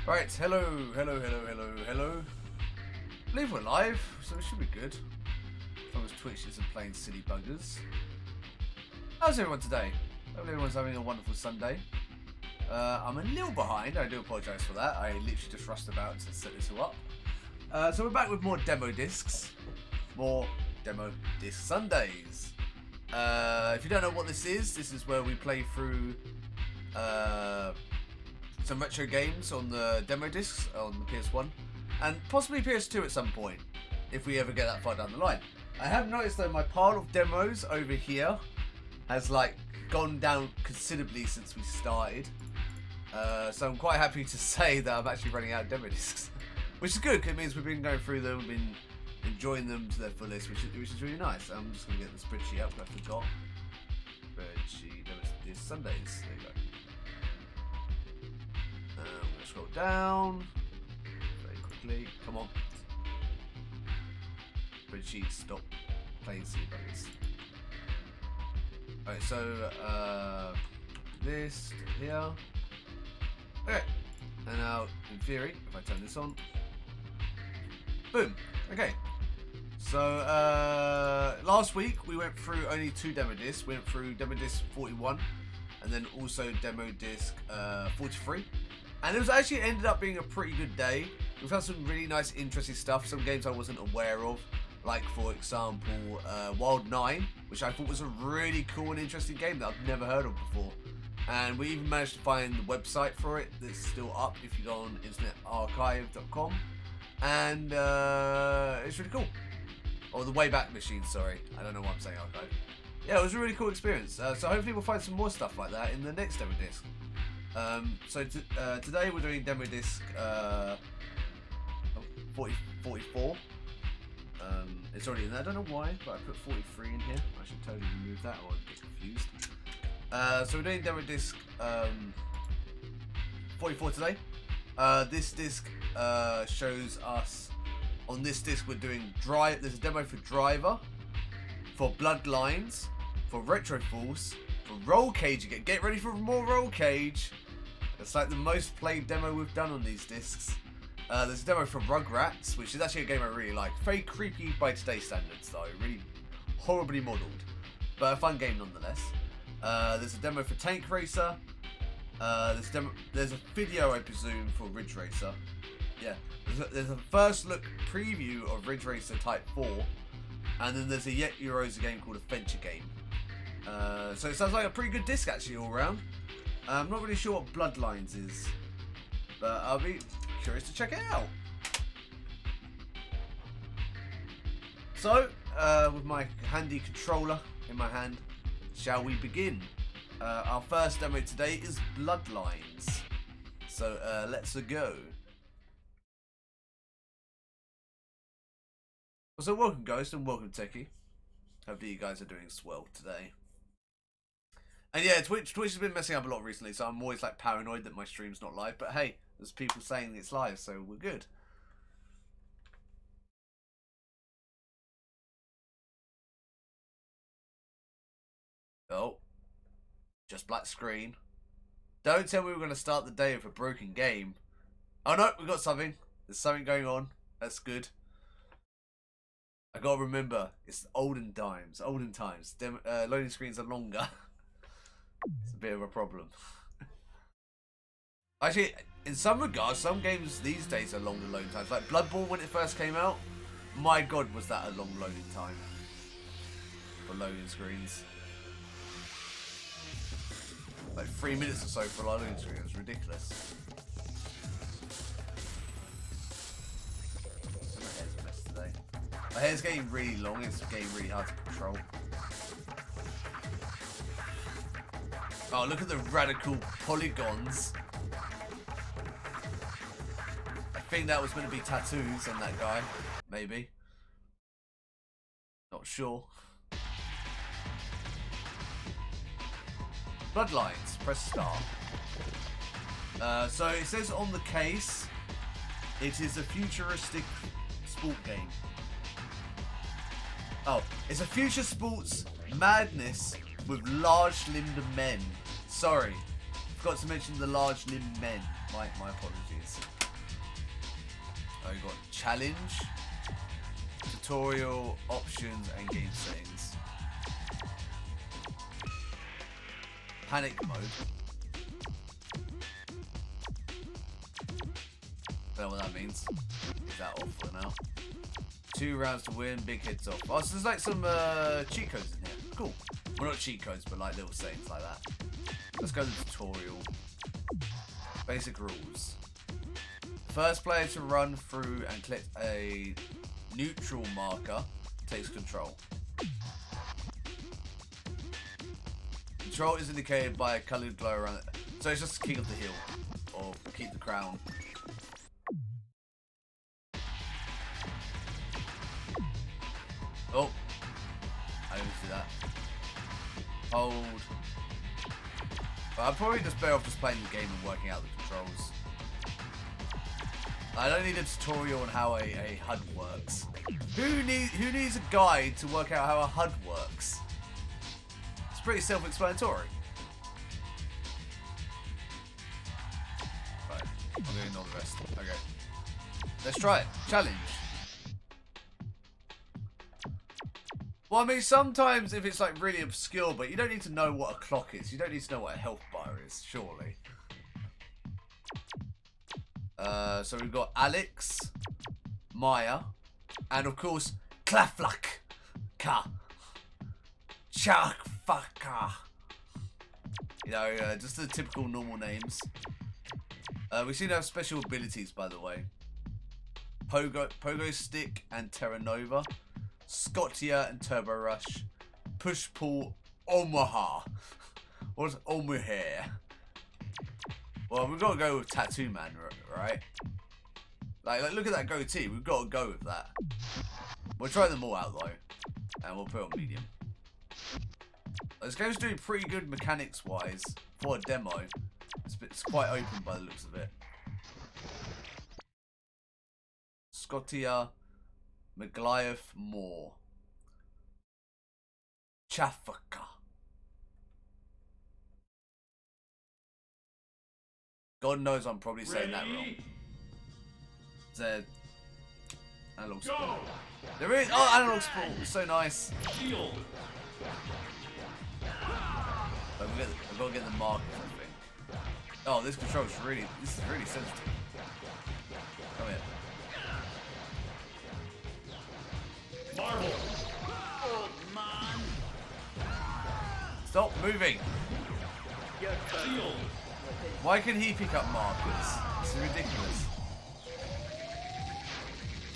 Right, hello. I believe we're live, so it should be good. As long as Twitch isn't playing silly buggers. How's everyone today? Hope everyone's having a wonderful Sunday. I'm a little behind, I do apologise for that. I literally just rushed about to set this all up. So we're back with more demo discs. More demo disc Sundays. If you don't know what this is where we play through some retro games on the demo discs on the PS1 and possibly PS2 at some point if we ever get that far down the line. I have noticed though my pile of demos over here has like gone down considerably since we started, so I'm quite happy to say that I'm actually running out of demo discs, which is good because it means we've been going through them, we've been enjoying them to their fullest, which is really nice. I'm just going to get the spreadsheet up, I forgot. Spreadsheet, there was Sundays, there you go. I'm going to scroll down very quickly. Come on. Spreadsheet, stop playing silly buggers. Alright, so this here. Okay. And now, in theory, if I turn this on, boom. Okay. So last week we went through only 2 demo discs. We went through demo disc 41 and then also demo disc 43. And it was actually ended up being a pretty good day. We found some really nice, interesting stuff. Some games I wasn't aware of, like for example, Wild 9, which I thought was a really cool and interesting game that I've never heard of before. And we even managed to find the website for it that's still up if you go on internetarchive.com. And it's really cool. Or the Wayback Machine, sorry. I don't know why I'm saying archive. Yeah, it was a really cool experience. So hopefully we'll find some more stuff like that in the next demo disc. Today we're doing demo disc 44. It's already in there. I don't know why, but I put 43 in here. I should totally remove that or I'd get confused. So we're doing demo disc 44 today. This disc shows us. On this disc we're doing there's a demo for Driver, for Bloodlines, for Retro Force, for Roll Cage again. Get ready for more Roll Cage. It's like the most played demo we've done on these discs. There's a demo for Rugrats, which is actually a game I really like. Very creepy by today's standards though, really horribly modelled, but a fun game nonetheless. There's a demo for Tank Racer. There's a video I presume for Ridge Racer. Yeah, there's a first look preview of Ridge Racer Type 4, and then there's a Yet Euros game called Adventure Game. So it sounds like a pretty good disc actually all around. I'm not really sure what Bloodlines is, but I'll be curious to check it out. So, with my handy controller in my hand, shall we begin? Our first demo today is Bloodlines. So let's go. So welcome Ghost and welcome Techie. Hopefully you guys are doing swell today. And yeah, Twitch has been messing up a lot recently, so I'm always like paranoid that my stream's not live. But hey, there's people saying it's live, so we're good. Oh, just black screen. Don't tell me we're going to start the day with a broken game. Oh no, we've got something. There's something going on. That's good. I gotta remember, it's olden times. Loading screens are longer. It's a bit of a problem. Actually, in some regards, some games these days are longer loading times. Like Bloodborne when it first came out, my god was that a long loading time for loading screens. Like 3 minutes or so for a loading screen, it was ridiculous. My hair's a mess today. My hair's getting really long, it's getting really hard to control. Oh, look at the radical polygons. I think that was meant to be tattoos on that guy. Maybe. Not sure. Bloodlines. Press start. So it says on the case, it is a futuristic sport game. Oh, it's a future sports madness with large-limbed men. Sorry. forgot to mention the large limb men. My apologies. We've got challenge, tutorial, options, and game settings. Panic mode. Don't know what that means. Is that off for now? 2 rounds to win, big heads off. Oh, so there's like some cheat codes in here. Cool. Well, not cheat codes, but like little sayings like that. Let's go to the tutorial. Basic rules. First player to run through and collect a neutral marker takes control. Control is indicated by a coloured glow around it. So it's just king of the hill. Or keep the crown. Oh. I didn't see that. Hold. But I'm probably just better off just playing the game and working out the controls. I don't need a tutorial on how a HUD works. Who needs a guide to work out how a HUD works? It's pretty self-explanatory. Right, I'm gonna ignore the rest. Okay. Let's try it. Challenge. Well, I mean, sometimes if it's like really obscure, but you don't need to know what a clock is. You don't need to know what a health bar is, surely. So we've got Alex, Maya, and of course, Klaflak, Ka, Chakfaka. You know, just the typical normal names. We seem to have special abilities, by the way. Pogo Stick and Terra Nova. Scotia and Turbo Rush. Push Pull Omaha. What's Omaha? Well, we've got to go with Tattoo Man, right? Like, look at that goatee. We've got to go with that. We'll try them all out, though. And we'll put it on medium. This game's doing pretty good mechanics-wise for a demo. It's quite open by the looks of it. Scotia, Maglyeth Moore. Chafaka. God knows I'm probably saying that wrong. Z. Analog Sport. There is. Oh, Analog Sport. It's so nice. Shield. I've got to get the markers, I think. Oh, this control's really. This is really sensitive. Come here. Marvel. Oh, man. Stop moving. Shield. Why can he pick up markers? This is ridiculous.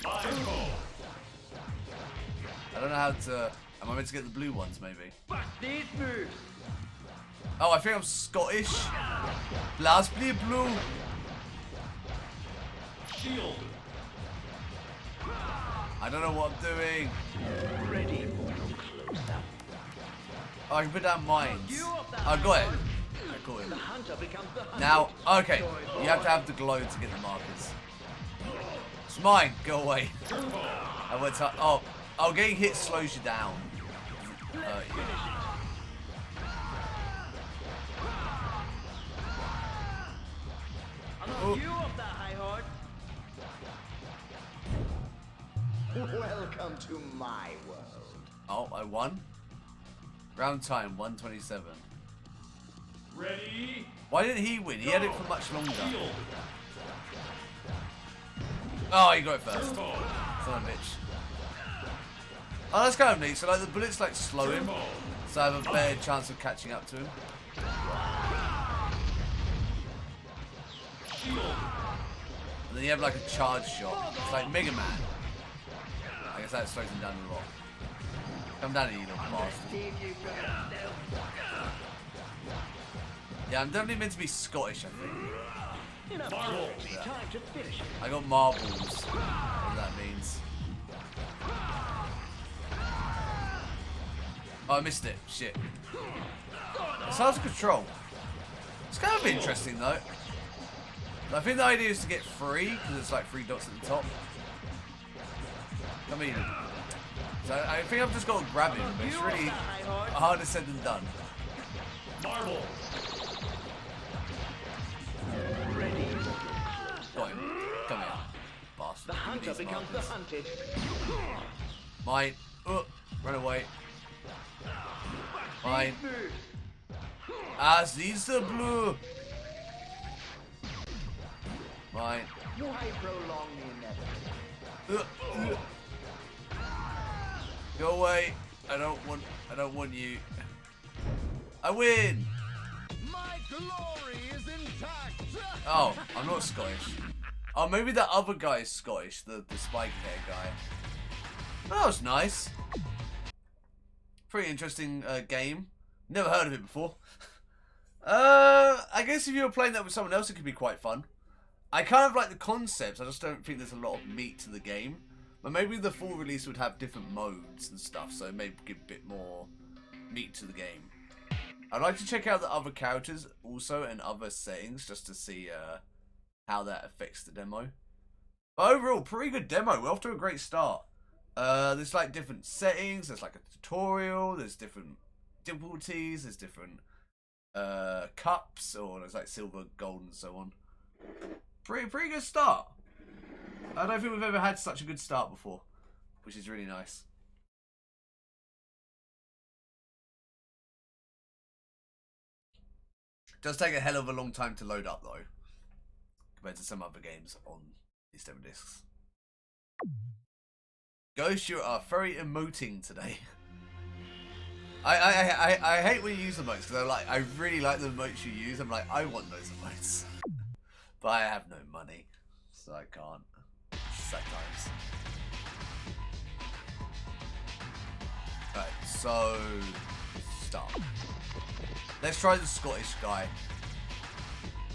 I don't know how to. Am I meant to get the blue ones, maybe? Oh, I think I'm Scottish. Blastly blue. Shield. I don't know what I'm doing. Ready. Oh, I can put down mines. I got it. I got it. Now, okay. You have to have the glow to get the markers. It's mine. Go away. I went to. Oh, getting hit slows you down. Yeah. Oh. Welcome to my world. Oh, I won. Round time 127. Ready? Why didn't he win? He had it for much longer. Oh, he got it first. Son of a bitch. Oh, that's kind of neat. So like the bullets like slow him, so I have a better chance of catching up to him. And then you have like a charge shot. It's like Mega Man. I guess that slows him down a lot. Come down here, you little bastard. Yeah, I'm definitely meant to be Scottish, I think. I got marbles. Whatever that means. Oh, I missed it. Shit. It's hard to control. It's kind of interesting, though. I think the idea is to get 3, because it's like 3 dots at the top. I mean, so I think I've just got to grab him, but it's really harder said than done. Marble. Come here, bastard. The hunter becomes the hunted. Mine. Run away. Mine. As is the blue. Mine. Why prolong the inevitable? Go away. I don't want you. I win. My glory is intact. Oh, I'm not Scottish. Oh, maybe that other guy is Scottish, the spike hair guy. Oh, that was nice. Pretty interesting game. Never heard of it before. I guess if you were playing that with someone else, it could be quite fun. I kind of like the concepts. I just don't think there's a lot of meat to the game. But maybe the full release would have different modes and stuff, so maybe give a bit more meat to the game. I'd like to check out the other characters also and other settings just to see how that affects the demo. But overall, pretty good demo. We're off to a great start. There's like different settings. There's like a tutorial. There's different difficulties. There's different cups, or there's like silver, gold, and so on. Pretty good start. I don't think we've ever had such a good start before, which is really nice. It does take a hell of a long time to load up though, compared to some other games on these demo discs. Ghost, you are very emoting today. I hate when you use emotes because I really like the emotes you use. I'm like, I want those emotes, but I have no money, so I can't. Sad times. Right, so start. Let's try the Scottish guy.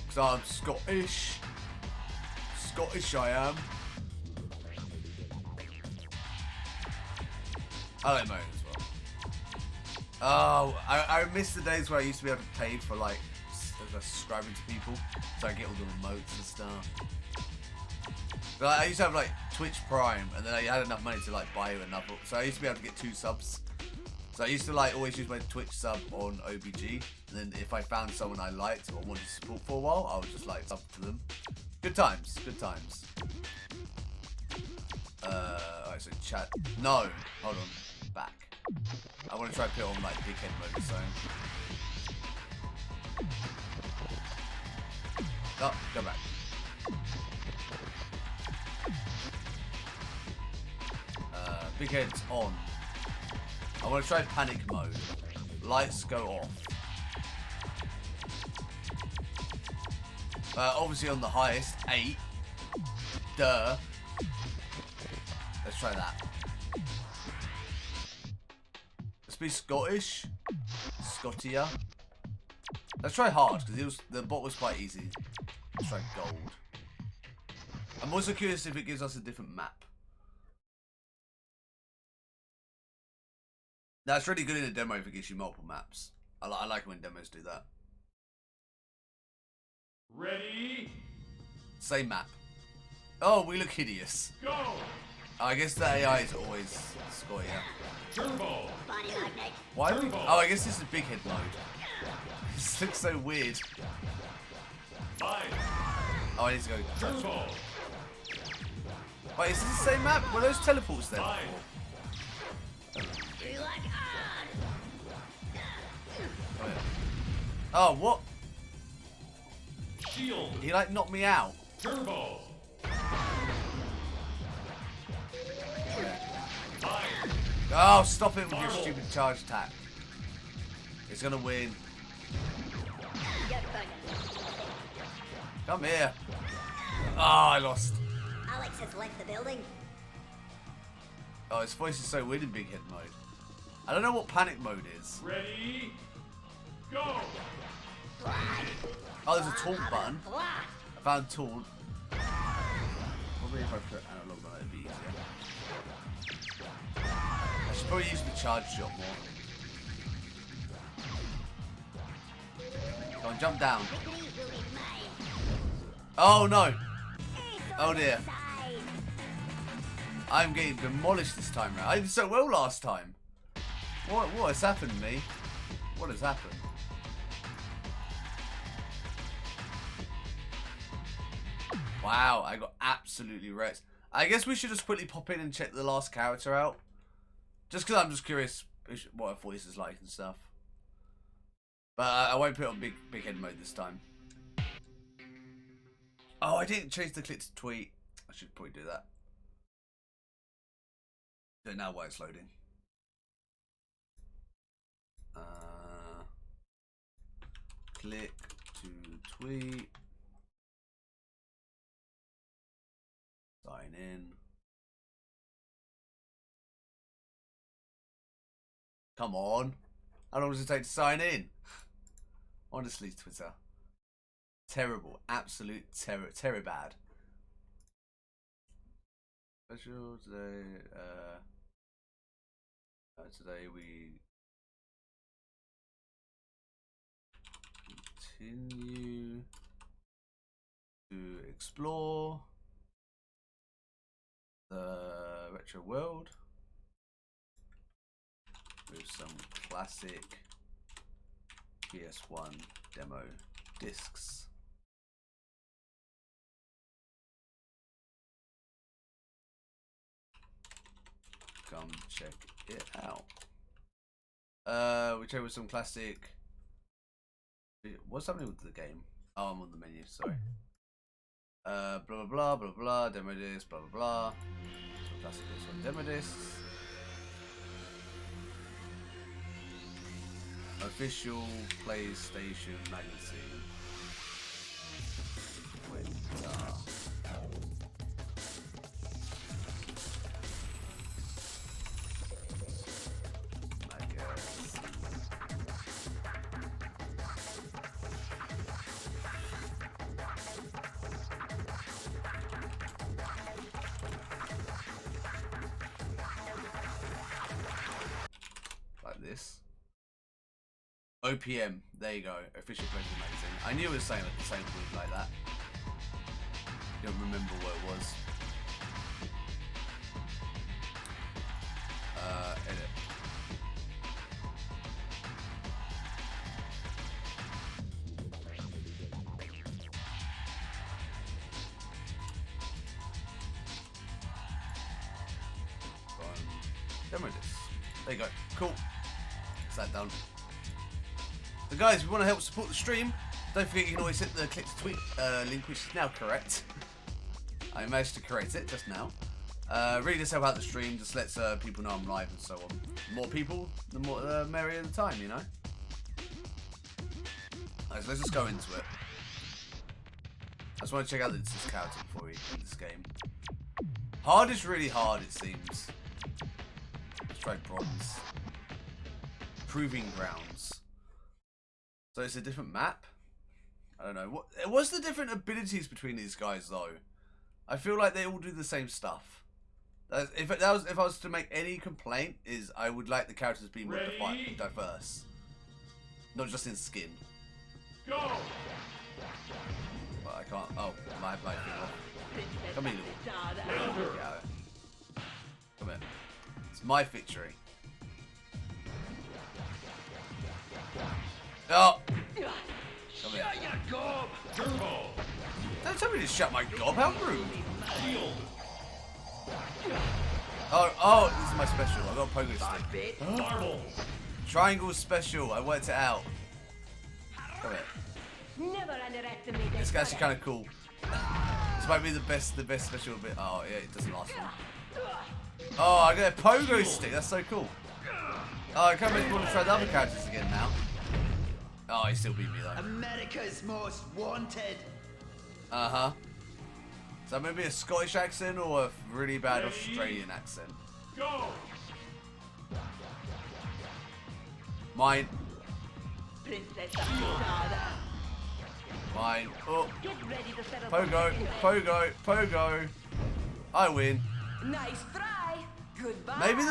Because I'm Scottish. Scottish I am. I like mine as well. Oh, I miss the days where I used to be able to pay for like subscribing to people, so I get all the remotes and stuff. Like, I used to have like Twitch Prime, and then I had enough money to like buy another. So I used to be able to get 2 subs. So I used to like always use my Twitch sub on OBG, and then if I found someone I liked or wanted to support for a while, I would just like sub to them. Good times, good times. Alright, so chat. No, hold on, back. I want to try to put it on like big head mode or something. Oh, go back. Big head's on. I want to try panic mode. Lights go off. Obviously on the highest, 8. Duh. Let's try that. Let's be Scottish. Scottier. Let's try hard, because the bot was quite easy. Let's try gold. I'm also curious if it gives us a different map. That's really good in a demo if it gives you multiple maps. I like when demos do that. Ready? Same map. Oh, we look hideous. Go! I guess the AI is always Scotty, yeah. Turbo! Why? Oh, I guess this is big head mode. This looks so weird. 5. Oh, I need to go. Turbo! Wait, is this the same map? Were those teleports there 5. before? Oh, what? Shield! He like knocked me out. Turbo! 5. Oh, stop it with your stupid charge attack. It's gonna win. Come here. Oh, I lost. Alex has left the building. Oh, his voice is so weird in big head mode. I don't know what panic mode is. Ready? Go! Oh, there's a taunt button. I found taunt. Probably if I put analog on it, it'd be easier. I should probably use the charge shot more. Go on, jump down. Oh no! Oh dear. I'm getting demolished this time round. I did so well last time. What has happened to me? What has happened? Wow, I got absolutely wrecked. I guess we should just quickly pop in and check the last character out. Just because I'm just curious what her voice is like and stuff. But I won't put it on big head mode this time. Oh, I didn't change the click to tweet. I should probably do that. Don't know why it's loading. Click to tweet. Sign in. Come on. How long does it take to sign in? Honestly, Twitter. Terrible. Absolute terror. Terror bad. Special today. Today we continue to explore the retro world with some classic PS1 demo discs. Come check it out. We check with some classic. What's happening with the game? Oh, I'm on the menu. Sorry. Blah blah blah blah blah. Demo disc. Blah blah blah. Some classic PS1 demo discs. Official PlayStation magazine. Like this. OPM, there you go, official PlayStation magazine. I knew it was saying at the same point like that. Don't remember what it was. Edit. Demo this. There you go. Cool. Is that done? So guys, if you want to help support the stream, don't forget you can always hit the click to tweet link, which is now correct. I managed to correct it just now. Really just help out the stream, just lets people know I'm live and so on. The more people, the more merrier the time, you know? Alright, so let's just go into it. I just want to check out this character before we do this game. Hard is really hard, it seems. Let's try bronze. Proving grounds. So it's a different map? I don't know. What's the different abilities between these guys though? I feel like they all do the same stuff. If I was to make any complaint, is I would like the characters to be more diverse. Not just in skin. Go! But I can't. Oh, my thing off. Come here, little. Yeah. Come here. It's my victory. Oh! Come here. Shut your gob! Turbo! Don't tell me to shut my gob, how rude! Shield! Oh, this is my special. I got a pogo Bad stick. bit. Marble! Triangle special. I worked it out. Come here. Never underestimate It's actually kind of cool. This might be the best special bit. Oh yeah, it doesn't last long. Oh, I got a pogo stick. That's so cool. Oh, I can't really want to try the other characters again now. Oh, he still beat me though. America's most wanted. Uh-huh. So maybe a Scottish accent or a really bad Australian accent. Go! Mine. Princess Amada. Mine. Oh. Get ready to set up Pogo. Pogo. Pogo. I win. Nice try. Goodbye. Maybe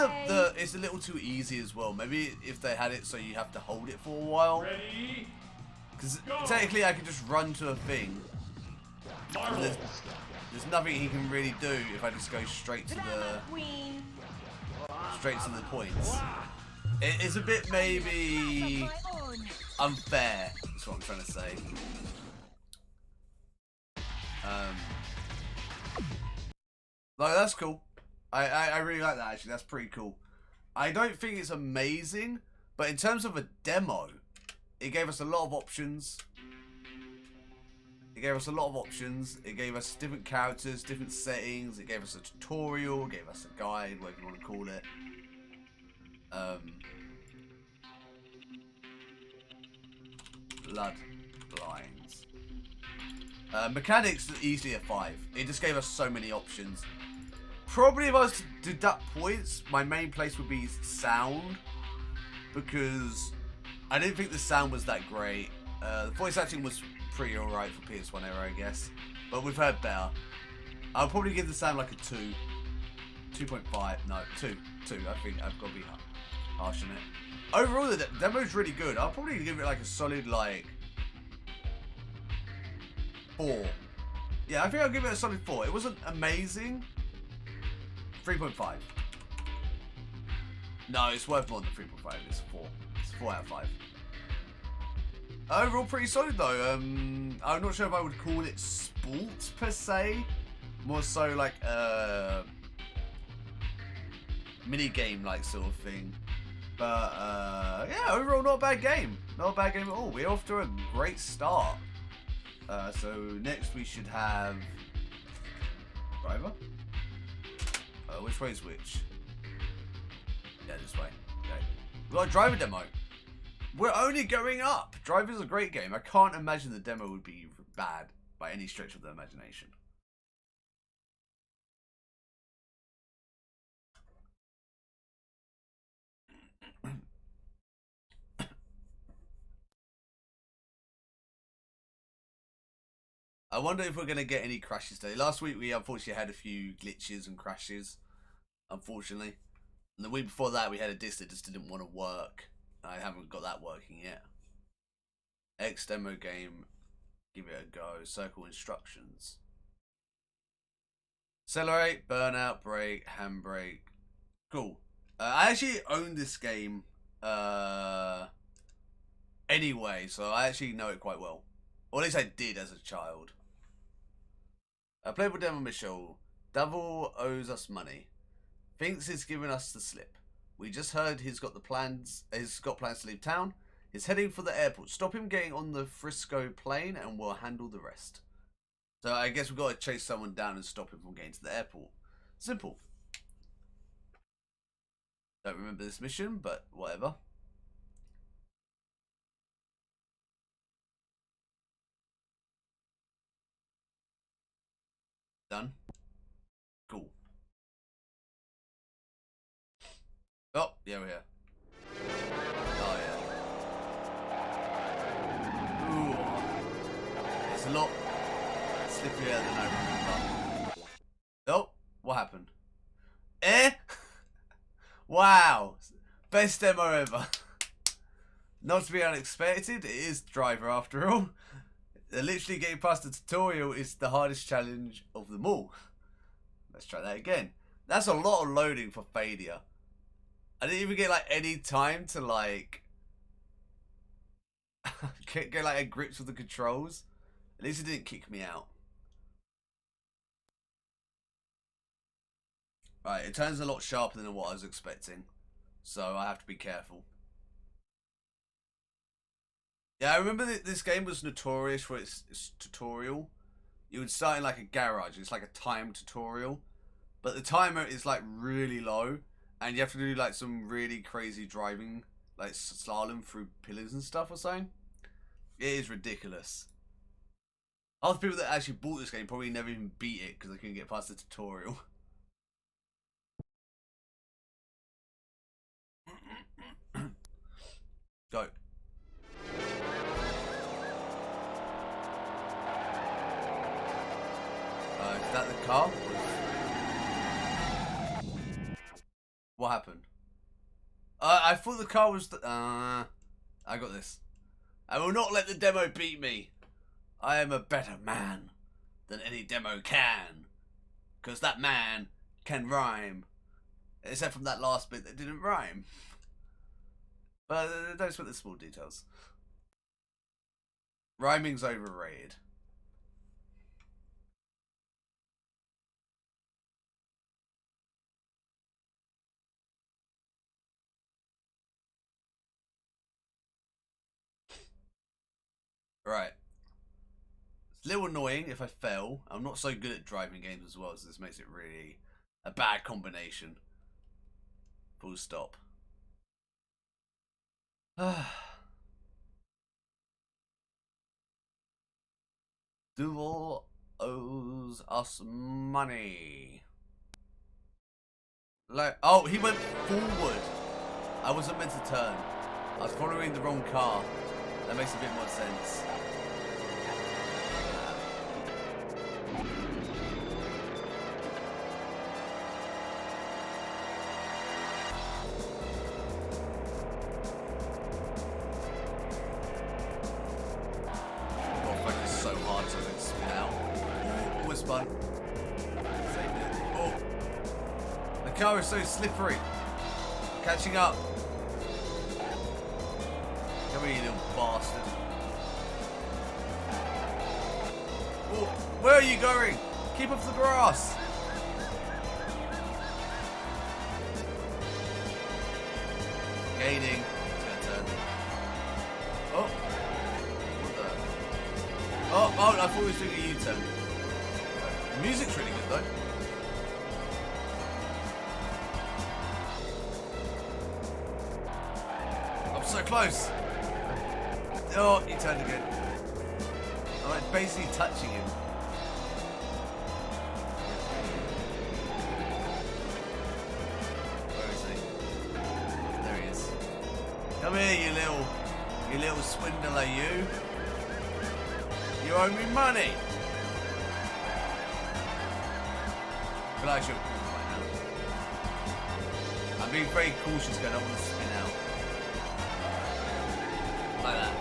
it's a little too easy as well. Maybe if they had it so you have to hold it for a while. Ready? Because technically I can just run to a thing. Marble! There's nothing he can really do if I just go straight to Drama queen. the points. It's a bit maybe unfair. That's what I'm trying to say. No, that's cool. I really like that, actually. That's pretty cool. I don't think it's amazing, but in terms of a demo, it gave us a lot of options. It gave us a lot of options. It gave us different characters, different settings. It gave us a tutorial. It gave us a guide, whatever you want to call it. Bloodlines. Mechanics easily a 5. It just gave us so many options. Probably if I was to deduct points, my main place would be sound, because I didn't think the sound was that great. The voice acting was pretty alright for PS1 era, I guess, but we've heard better. I'll probably give the sound like a 2. 2.5, no, 2. I think I've got to be harsh on it. Overall, the demo's really good. I'll probably give it like a solid, like, 4. Yeah, I think I'll give it a solid 4. It wasn't amazing. 3.5. No, it's worth more than 3.5. It's 4. It's 4 out of 5. Overall, pretty solid though. I'm not sure if I would call it sport per se. More so like a mini game like sort of thing. But yeah, overall not a bad game. Not a bad game at all. We're off to a great start. So next we should have driver. Which way is which? Yeah, this way. Okay. We've got a driver demo. We're only going up. Driver's a great game. I can't imagine the demo would be bad by any stretch of the imagination. I wonder if we're going to get any crashes today. Last week we unfortunately had a few glitches and crashes, unfortunately. And the week before that we had a disc that just didn't want to work. I haven't got that working yet. X demo game, give it a go. Circle instructions. Accelerate, burnout, brake, handbrake. Cool. I actually own this game anyway, so I actually know it quite well. Or at least I did as a child. Playable demo Michelle. Devil owes us money. Thinks he's giving us the slip. We just heard he's got plans to leave town. He's heading for the airport. Stop him getting on the Frisco plane and we'll handle the rest. So I guess we've got to chase someone down and stop him from getting to the airport. Simple. Don't remember this mission, but whatever. Done. Cool. Oh, yeah, we're here. Oh, yeah. Ooh. It's a lot slipperier than I remember. Oh, what happened? Eh? Wow. Best demo ever. Not to be unexpected, it is driver after all. Literally getting past the tutorial is the hardest challenge of them all. Let's try that again. That's a lot of loading for failure. I didn't even get like any time to like get like a grips with the controls. At least it didn't kick me out. Right, it turns a lot sharper than what I was expecting, so I have to be careful. Yeah, I remember this game was notorious for its tutorial. You would start in like a garage. It's like a time tutorial, but the timer is like really low, and you have to do like some really crazy driving, like slalom through pillars and stuff or something. It is ridiculous. Other people that actually bought this game probably never even beat it because they couldn't get past the tutorial. Go. Is that the car? What happened? I thought the car was the... I got this. I will not let the demo beat me. I am a better man than any demo can. Because that man can rhyme. Except from that last bit that didn't rhyme. But don't sweat the small details. Rhyming's overrated. Right. It's a little annoying if I fail. I'm not so good at driving games as well, so this makes it really a bad combination. Full stop. Duval owes us money. Like, oh, he went forward. I wasn't meant to turn. I was following the wrong car. That makes a bit more sense. Oh, fuck, it's so hard so I can spin out. Oh, almost spun. Saved it. Oh. The car is so slippery. Catching up. Come here, you little bastard. Oh, where are you going? Keep off the grass. Gaining. It's gonna turn. Oh. What the? Oh, I thought he was doing a U-turn. The music's really good though. I'm so close. Oh, he turned again. I'm like basically touching him. Where is he? There he is. Come here, you little swindler, you. You owe me money. But I should right now. I'm being very cautious because I don't want to spin out. Like that.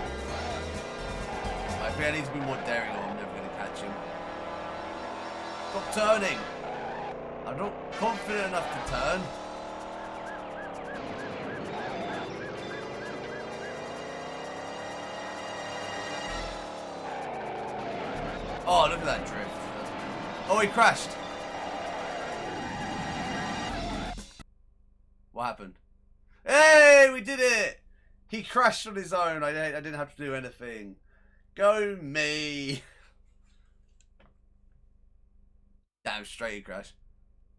I think I need to be more daring or I'm never going to catch him. Stop turning. I'm not confident enough to turn. Oh, look at that drift. Oh, he crashed. What happened? Hey, we did it! He crashed on his own. I didn't have to do anything. Go me. Damn straight he crashed.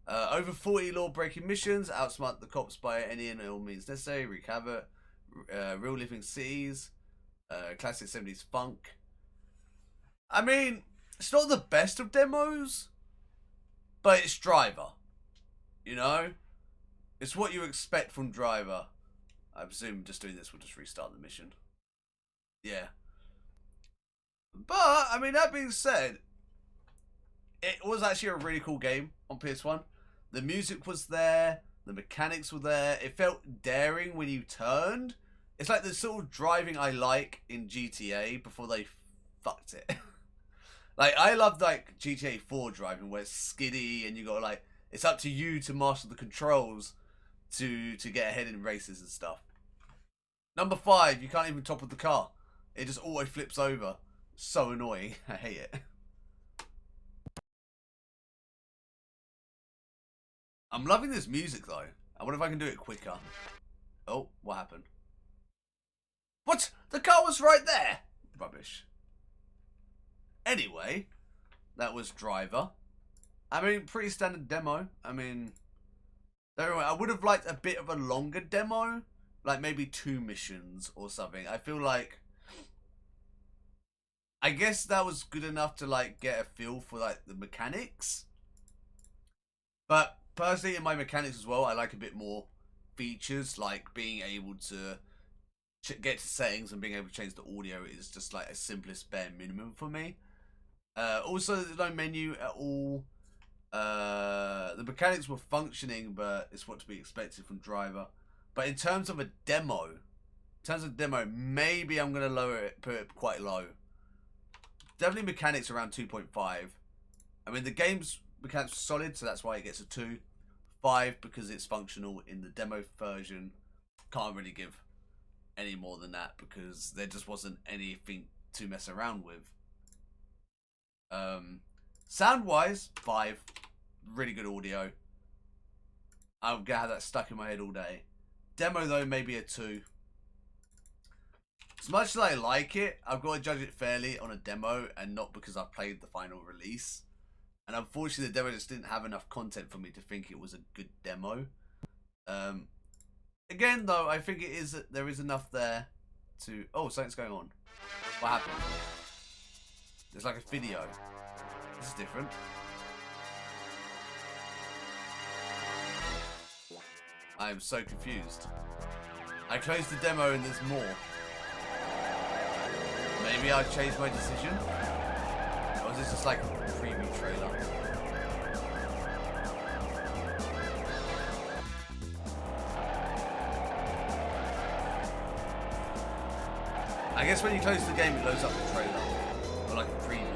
Over 40 law-breaking missions. Outsmart the cops by any and all means necessary. Wreak havoc. Real living cities. Classic 70s funk. I mean, it's not the best of demos, but it's Driver. You know? It's what you expect from Driver. I presume just doing this will just restart the mission. Yeah. But, I mean, that being said, it was actually a really cool game on PS1. The music was there. The mechanics were there. It felt daring when you turned. It's like the sort of driving I like in GTA before they fucked it. Like, I loved, like, GTA 4 driving where it's skiddy and you got, like, it's up to you to master the controls to get ahead in races and stuff. Number 5, you can't even topple the car. It just always flips over. So annoying. I hate it. I'm loving this music though. I wonder if I can do it quicker. Oh, what happened? What? The car was right there! Rubbish. Anyway, that was Driver. I mean, pretty standard demo. I mean, I would have liked a bit of a longer demo. Like maybe 2 missions or something. I feel like, I guess that was good enough to like get a feel for like the mechanics. But personally in my mechanics as well, I like a bit more features, like being able to get to settings and being able to change the audio is just like a simplest bare minimum for me. Also, there's no menu at all. The mechanics were functioning, but it's what to be expected from Driver. But in terms of a demo, maybe I'm gonna lower it, put it quite low. Definitely mechanics around 2.5. I mean, the game's mechanics are solid, so that's why it gets a 2. 5 because it's functional in the demo version. Can't really give any more than that because there just wasn't anything to mess around with. Sound wise, 5. Really good audio. I'm gonna have that stuck in my head all day. Demo though, maybe a 2. As much as I like it, I've got to judge it fairly on a demo and not because I played the final release. And unfortunately, the demo just didn't have enough content for me to think it was a good demo. Again, though, I think there is enough there to... Oh, something's going on. What happened? There's like a video. This is different. I am so confused. I closed the demo and there's more. Maybe I've changed my decision? Or is this just like a preview trailer? I guess when you close the game, it loads up the trailer. Or like a preview.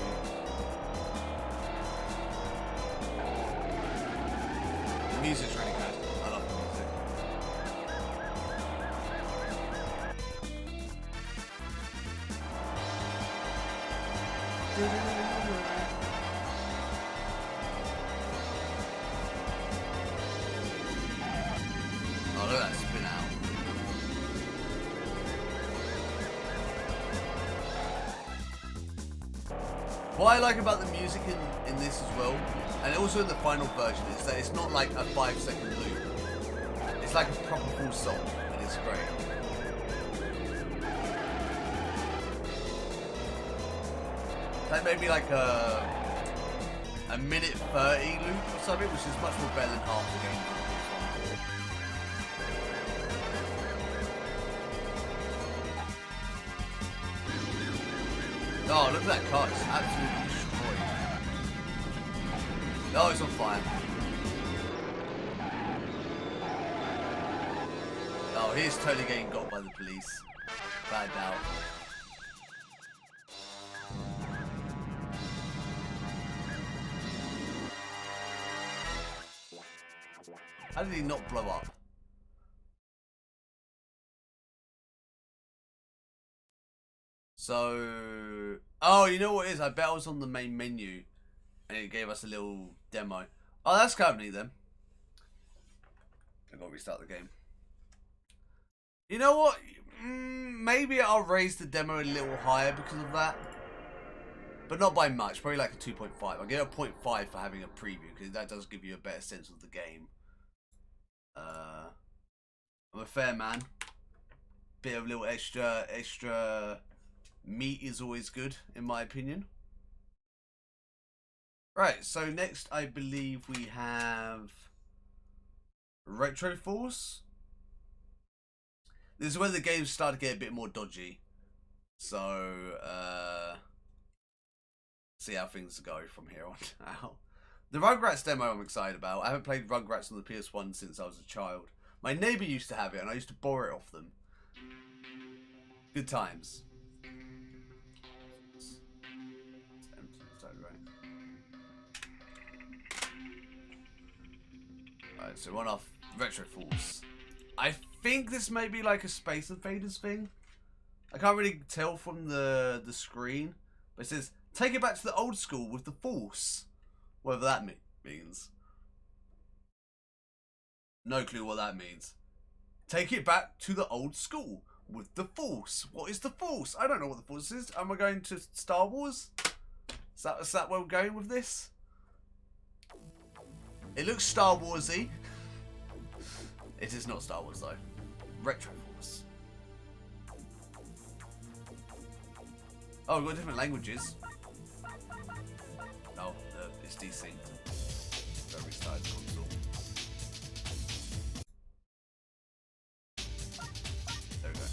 The music's really good. I love the music. Oh, look at that spin out. What I like about the music in this as well, and also in the final version, is that it's not like a 5-second loop. It's like a proper full song, and it's great. Like maybe like a minute 30 loop or something, which is much more better than half the game. Oh, look at that car, it's absolutely destroyed. Oh, it's on fire. Oh, he's totally getting got by the police. Bad doubt. How did he not blow up? So, oh, you know what it is? I bet I was on the main menu and it gave us a little demo. Oh, that's kind of neat then. I've got to restart the game. You know what? Maybe I'll raise the demo a little higher because of that. But not by much. Probably like a 2.5. I'll give it a 0.5 for having a preview because that does give you a better sense of the game. I'm a fair man. Bit of little extra meat is always good, in my opinion. Right, so next I believe we have Retro Force. This is where the games start to get a bit more dodgy. So, see how things go from here on out. The Rugrats demo I'm excited about. I haven't played Rugrats on the PS1 since I was a child. My neighbour used to have it and I used to borrow it off them. Good times. Alright, so one off Retro Force. I think this may be like a Space Invaders thing. I can't really tell from the screen. But it says, take it back to the old school with the Force. Whatever that means. No clue what that means. Take it back to the old school with the Force. What is the Force? I don't know what the Force is. Am I going to Star Wars? Is that where we're going with this? It looks Star Warsy. It is not Star Wars though. Retro Force. Oh, we've got different languages. Oh, it's desynced. So restart the console. There we go.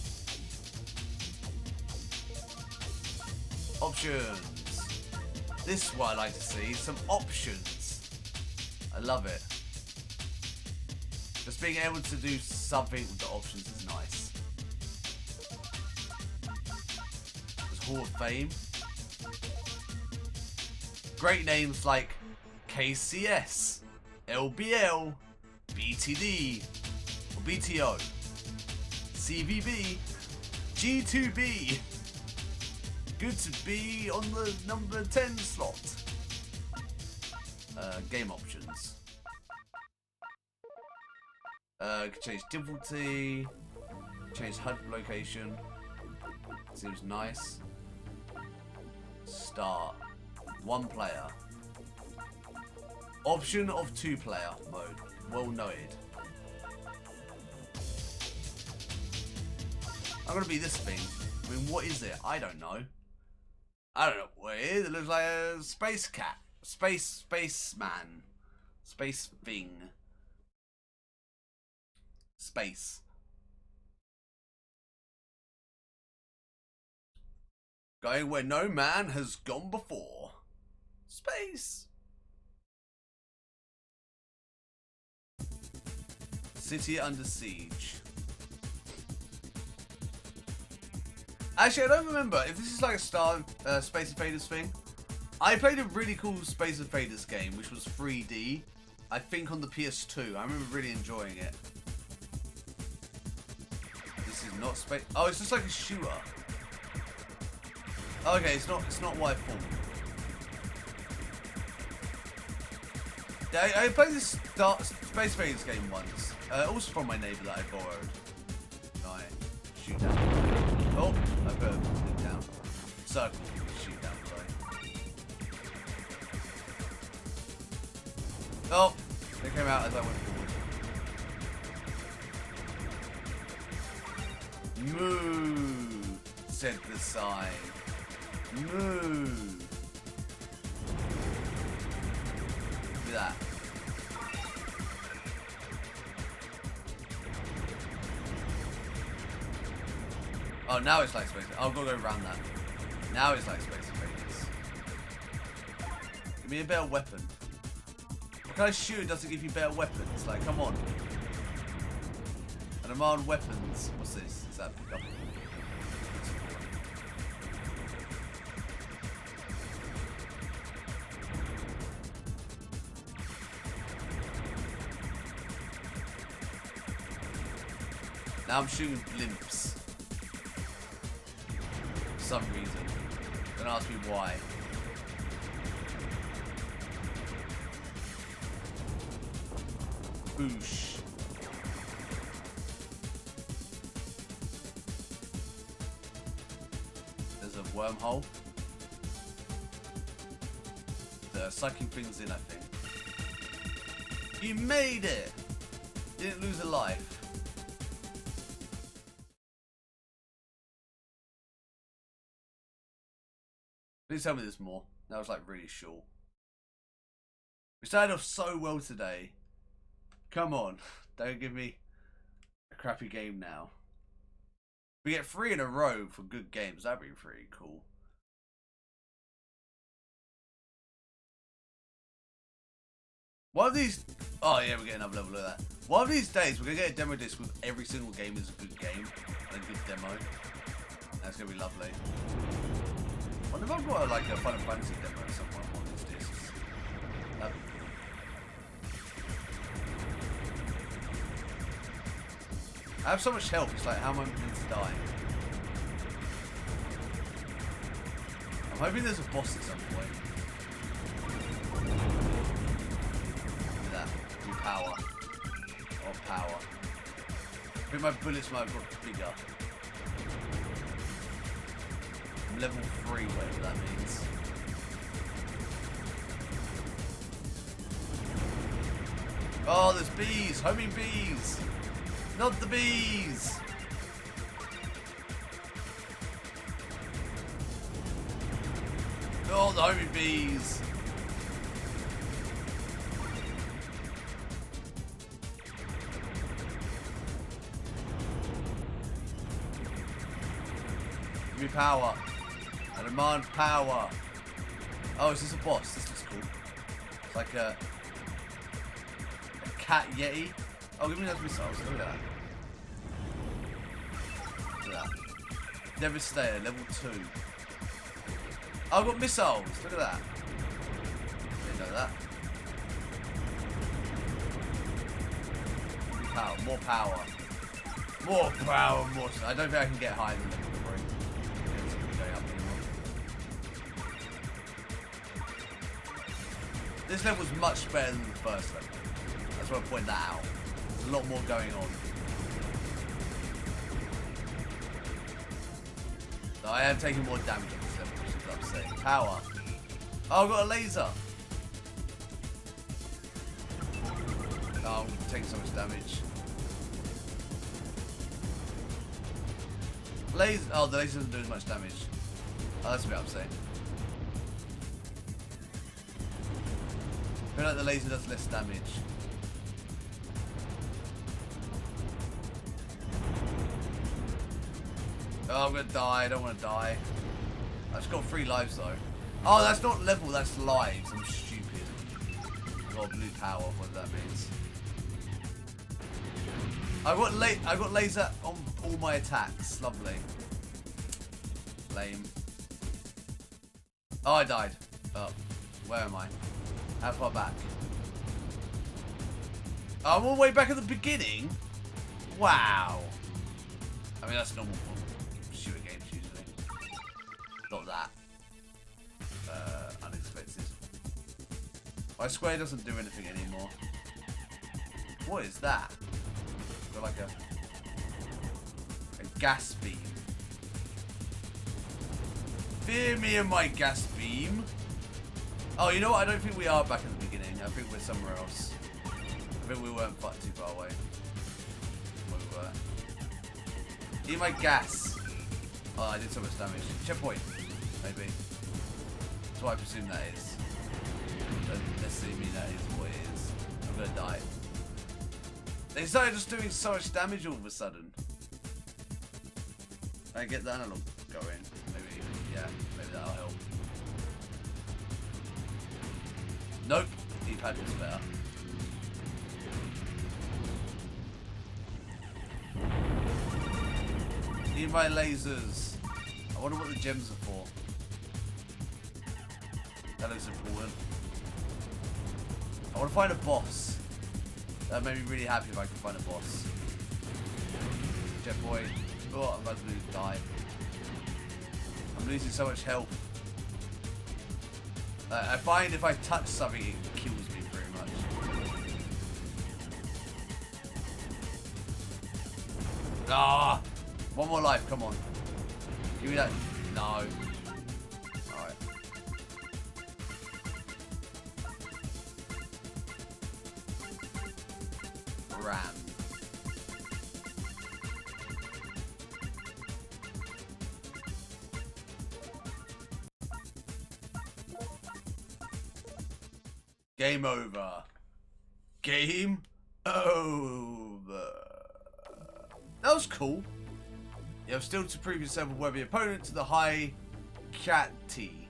Options. This is what I like to see. Some options. I love it. Just being able to do something with the options is nice. There's Hall of Fame. Great names like KCS, LBL, BTD, or BTO, CVB, G2B. Good to be on the number 10 slot. Game options. Change difficulty, change HUD location. Seems nice. Start. 1 player. Option of 2-player mode. Well noted. I'm gonna be this thing. I mean, what is it? I don't know. I don't know what it is. It looks like a space cat. Spaceman. Space thing. Space. Going where no man has gone before. Space. City under siege. Actually, I don't remember if this is like a Space Invaders thing. I played a really cool Space Invaders game, which was 3D. I think on the PS2. I remember really enjoying it. This is not space. Oh, it's just like a shooter. Okay, it's not what I thought. Yeah, I played this Space Invaders game once. Also from my neighbour that I borrowed. Right, shoot down. Oh, I better put it down. Circle, shoot down, sorry. Oh, they came out as I went forward. Moo, said the sign. Moo. Look at that. Oh, now it's like Space Invaders. I've got to go around that. Now it's like Space Invaders. Give me a better weapon. What kind of shooter doesn't give you better weapons? Like, come on. And demand weapons. What's this? Is that pick up? Now I'm shooting blimps. For some reason. Don't ask me why. Boosh. There's a wormhole. They're sucking things in, I think. You made it! Didn't lose a life. Please tell me there's more. That was like really short. We started off so well today. Come on. Don't give me a crappy game now. We get 3 in a row for good games. That'd be pretty cool. One of these... Oh yeah, we're getting another level of that. One of these days, we're going to get a demo disc with every single game is a good game. And a good demo. That's going to be lovely. I wonder if I've got like a Final Fantasy demo or something on these discs. That'd be cool. I have so much health, it's like how am I going to die? I'm hoping there's a boss at some point. Look at that. New power. Oh, power. I think my bullets might have got bigger. Level 3, whatever that means. Oh, there's bees! Homing bees! Not the bees! Oh, the homing bees! Give me power. I demand power. Oh, is this a boss? This looks cool. It's like a cat yeti. Oh, give me those missiles. Look at that. Look at that. Devastator, level 2. Oh, I've got missiles. Look at that. Didn't know that. Power, more power. More power, more. I don't think I can get higher than level 3. This level's much better than the first level. That's why I point that out. There's a lot more going on. No, I am taking more damage on this level, which is upsetting. Power. Oh, I've got a laser. Oh, I'm taking so much damage. Laser. Oh, the laser doesn't do as much damage. Oh, that's a bit upsetting. I feel like the laser does less damage. Oh, I'm gonna die. I don't want to die. I just got 3 lives though. Oh, that's not level. That's lives. I'm stupid. I got blue power. What that means. I got laser on all my attacks. Lovely. Lame. Oh, I died. Oh, where am I? How far back? Oh, I'm all the way back at the beginning? Wow. I mean, that's normal for shooter games usually. Not that. Unexpected. My square doesn't do anything anymore. What is that? Got like a gas beam. Fear me and my gas beam. Oh, you know what? I don't think we are back at the beginning. I think we're somewhere else. I think we weren't too far away. Where we were. Eat my gas. Oh, I did so much damage. Checkpoint. Maybe. That's what I presume that is. Doesn't necessarily mean that is what it is. I'm gonna die. They started just doing so much damage all of a sudden. I get the analog going. Maybe, yeah, maybe that'll help. Nope, D-pad was better. Need my lasers. I wonder what the gems are for. That looks important. I want to find a boss. That made me really happy if I could find a boss. Jet boy. Oh, I'm about to die. I'm losing so much health. I find if I touch something, it kills me pretty much. Ah! One more life, come on. Give me that. No. Alright. Ram. Game over. Game over. That was cool. You have still to prove yourself a worthy opponent to the High Cat-T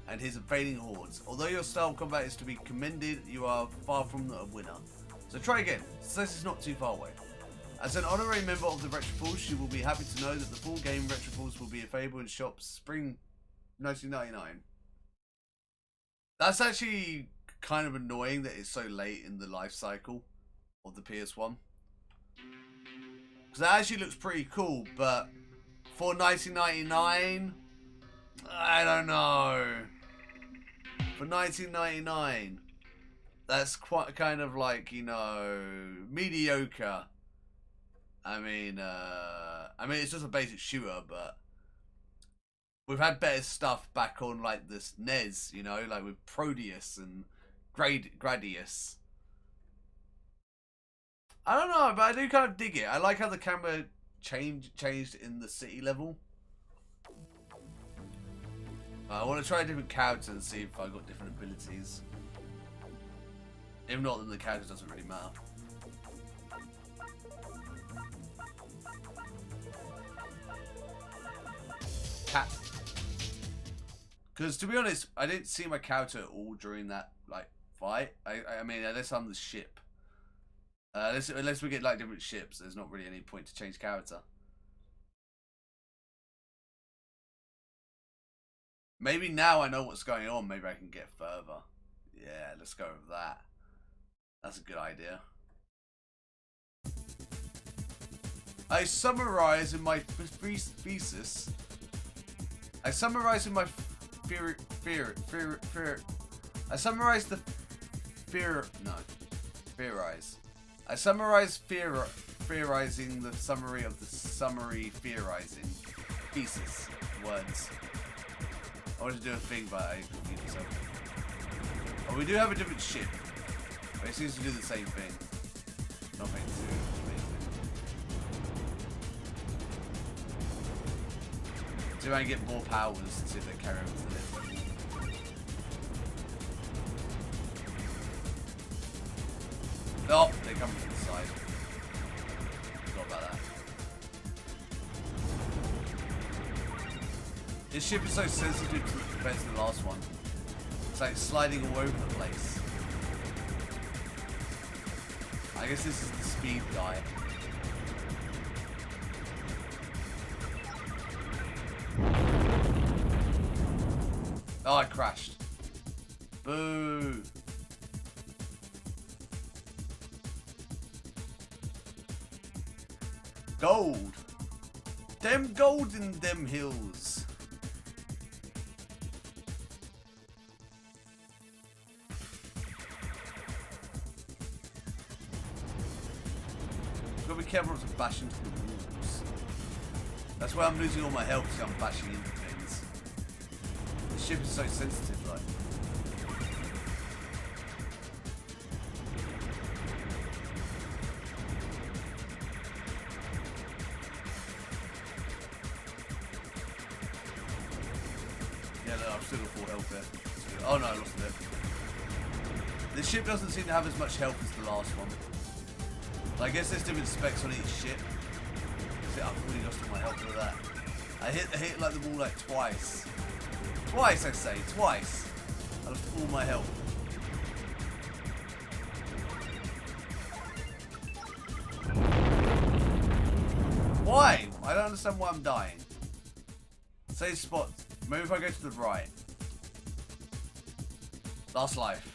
and his invading hordes. Although your style of combat is to be commended, you are far from a winner. So try again, since this is not too far away. As an honorary member of the Retro Force, you will be happy to know that the full game Retro Force will be available in shops spring 1999. That's actually kind of annoying that it's so late in the life cycle of the PS1. Because that actually looks pretty cool, but for 1999, I don't know. For 1999, that's quite kind of like, you know, mediocre. I mean, it's just a basic shooter, but we've had better stuff back on like this NES, you know, like with Proteus and Gradius. I don't know, but I do kind of dig it. I like how the camera changed in the city level. I want to try a different character and see if I got different abilities. If not, then the character doesn't really matter. Cat. Because to be honest, I didn't see my character at all during that like fight. I mean, unless I'm the ship. Unless we get like different ships, there's not really any point to change character. Maybe now I know what's going on, maybe I can get further. Yeah, let's go with that. That's a good idea. I summarize in my thesis. I summarize in my I summarize the theorize. I summarize theorizing the summary of the summary theorizing thesis. words. I wanted to do a thing, but I confused myself. Oh, we do have a different ship. But it seems to do the same thing. Nothing too amazing. See if I can get more powers and see if they carry over to the next level. Oh, they come from the side. Forgot about that. This ship is so sensitive compared to the last one. It's like sliding all over the place. I guess this is the speed guy. Oh, I crashed. Boo. Gold. Them gold in them hills. Gotta be careful not to bash into the walls. That's why I'm losing all my health, because I'm bashing into things. The ship is so sensitive, like. Yeah, no, I've still got full health there. Oh no, I lost a bit. This ship doesn't seem to have as much health as the last one. I guess there's different specs on each ship. See, I've really lost all my health with that. I hit like the wall like twice. Twice, I say, twice. I lost all my health. Why? I don't understand why I'm dying. Save spot. Maybe if I go to the right. Last life.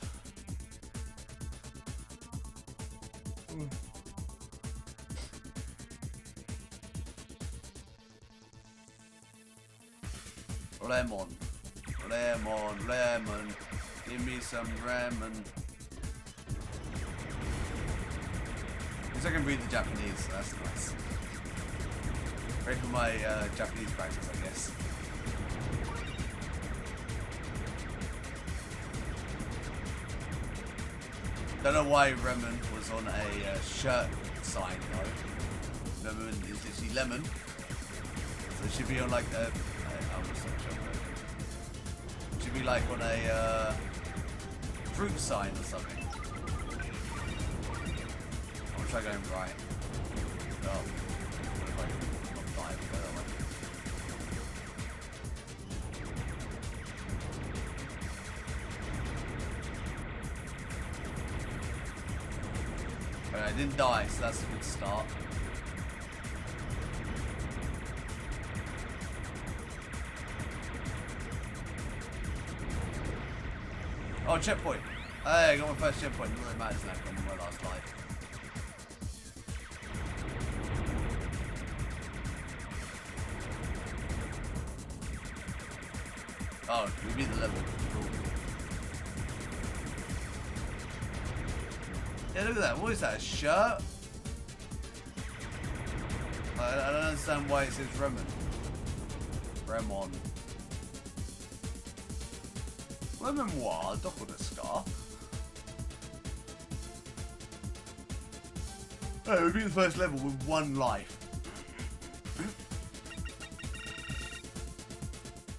Lemon. Lemon, lemon. Give me some ramen. At least I can read the Japanese, so that's nice. Great for my Japanese practice, I guess. Don't know why ramen was on a shirt sign though. Lemon is actually lemon. So it should be on like a... It should be like on a fruit sign or something. I'll try going right. Oh. What if I can not die if I go that way? I didn't die, so that's a good start. Oh, checkpoint. Hey, I got my first checkpoint. It really matters now. I'm on my last life. Oh, we beat the level. Cool. Yeah, look at that. What is that? A shirt? I don't understand why it says Remon. Remon. Le memoir, dopo the scar. Oh, we beat the first level with 1 life.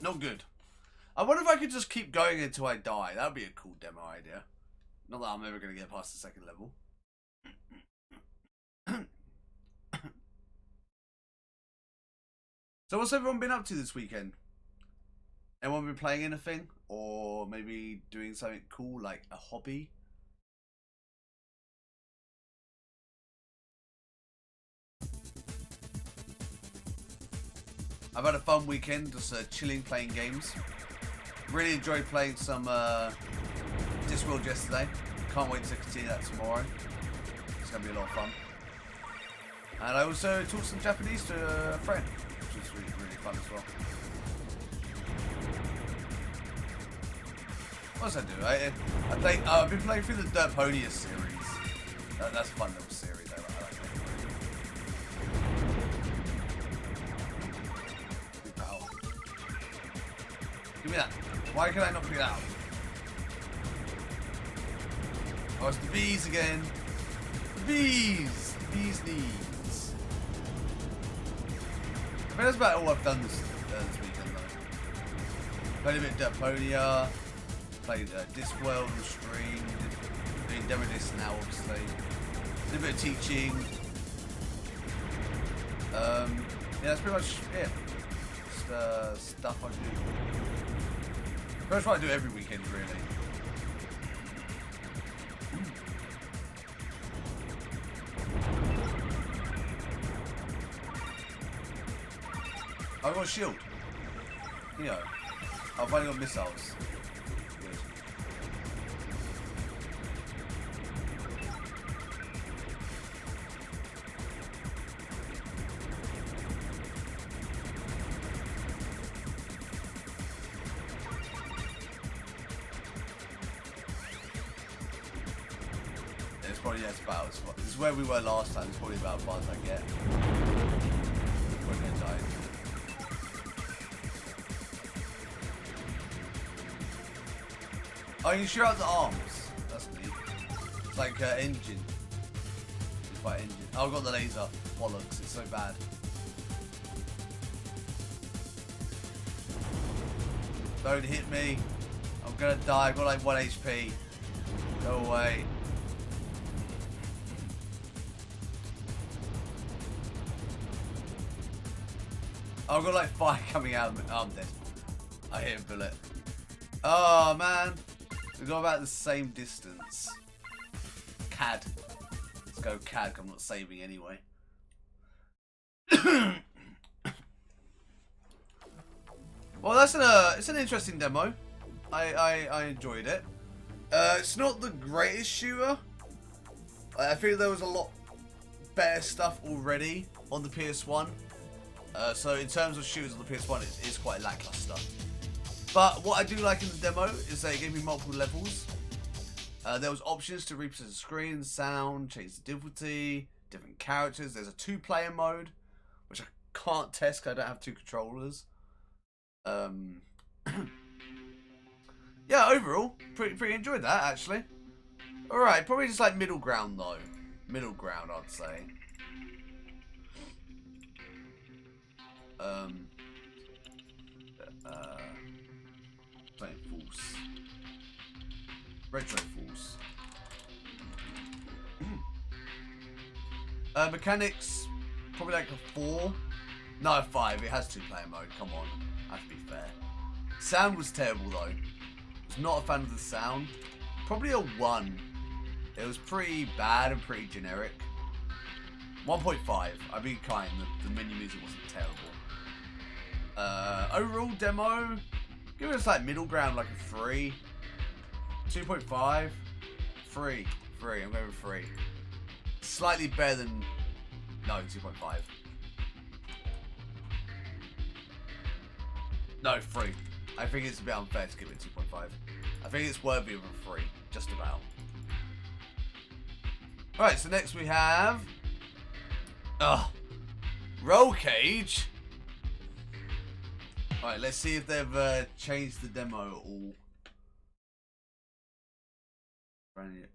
Not good. I wonder if I could just keep going until I die. That would be a cool demo idea. Not that I'm ever going to get past the 2nd level. So what's everyone been up to this weekend? Anyone been playing anything? Or maybe doing something cool like a hobby? I've had a fun weekend, just chilling, playing games. Really enjoyed playing some Discworld yesterday. Can't wait to continue that tomorrow. It's going to be a lot of fun. And I also taught some Japanese to a friend, which was really, really fun as well. What else I do? I've been playing through the Derponius series. That's a fun little series. I like it. Good power. Give me that. Why can I not pick it out? Oh, it's the bees again. The bees. The bees knees. I think that's about all I've done this weekend though. Played a bit of Deponia. Played Discworld on stream. Doing demo disc now, obviously. Did a bit of teaching. Yeah, that's pretty much it. Just stuff I do. Pretty much what I do every weekend, really. I've got a shield. You know, I've finally got missiles. Good. It's probably about as far. This is where we were last time. It's probably about as far as I get. We're gonna die. Oh, you can shoot out the arms. That's neat. It's like engine. It's by engine. Oh, I've got the laser. Bollocks. It's so bad. Don't hit me. I'm gonna die. I've got like 1 HP. Go away. I've got like fire coming out of me. Oh, I'm dead. I hit a bullet. Oh, man. We've got about the same distance. CAD. Let's go CAD. I'm not saving anyway. Well, that's it's an interesting demo. I enjoyed it. It's not the greatest shooter. I feel there was a lot better stuff already on the PS1. So in terms of shooters on the PS1, it's quite lackluster. But what I do like in the demo is that it gave me multiple levels. There was options to represent the screen, sound, change the difficulty, different characters. There's a 2-player mode, which I can't test because I don't have 2 controllers. Yeah, overall, pretty enjoyed that actually. Alright, probably just like middle ground though. Middle ground, I'd say. Playing Force. Retro Force. Mechanics, probably like a 4. No, a 5. It has 2-player mode. Come on. I have to be fair. Sound was terrible though. Was not a fan of the sound. Probably a 1. It was pretty bad and pretty generic. 1.5. I'd be kind. The menu music wasn't terrible. Overall demo, give us like middle ground, like a 3. 2.5. 3. I'm going with 3. Slightly better than... No, 2.5. No, 3. I think it's a bit unfair to give it 2.5. I think it's worthy of a 3. Just about. Alright, so next we have... Roll Cage. Alright, let's see if they've changed the demo at all.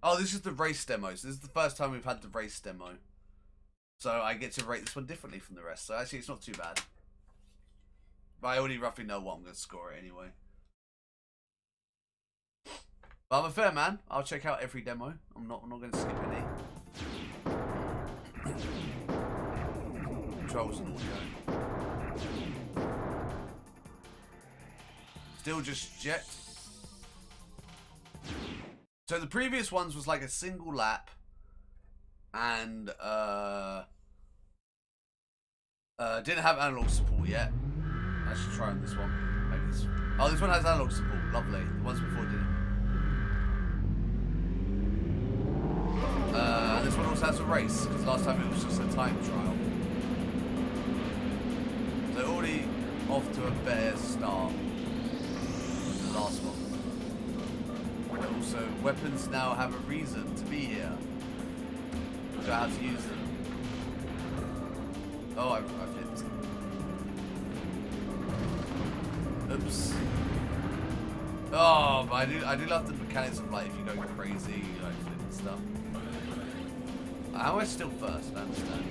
Oh, this is the race demo. So this is the first time we've had the race demo. So I get to rate this one differently from the rest. So actually it's not too bad. But I already roughly know what I'm going to score it anyway. But I'm a fair man. I'll check out every demo. I'm not going to skip any. Controls and audio. Still just jet. So the previous ones was like a single lap, and didn't have analog support yet. I should try on this one. Maybe this. Oh, this one has analog support. Lovely. The ones before didn't. And this one also has a race because last time it was just a time trial. So already off to a better start than the last one. But also, weapons now have a reason to be here. So I have to use them. Oh, I flipped. Oops. Oh, but I do love the mechanics of like if you go crazy, you like flip and stuff. How am I still first? I understand.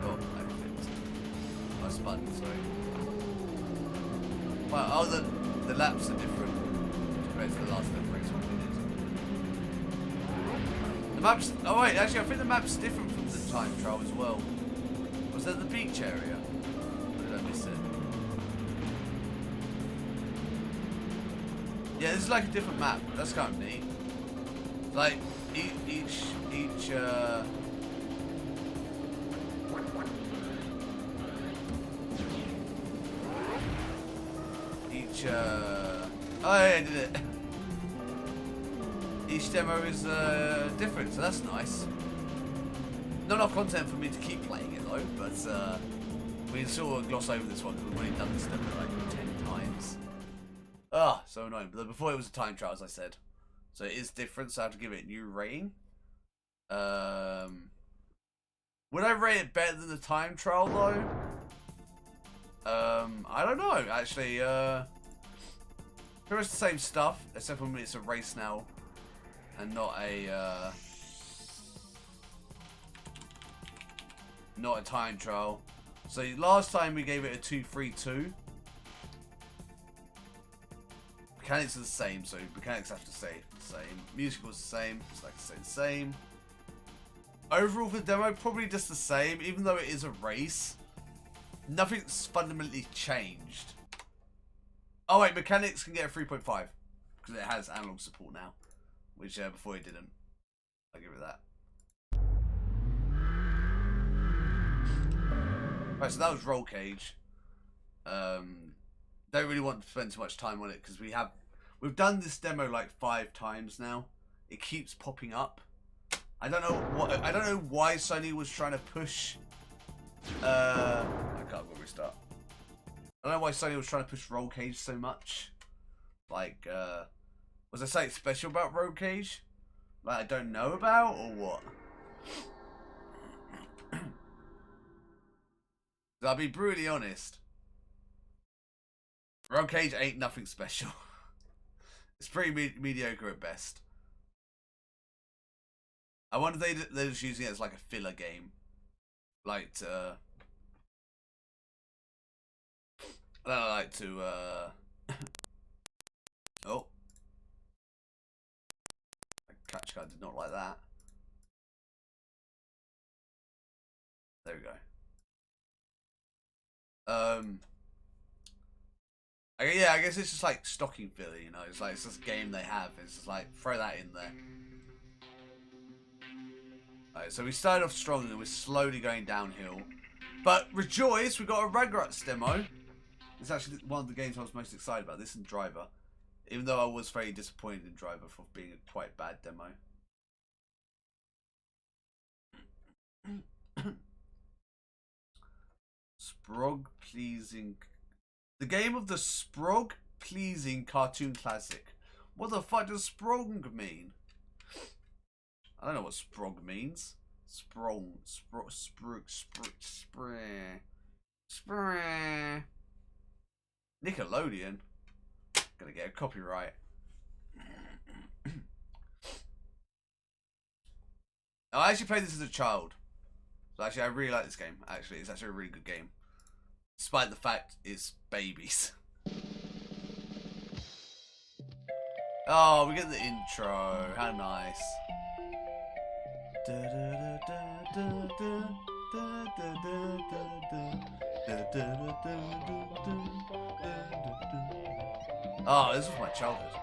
Oh, I flipped. I spun, sorry. Well, oh, the laps are different compared to the last race one we did. The map's... Oh wait, actually I think the map's different from the time trial as well. Was that the beach area? Or did I miss it? Yeah, this is like a different map. That's kind of neat. Like each oh yeah, I did it. Each demo is different, so that's nice. Not enough content for me to keep playing it though, but we can sort of gloss over this one because we've already done this demo like 10 times. Ah, so annoying. But before it was a time trial, as I said. So it is different, so I have to give it a new rating. Would I rate it better than the time trial though? I don't know, actually. Pretty much the same stuff, except for it's a race now and not a time trial. So last time we gave it a 2-3-2. Mechanics are the same, so mechanics have to stay the same. Music was the same, so I can say the same. Overall for the demo, probably just the same, even though it is a race. Nothing's fundamentally changed. Oh wait, mechanics can get a 3.5 because it has analog support now, which before it didn't. I'll give it that. Right, so that was Roll Cage. Don't really want to spend too much time on it because we've done this demo like 5 times now. It keeps popping up. I don't know why Sony was trying to push. I can't go restart. I don't know why Sony was trying to push Roll Cage so much. Like, was there something special about Roll Cage? Like I don't know about, or what? I'll be brutally honest. Roll Cage ain't nothing special. It's pretty mediocre at best. I wonder if they're just using it as like a filler game. Like to... I don't like to... Oh. Catch card did not like that. There we go. Yeah, I guess it's just like stocking filler, you know. It's like it's just a game they have. It's just like throw that in there. Alright, so we started off strong and we're slowly going downhill. But rejoice, we got a Rugrats demo. It's actually one of the games I was most excited about. This and Driver, even though I was very disappointed in Driver for being a quite bad demo. Sprog pleasing. The game of the Sprog pleasing cartoon classic. What the fuck does Sprog mean? I don't know what Sprog means. Sprong. Sprang. Nickelodeon. Gonna get a copyright. I actually played this as a child. So actually I really like this game. Actually, it's actually a really good game. Despite the fact it's babies. Oh, we get the intro. How nice. Oh, this was my childhood.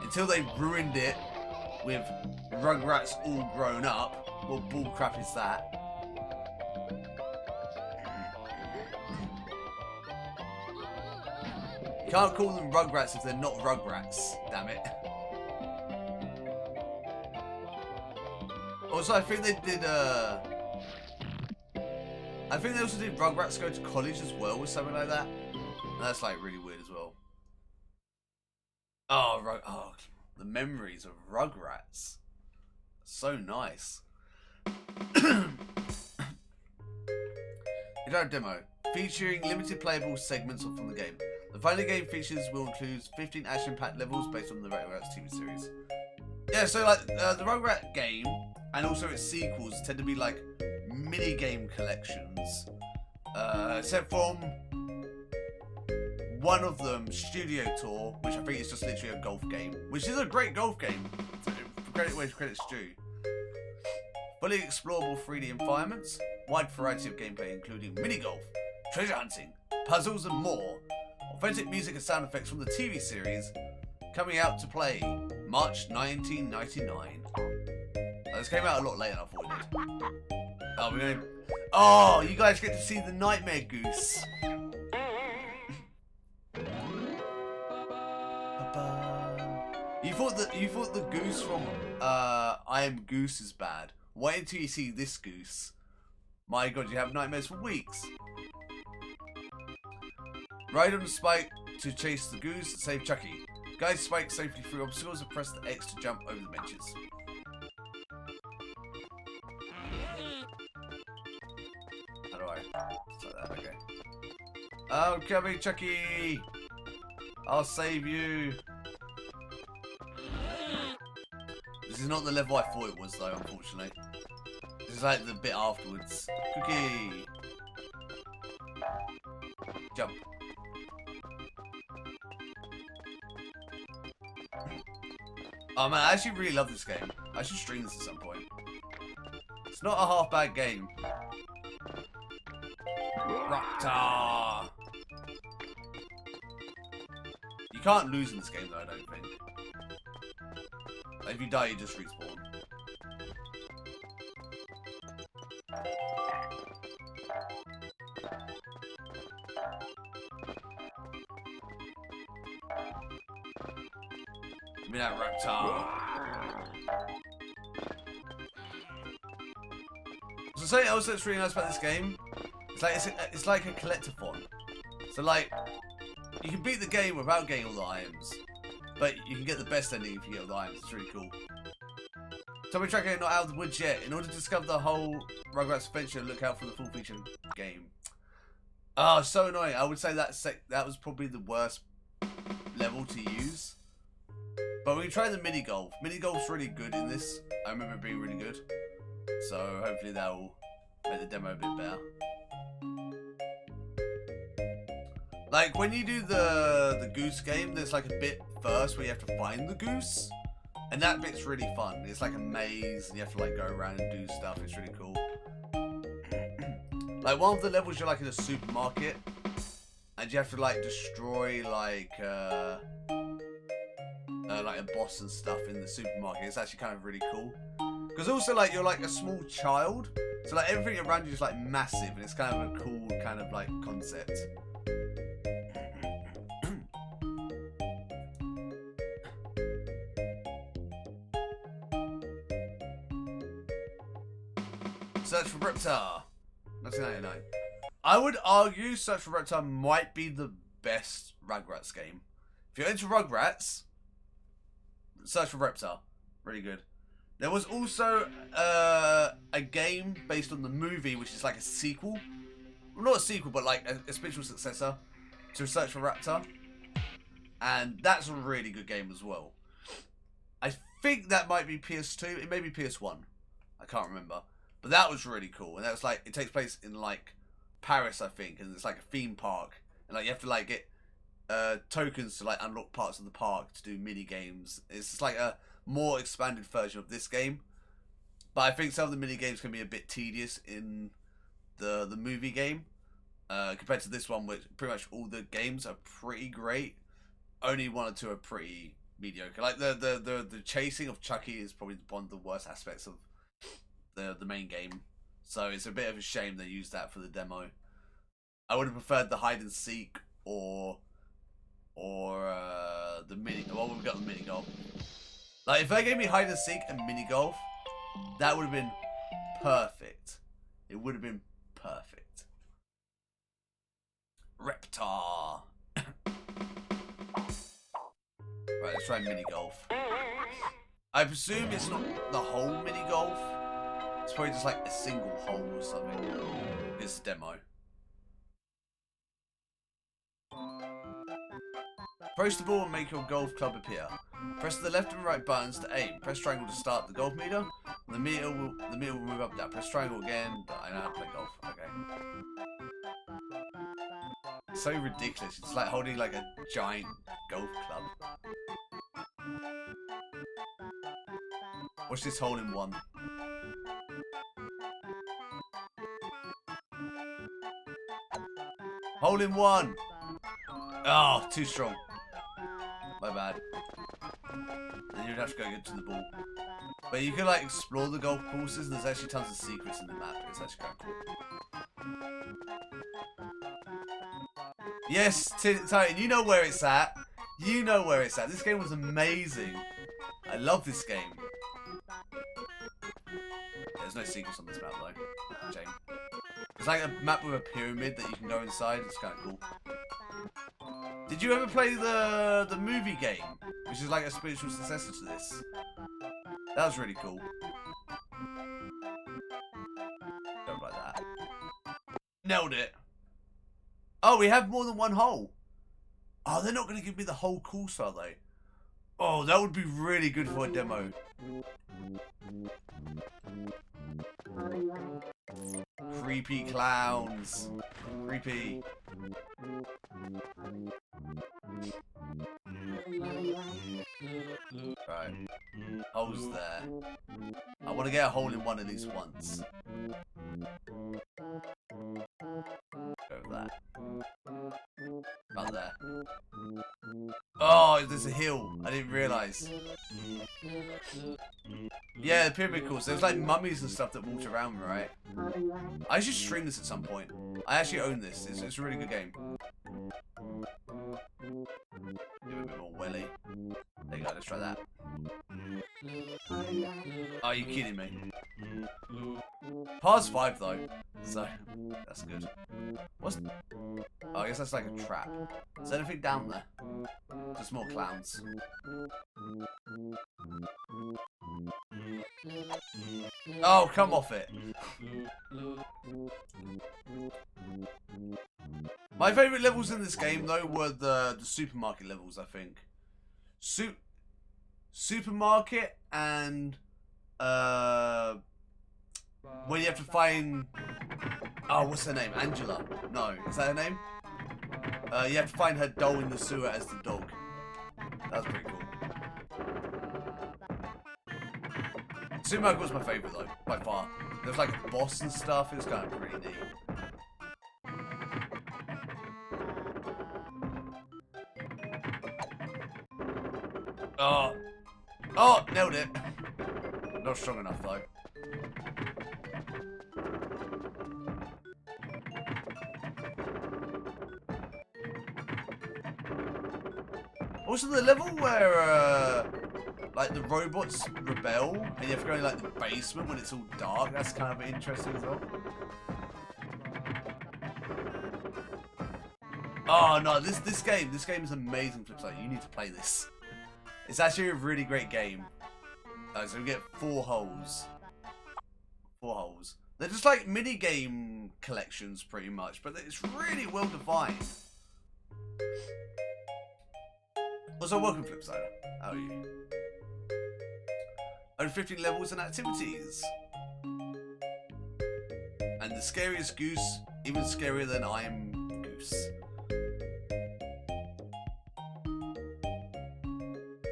Until they ruined it with Rugrats all grown up. What bullcrap is that? You can't call them Rugrats if they're not Rugrats, damn it. Also, I think they did, I think they also did Rugrats Go to College as well, or something like that. And that's, like, really weird as well. Oh, the memories of Rugrats. So nice. Guitar demo. Featuring limited playable segments from the game. The final game features will include 15 action-packed levels based on the Rugrats TV series. Yeah, so like the Rugrat game and also its sequels tend to be like mini-game collections. Except from one of them, Studio Tour, which I think is just literally a golf game, which is a great golf game. Credit Stu. Fully explorable 3D environments, wide variety of gameplay including mini golf, treasure hunting, puzzles and more. Authentic music and sound effects from the TV series, coming out to play March 1999. This came out a lot later than I thought it did. Oh, you guys get to see the Nightmare Goose. You thought the goose from I Am Goose is bad. Wait until you see this goose. My god, you have nightmares for weeks. Ride on the spike to chase the goose and save Chucky. Guide Spike safely through obstacles and press the X to jump over the benches. How do I? Just like that, okay. I'm coming, Chucky! I'll save you! This is not the level I thought it was though, unfortunately. This is like the bit afterwards. Cookie! Jump. Oh man, I actually really love this game. I should stream this at some point. It's not a half bad game. Raptor! You can't lose in this game though, I don't think. Like, if you die, you just respawn. Give me that Raptor. So something else that's really nice about this game, it's like a collectathon. So like, you can beat the game without getting all the items, but you can get the best ending if you get all the items. It's really cool. Tommy Tracker not out of the woods yet. In order to discover the whole Rugrats adventure, look out for the full feature game. Oh, so annoying. I would say that was probably the worst level to use. But we can try the mini golf. Mini golf's really good in this. I remember it being really good. So hopefully that will make the demo a bit better. Like when you do the goose game, there's like a bit first where you have to find the goose. And that bit's really fun. It's like a maze and you have to like go around and do stuff. It's really cool. Like one of the levels you're like in a supermarket and you have to like destroy like a boss and stuff in the supermarket. It's actually kind of really cool. Because also like you're like a small child. So like everything around you is like massive and it's kind of a cool kind of like concept. Search for Reptar, 1999. I would argue Search for Reptar might be the best Rugrats game. If you're into Rugrats, Search for Reptar, really good. There was also a game based on the movie, which is like a sequel. Well, not a sequel, but like a spiritual successor to Search for Reptar. And that's a really good game as well. I think that might be PS2. It may be PS1. I can't remember. But that was really cool. And that was like, it takes place in like Paris, I think. And it's like a theme park. And like you have to like get tokens to like unlock parts of the park to do mini games. It's just like a more expanded version of this game. But I think some of the mini games can be a bit tedious in the movie game. Compared to this one, which pretty much all the games are pretty great. Only one or two are pretty mediocre. Like the chasing of Chucky is probably one of the worst aspects of the main game. So it's a bit of a shame they used that for the demo. I would have preferred the hide and seek or the mini. Well, we've got the mini golf. Like if they gave me hide and seek and mini golf, that would have been perfect. It would have been perfect. Reptar. Right, let's try mini golf. I presume it's not the whole mini golf. It's probably just like a single hole or something. It's a demo. Approach the ball and make your golf club appear. Press the left and right buttons to aim. Press triangle to start the golf meter. The meter will move up and down. Press triangle again. But I know how to play golf. Okay. It's so ridiculous. It's like holding like a giant golf club. Watch this hole in one. Hole in one. Oh, too strong. My bad. Then you'd have to go get to the ball. But you can like explore the golf courses, and there's actually tons of secrets in the map. It's actually kind of cool. Yes, Titan, you know where it's at. You know where it's at. This game was amazing. I love this game. There's no secrets on this map though. Shame. It's like a map with a pyramid that you can go inside. It's kind of cool. Did you ever play the movie game, which is like a spiritual successor to this? That was really cool. Don't like that. Nailed it. Oh, we have more than one hole. Oh, they're not going to give me the whole course, are they? Oh, that would be really good for a demo. Creepy clowns. Creepy. Right. Holes there. I want to get a hole in one at least once. Go with that. About there. Oh, there's a hill. I didn't realise. Yeah, the pyramid course. There's like mummies and stuff that walked around, right? I should stream this at some point. I actually own this. It's a really good game. Give it a bit more welly. There you go, let's try that. Are you kidding me? Pass 5 though, so that's good. What's... Oh, I guess that's like a trap. Is there anything down there? Just more clowns. Oh, come off it. My favourite levels in this game though were the supermarket levels, I think. Supermarket and when you have to find, oh, what's her name? Angela. No, is that her name? You have to find her doll in the sewer as the dog. That was pretty cool. Supermarket was my favourite though, by far. There was like a boss and stuff. It was kind of pretty neat. Oh. Oh, nailed it. Not strong enough though. Also the level where like the robots rebel and you have to go in like the basement when it's all dark, that's kind of interesting as well. Oh no, this game is amazing, Flipside. You need to play this. It's actually a really great game. So we get 4 holes. 4 holes. They're just like mini game collections pretty much, but it's really well defined. Also, welcome Flipside. How are you? Only 15 levels and activities. And the scariest goose, even scarier than I'm Goose.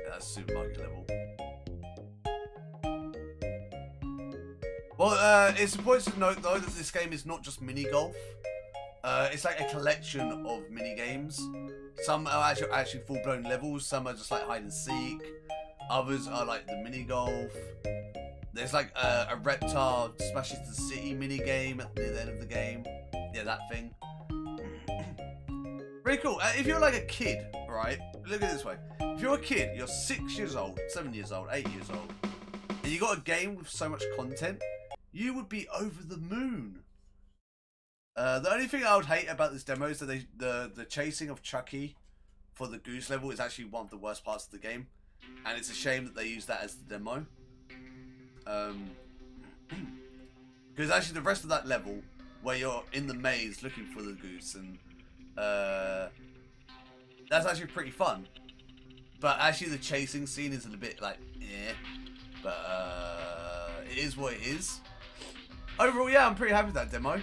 That's supermarket level. Well, it's important to note though that this game is not just mini golf. It's like a collection of mini games. Some are actually full-blown levels. Some are just like hide and seek. Others are like the mini golf. There's like a reptar smashes the city mini game at the end of the game. Yeah, that thing. Pretty cool. If you're like a kid, right? Look at it this way. If you're a kid, you're 6 years old, 7 years old, 8 years old, and you got a game with so much content, you would be over the moon. The only thing I would hate about this demo is that the chasing of Chucky for the goose level is actually one of the worst parts of the game, and it's a shame that they use that as the demo. Because actually the rest of that level, where you're in the maze looking for the goose, and that's actually pretty fun. But actually the chasing scene is a bit like, eh. But it is what it is. Overall, yeah, I'm pretty happy with that demo.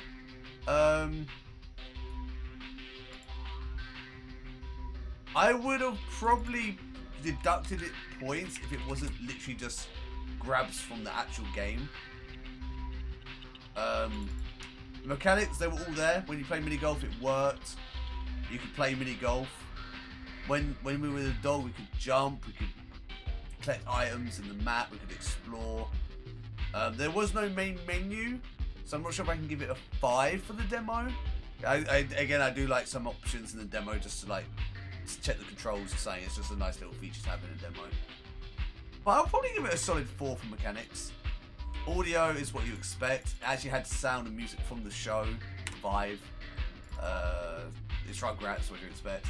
I would have probably deducted it points if it wasn't literally just grabs from the actual game. Mechanics, they were all there. When you play mini golf, it worked. You could play mini golf. When we were with the dog, we could jump. We could collect items in the map. We could explore. There was no main menu, so I'm not sure if I can give it a 5 for the demo. Again, I do like some options in the demo just to like check the controls or something. It's just a nice little feature to have in a demo. But I'll probably give it a solid 4 for mechanics. Audio is what you expect. It actually had sound and music from the show. 5. It's Rugrats, what you expect.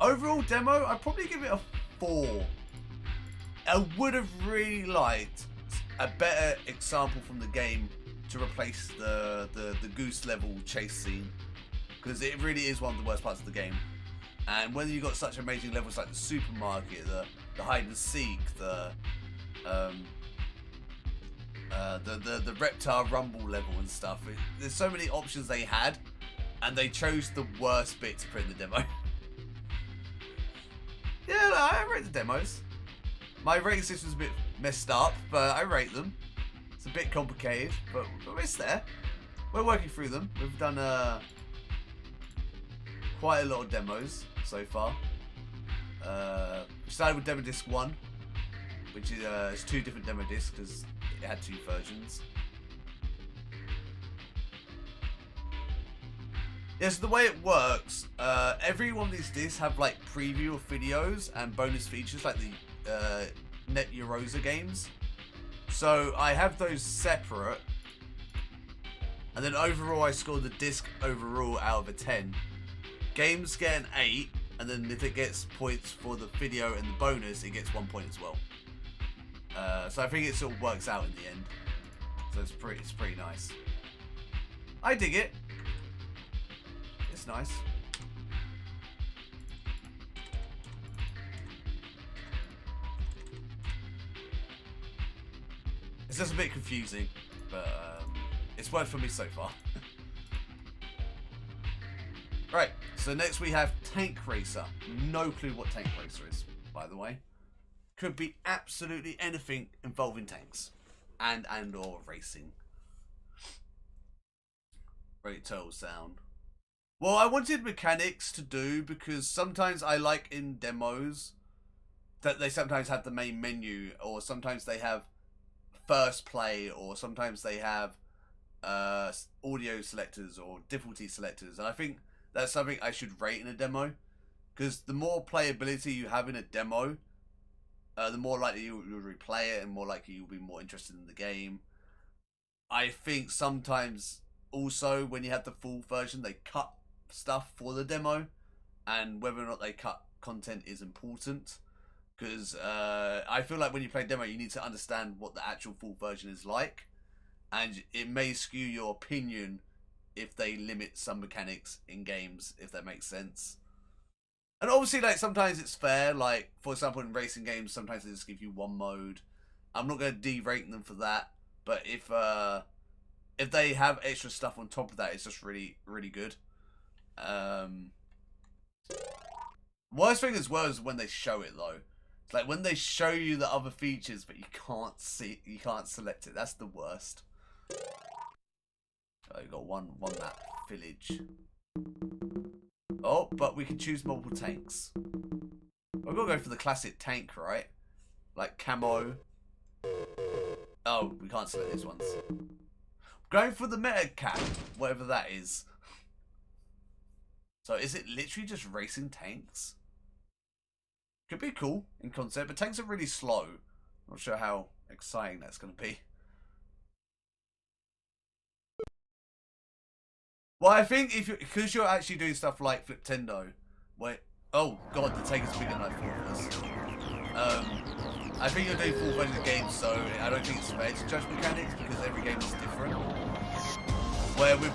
Overall demo, I'd probably give it a 4. I would have really liked a better example from the game to replace the goose level chase scene, because it really is one of the worst parts of the game. And when you got such amazing levels like the supermarket, the hide and seek, the reptile rumble level and stuff, there's so many options they had, and they chose the worst bit to put in the demo. Yeah, I rate the demos. My rating system's a bit messed up, but I rate them. It's a bit complicated, but it's there. We're working through them. We've done quite a lot of demos so far. We started with demo disc 1, which is 2 different demo discs because it had 2 versions. Yes, the way it works, every one of these discs have like preview of videos and bonus features like the Net Eurosa games. So I have those separate, and then overall I score the disc overall out of a 10. Games get an 8, and then if it gets points for the video and the bonus, it gets 1 point as well. So I think it sort of works out in the end. So it's pretty nice. I dig it. It's nice. It's just a bit confusing, but it's worked for me so far. Right, so next we have Tank Racer. No clue what Tank Racer is, by the way. Could be absolutely anything involving tanks and or racing. Great turtle sound. Well, I wanted mechanics to do because sometimes I like in demos that they sometimes have the main menu, or sometimes they have first play, or sometimes they have audio selectors or difficulty selectors, and I think that's something I should rate in a demo, because the more playability you have in a demo, the more likely you'll replay it and more likely you'll be more interested in the game. I think sometimes also when you have the full version they cut stuff for the demo, and whether or not they cut content is important, because I feel like when you play demo you need to understand what the actual full version is like, and it may skew your opinion if they limit some mechanics in games, if that makes sense. And obviously, like, sometimes it's fair, like, for example, in racing games, sometimes they just give you one mode. I'm not going to derate them for that, but if they have extra stuff on top of that, it's just really, really good. Worst thing as well is when they show it, though. It's like when they show you the other features, but you can't see, you can't select it. That's the worst. Oh, you got one map, village. Oh, but we can choose multiple tanks. We're gonna go for the classic tank, right? Like camo. Oh, we can't select these ones. Going for the meta cap, whatever that is. So is it literally just racing tanks? Could be cool in concept, but tanks are really slow. Not sure how exciting that's gonna be. Well, I think because you're actually doing stuff like Fliptendo, wait, oh god, the tank is bigger than I thought it was. I think you're doing full version of games, so I don't think it's fair to judge mechanics because every game is different. Where with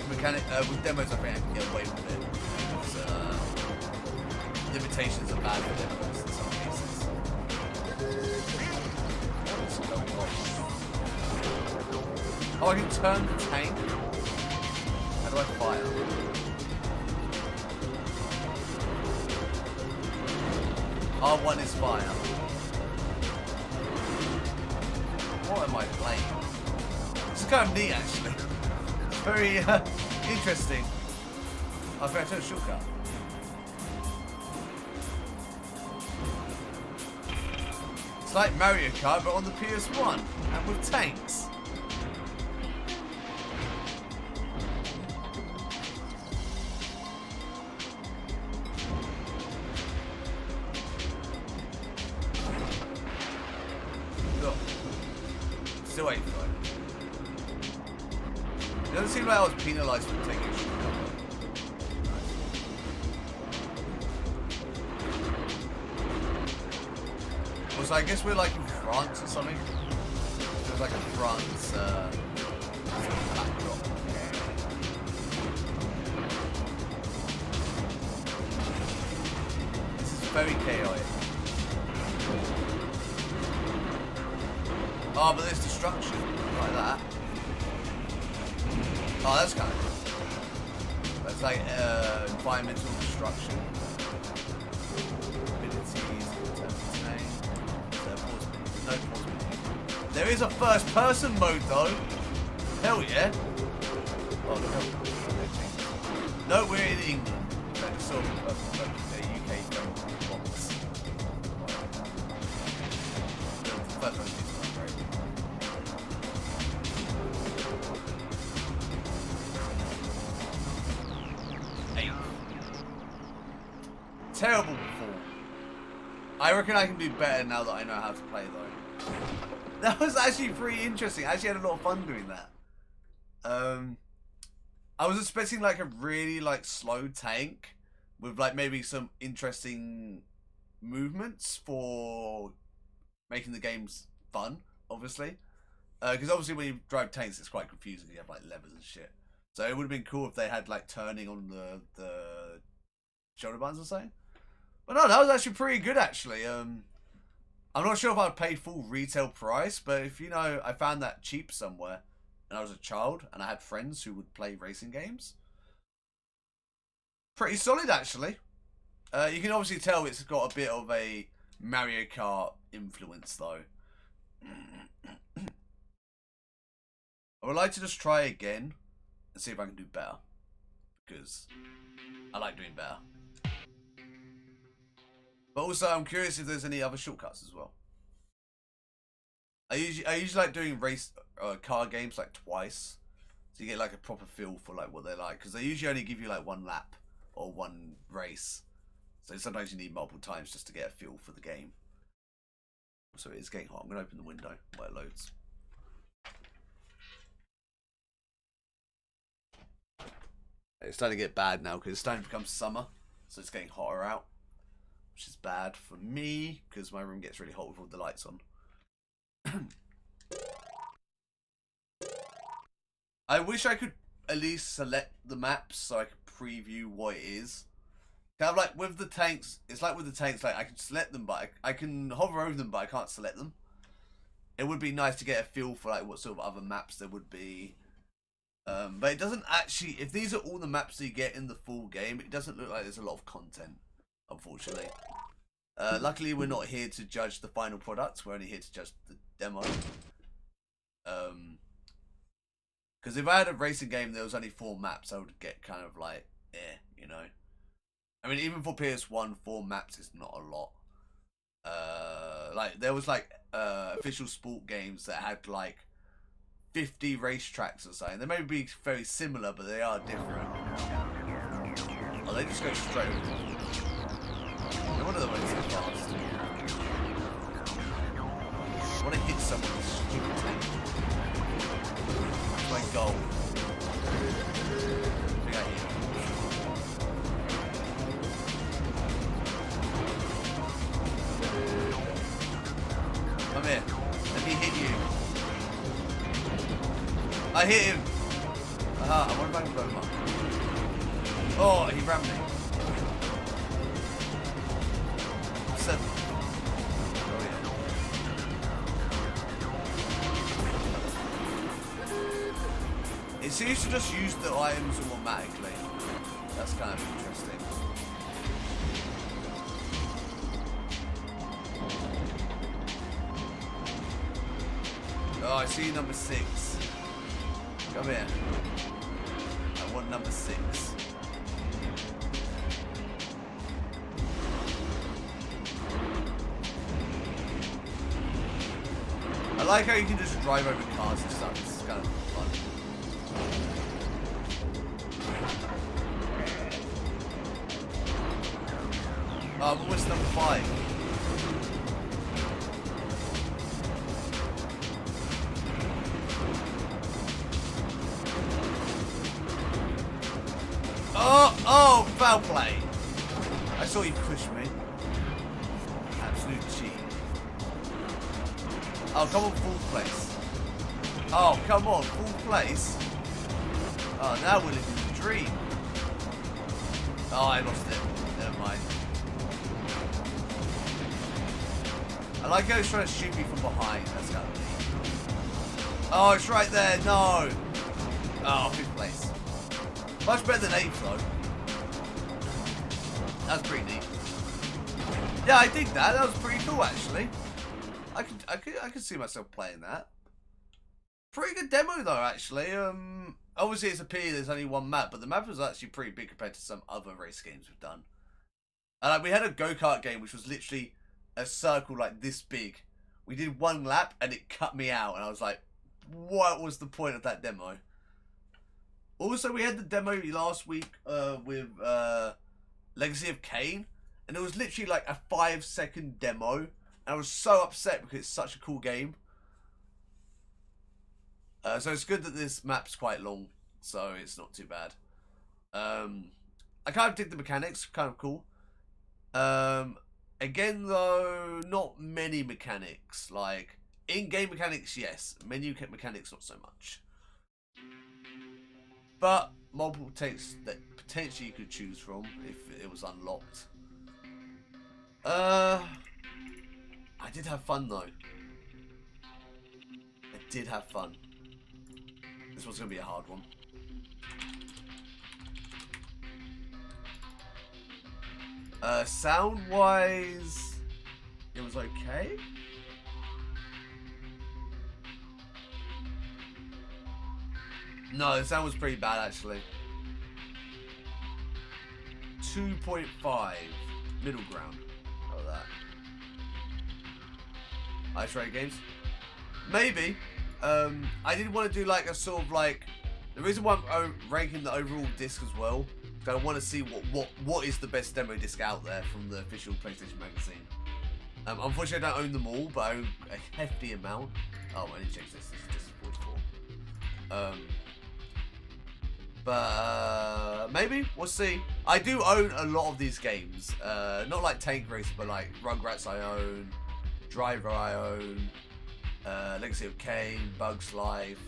demos, I think I can get away with it. limitations are bad for demos in some cases. What's going on? Oh, I can turn the tank. How do I fire? R1 is fire. What am I playing? This is kind of neat, actually. It's very interesting. I think I took a shortcut. It's like Mario Kart, but on the PS1 and with tanks. Look, still waiting for it. It doesn't seem like I was penalised for taking a shortcut. So I guess we're like in France or something. There's like a France backdrop. This is very chaotic. Oh, but there's destruction like that. Oh, that's kind of cool. That's like environmental destruction. There is a first-person mode, though. Hell yeah. Oh, look how... No, we're in England. That's sort of a UK box. The first one is not great. Terrible before. I reckon I can do better now that I know how to play, though. That was actually pretty interesting. I actually had a lot of fun doing that. I was expecting like a really like slow tank with like maybe some interesting movements for making the games fun, obviously. Because obviously when you drive tanks, it's quite confusing. You have like levers and shit. So it would have been cool if they had like turning on the shoulder buttons or something. But no, that was actually pretty good actually. I'm not sure if I'd pay full retail price, but if you know, I found that cheap somewhere and I was a child and I had friends who would play racing games. Pretty solid actually. You can obviously tell it's got a bit of a Mario Kart influence though. I would like to just try again and see if I can do better. Because I like doing better. But also, I'm curious if there's any other shortcuts as well. I usually like doing race car games like twice, so you get like a proper feel for like what they're like. Because they usually only give you like one lap or one race, so sometimes you need multiple times just to get a feel for the game. So it is getting hot. I'm gonna open the window while it loads. It's starting to get bad now because it's starting to become summer, so it's getting hotter out. Which is bad for me because my room gets really hot with all the lights on. I wish I could at least select the maps so I could preview what it is. Kind of like with the tanks, it's like with the tanks, like I can select them, but I can hover over them, but I can't select them. It would be nice to get a feel for like what sort of other maps there would be. But it doesn't actually, if these are all the maps that you get in the full game, it doesn't look like there's a lot of content. Unfortunately. Luckily, we're not here to judge the final product. We're only here to judge the demo. Because if I had a racing game, there was only 4 maps, I would get kind of like, you know. I mean, even for PS1, 4 maps is not a lot. Like there was like official sport games that had like 50 racetracks or something. They may be very similar, but they are different. Oh, they just go straight over. No wonder they're so fast. I want to hit someone with a stupid tank. That's my goal. I think I hit him. Come here. Let me hit you. I hit him. Aha, I wonder if I can blow him up. Oh, he rammed me. a... Oh, yeah. It seems to just use the items automatically. That's kind of interesting. Oh, I see number 6. Come here. I want number 6. I like how you can just drive over cars and stuff. It's kind of fun. Oh, I'm almost number 5. Oh, foul play. I saw you push me. Absolute cheat. Oh, come on, fourth place. Oh, come on, fourth place. Oh, now we're living the dream. Oh, I lost it. Never mind. I like how he's trying to shoot me from behind. That's kind of neat. Oh, it's right there. No. Oh, fifth place. Much better than 8th, though. That's pretty neat. Yeah, I dig that. That was pretty cool, actually. I could see myself playing that. Pretty good demo, though, actually. Obviously, it's a pity there's only one map, but the map was actually pretty big compared to some other race games we've done. We had a go-kart game, which was literally a circle like this big. We did one lap, and it cut me out, and I was like, what was the point of that demo? Also, we had the demo last week with Legacy of Kain, and it was literally like a 5-second demo, and I was so upset because it's such a cool game. So it's good that this map's quite long, so it's not too bad. I kind of dig the mechanics, kind of cool. Again, though, not many mechanics. Like, in-game mechanics, yes. Menu mechanics, not so much. But multiple takes that potentially you could choose from if it was unlocked. I did have fun, though. I did have fun. This one's going to be a hard one. Sound-wise, it was okay. No, the sound was pretty bad, actually. 2.5. Middle ground. Oh, that. Ice Ray Games? Maybe. I did want to do like a sort of like... The reason why I'm ranking the overall disc as well, because I want to see what is the best demo disc out there from the official PlayStation magazine. Unfortunately, I don't own them all, but I own a hefty amount. Oh, I need to check this. This is disc 44. But maybe we'll see. I do own a lot of these games. Not like Tank Racer, but like Rugrats I own, Driver I own, Legacy of Kain, Bugs Life,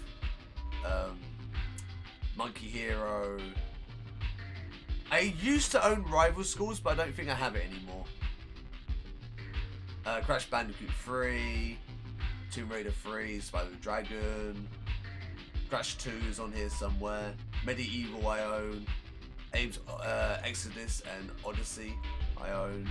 Monkey Hero. I used to own Rival Schools, but I don't think I have it anymore. Crash Bandicoot 3, Tomb Raider 3, Spyro the Dragon, Crash 2 is on here somewhere. Medieval I own. Abe's Exodus and Odyssey I own.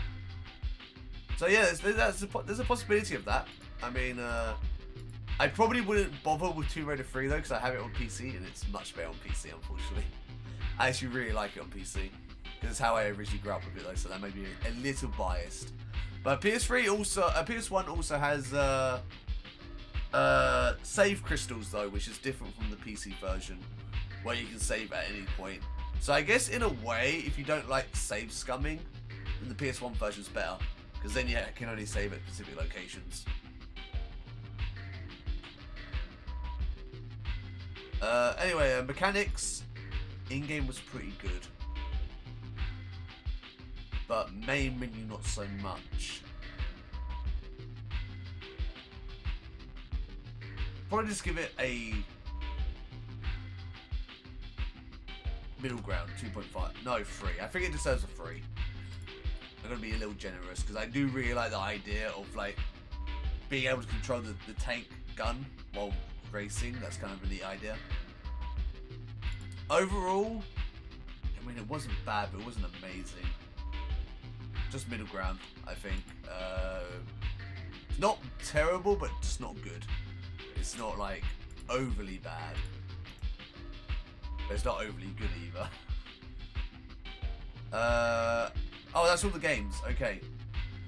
So yeah, there's a possibility of that. I mean, I probably wouldn't bother with Tomb Raider 3 though, because I have it on PC and it's much better on PC, unfortunately. I actually really like it on PC because it's how I originally grew up with it though, so that may be a little biased. But PS3 also, PS1 also has save crystals though, which is different from the PC version, where you can save at any point. So I guess in a way, if you don't like save scumming, then the PS1 version is better, because then you can only save at specific locations. Anyway, mechanics in-game was pretty good, but main menu not so much. Probably just give it a middle ground, 2.5. No, 3. I think it deserves a 3. I'm gonna be a little generous because I do really like the idea of like being able to control the tank gun while racing. That's kind of a neat idea. Overall, I mean, it wasn't bad, but it wasn't amazing. Just middle ground, I think. It's not terrible, but just not good. It's not like overly bad, but it's not overly good either. Oh, that's all the games. Okay,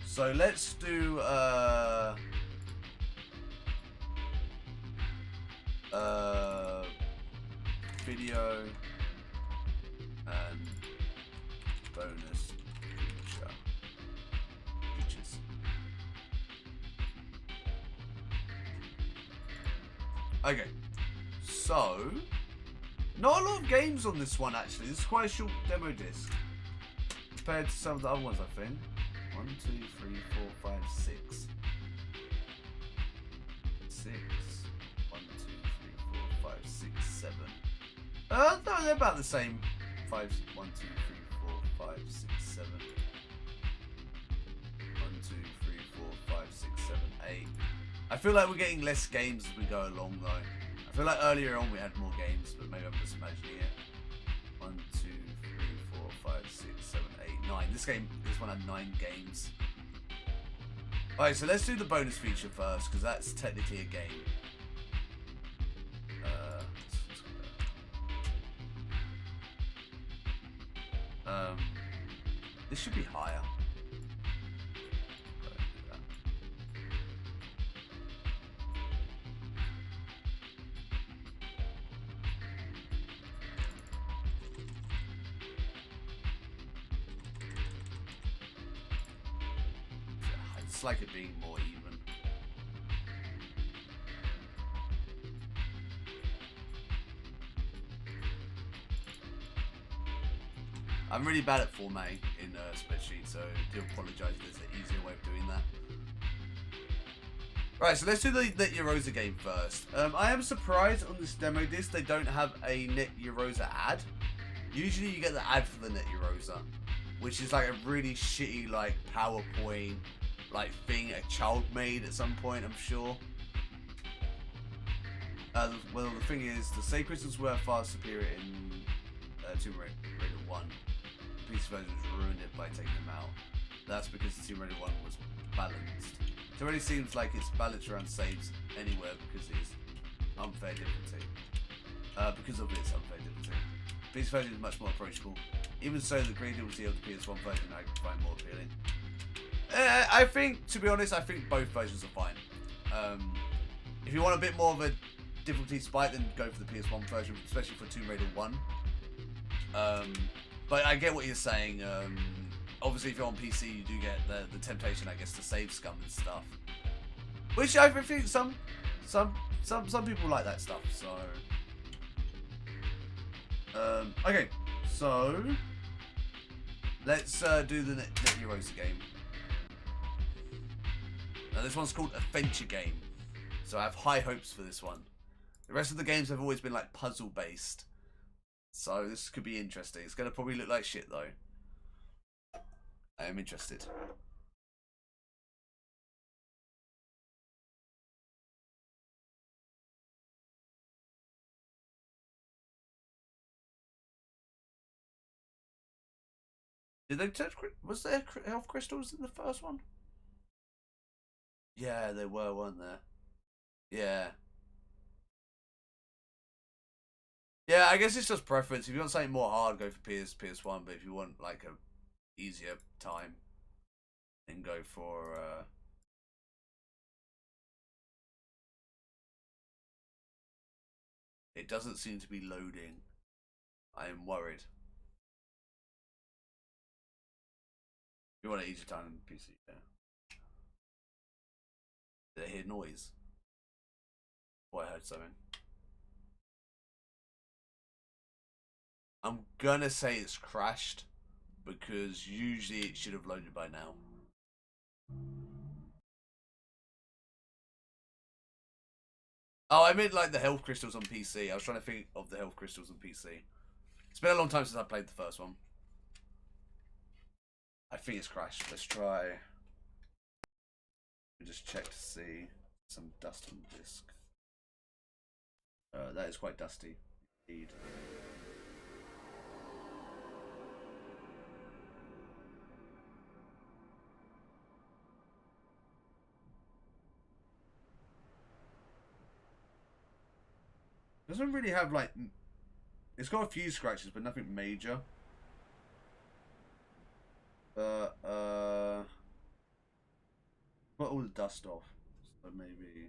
so let's do video and bonus features. Okay, so not a lot of games on this one actually. This is quite a short demo disc compared to some of the other ones, I think. 1, 2, 3, 4, 5, 6. 6. 1, 2, 3, 4, 5, 6, 7. No, they're about the same. 1, 2, 3, 4, 5, 6, 7. 1, 2, 3, 4, 5, 6, 7, 8. I feel like we're getting less games as we go along though. I feel like earlier on we had more games, but maybe I'm just imagining it. 1, 2, 3, 4, 5, 6, 7, 8, 9. This one had 9 games. Alright, so let's do the bonus feature first, because that's technically a game. This should be higher. It's like it being more even. I'm really bad at formatting in spreadsheets, so I do apologise if there's an easier way of doing that. Right, so let's do the Net Eurosa game first. I am surprised on this demo disc they don't have a Net Eurosa ad. Usually you get the ad for the Net Eurosa, which is like a really shitty like PowerPoint like thing a child made at some point, I'm sure. Well, the thing is, the Save Crystals were far superior in Tomb Raider 1. The PC version was ruined it by taking them out. That's because Tomb Raider 1 was balanced. It already seems like it's balanced around saves anywhere because it is unfair difficulty. Because of its unfair difficulty. PC version is much more approachable. Even so, the green difficulty of the PS1 version I find more appealing. I think, to be honest, I think both versions are fine. If you want a bit more of a difficulty spike, then go for the PS1 version, especially for Tomb Raider 1. But I get what you're saying. Obviously, if you're on PC, you do get the temptation, I guess, to save scum and stuff. Which I think some people like that stuff. So, okay, so let's do the Net Eurosa game. Now this one's called Adventure Game, so I have high hopes for this one. The rest of the games have always been like puzzle based, so this could be interesting. It's gonna probably look like shit though. I am interested. Did they touch? Was there health crystals in the first one? Yeah, they were, weren't there? Yeah. Yeah, I guess it's just preference. If you want something more hard, go for PS1. But if you want like a easier time, then go for It doesn't seem to be loading. I am worried. You want an easier time on PC, yeah. Did I hear noise? Oh, I heard something. I'm gonna say it's crashed because usually it should have loaded by now. Oh, I meant like the health crystals on PC. I was trying to think of the health crystals on PC. It's been a long time since I played the first one. I think it's crashed. Let's try. We just check to see some dust on the disk. That is quite dusty, indeed. Doesn't really have like. It's got a few scratches, but nothing major. Put all the dust off. So maybe.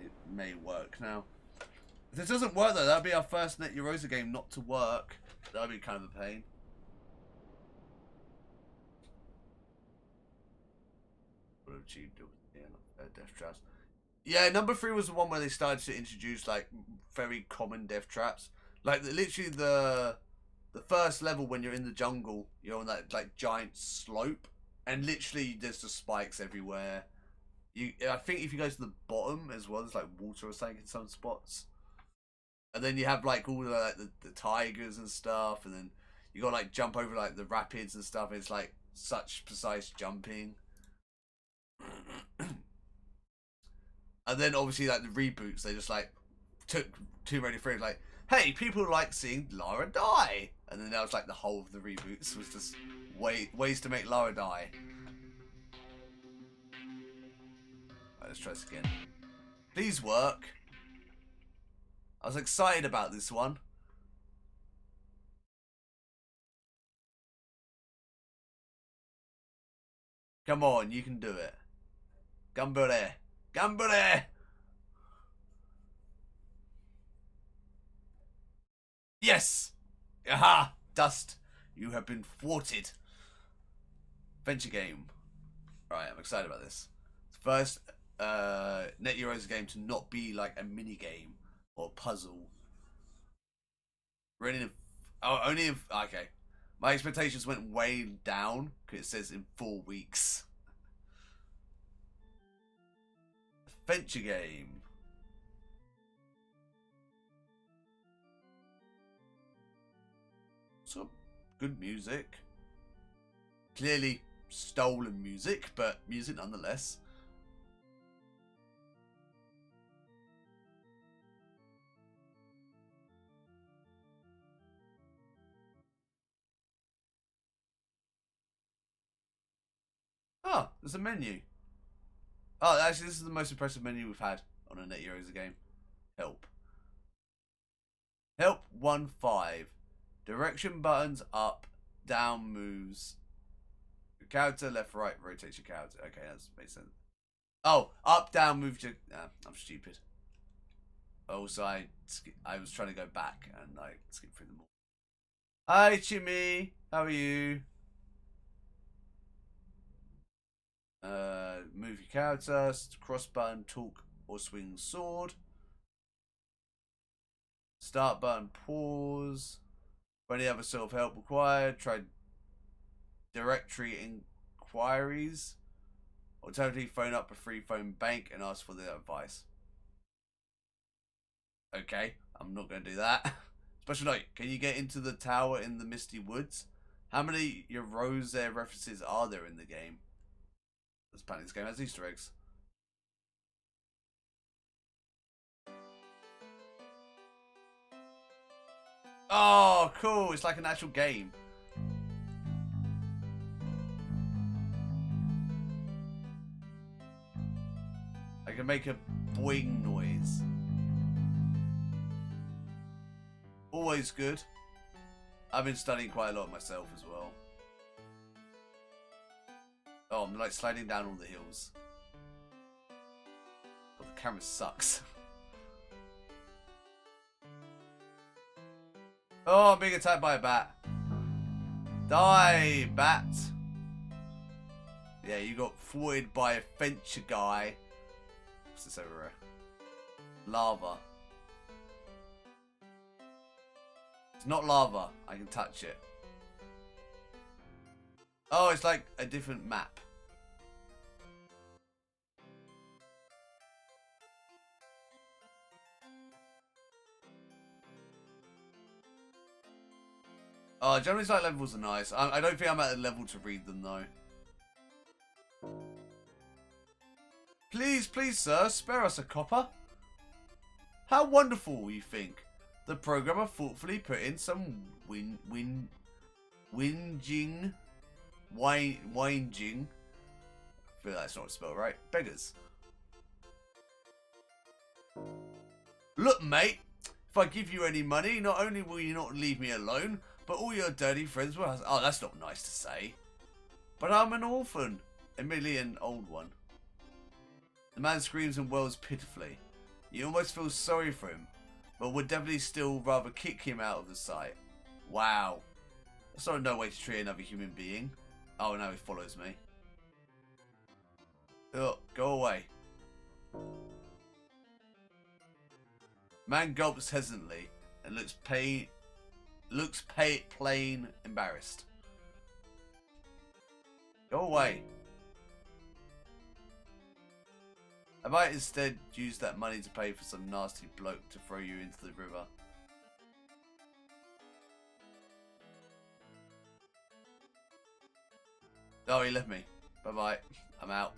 It may work now. If this doesn't work though, that'd be our first Net Eurosa game not to work. That'd be kind of a pain. What have achieved? Yeah, death traps. Yeah, number 3 was the one where they started to introduce like very common death traps. Like literally the first level when you're in the jungle, you're on that like giant slope, and literally there's just spikes everywhere. I think if you go to the bottom as well, there's like water or something in some spots. And then you have like all the like the tigers and stuff, and then you got like jump over like the rapids and stuff. It's like such precise jumping. And then obviously like the reboots, they just like took Tomb Raider 3 like, hey, people like seeing Lara die, and then that was like the whole of the reboots was just ways to make Lara die. Right, let's try this again. Please work. I was excited about this one. Come on, you can do it. Gambare. Gambare! Yes! Aha! Dust. You have been thwarted. Adventure game. Right, I'm excited about this. It's the first Net Eurosa game to not be like a mini game or puzzle. Really? Oh, only if. Okay. My expectations went way down because it says in 4 weeks. Adventure game. So, good music. Clearly stolen music, but music nonetheless. Oh, there's a menu. Oh, actually, this is the most impressive menu we've had on a Net Eurosa game. Help. Help 1-5. Direction buttons up, down moves. Your character, left, right, rotates your character. Okay, that makes sense. Oh, up, down, move to. I'm stupid. Also, I was trying to go back and I skipped through them all. Hi, Chimmy. How are you? Move your character, cross button, talk or swing sword. Start button, pause. For any other sort of help required, try directory inquiries. Alternatively, phone up a free phone bank and ask for their advice. Okay, I'm not going to do that. Special note, can you get into the tower in the Misty Woods? How many Eurosa references are there in the game? Apparently this game has Easter eggs. Oh, cool. It's like an actual game. I can make a boing noise. Always good. I've been studying quite a lot myself as well. Oh, I'm like sliding down all the hills. Oh, the camera sucks. Oh, I'm being attacked by a bat. Die, bat. Yeah, you got thwarted by a venture guy. What's this over here? Lava. It's not lava. I can touch it. Oh, it's like a different map. Oh, Japanese light levels are nice. I don't think I'm at a level to read them though. Please, please, sir, spare us a copper. How wonderful, you think. The programmer thoughtfully put in some winging. I feel that's not spelled right. Beggars. Look, mate. If I give you any money, not only will you not leave me alone, but all your dirty friends will. Oh, that's not nice to say. But I'm an orphan. Emillian, old one. The man screams and wails pitifully. You almost feel sorry for him, but would definitely still rather kick him out of the sight. Wow. That's not no way to treat another human being. Oh, now he follows me. Oh, go away. Man gulps hesitantly and looks plain embarrassed. Go away. I might instead use that money to pay for some nasty bloke to throw you into the river. Oh, he left me. Bye-bye. I'm out.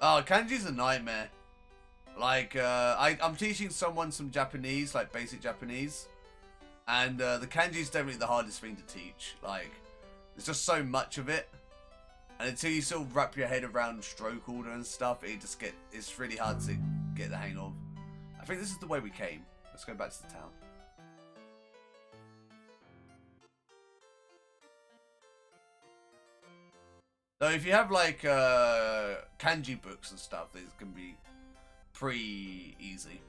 Oh, kanji's a nightmare. Like, I'm teaching someone some Japanese, like basic Japanese. And the kanji is definitely the hardest thing to teach. Like, there's just so much of it. And until you sort of wrap your head around stroke order and stuff, it's really hard to get the hang of. I think this is the way we came. Let's go back to the town. So if you have like kanji books and stuff, these can be pretty easy.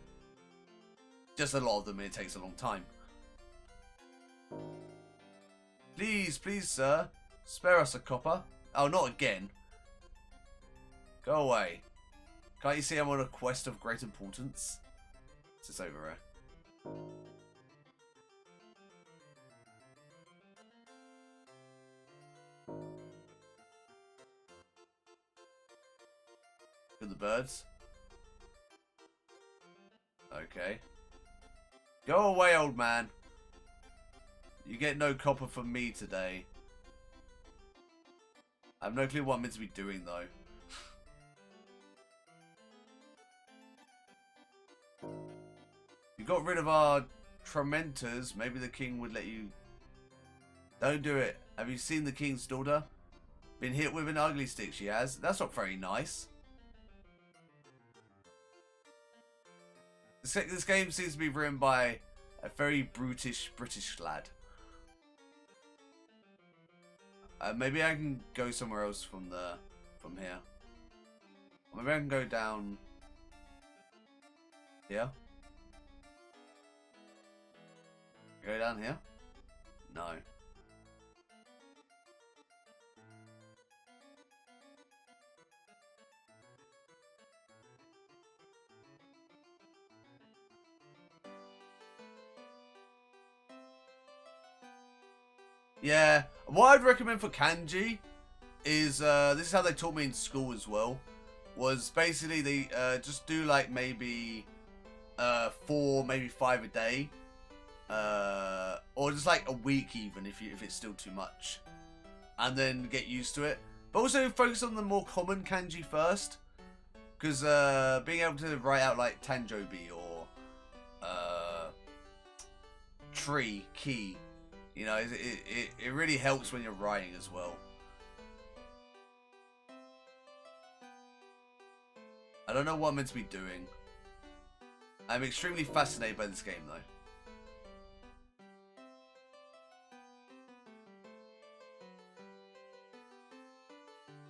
Just a lot of them, it takes a long time. Please, please, sir, spare us a copper. Oh, not again. Go away. Can't you see I'm on a quest of great importance? It's just over here. Good, the birds. Okay. Go away, old man. You get no copper from me today. I have no clue what I'm meant to be doing, though. You got rid of our tormentors. Maybe the king would let you... Don't do it. Have you seen the king's daughter? Been hit with an ugly stick, she has. That's not very nice. This game seems to be written by a very brutish British lad. Maybe I can go somewhere else from here. Or maybe I can go down here. Go down here? No. Yeah, what I'd recommend for kanji is, this is how they taught me in school as well, was basically they just do like maybe 4, maybe 5 a day, or just like a week even if it's still too much, and then get used to it. But also focus on the more common kanji first, because being able to write out like tanjobi or tree, key, you know, it really helps when you're writing as well. I don't know what I'm meant to be doing. I'm extremely fascinated by this game though.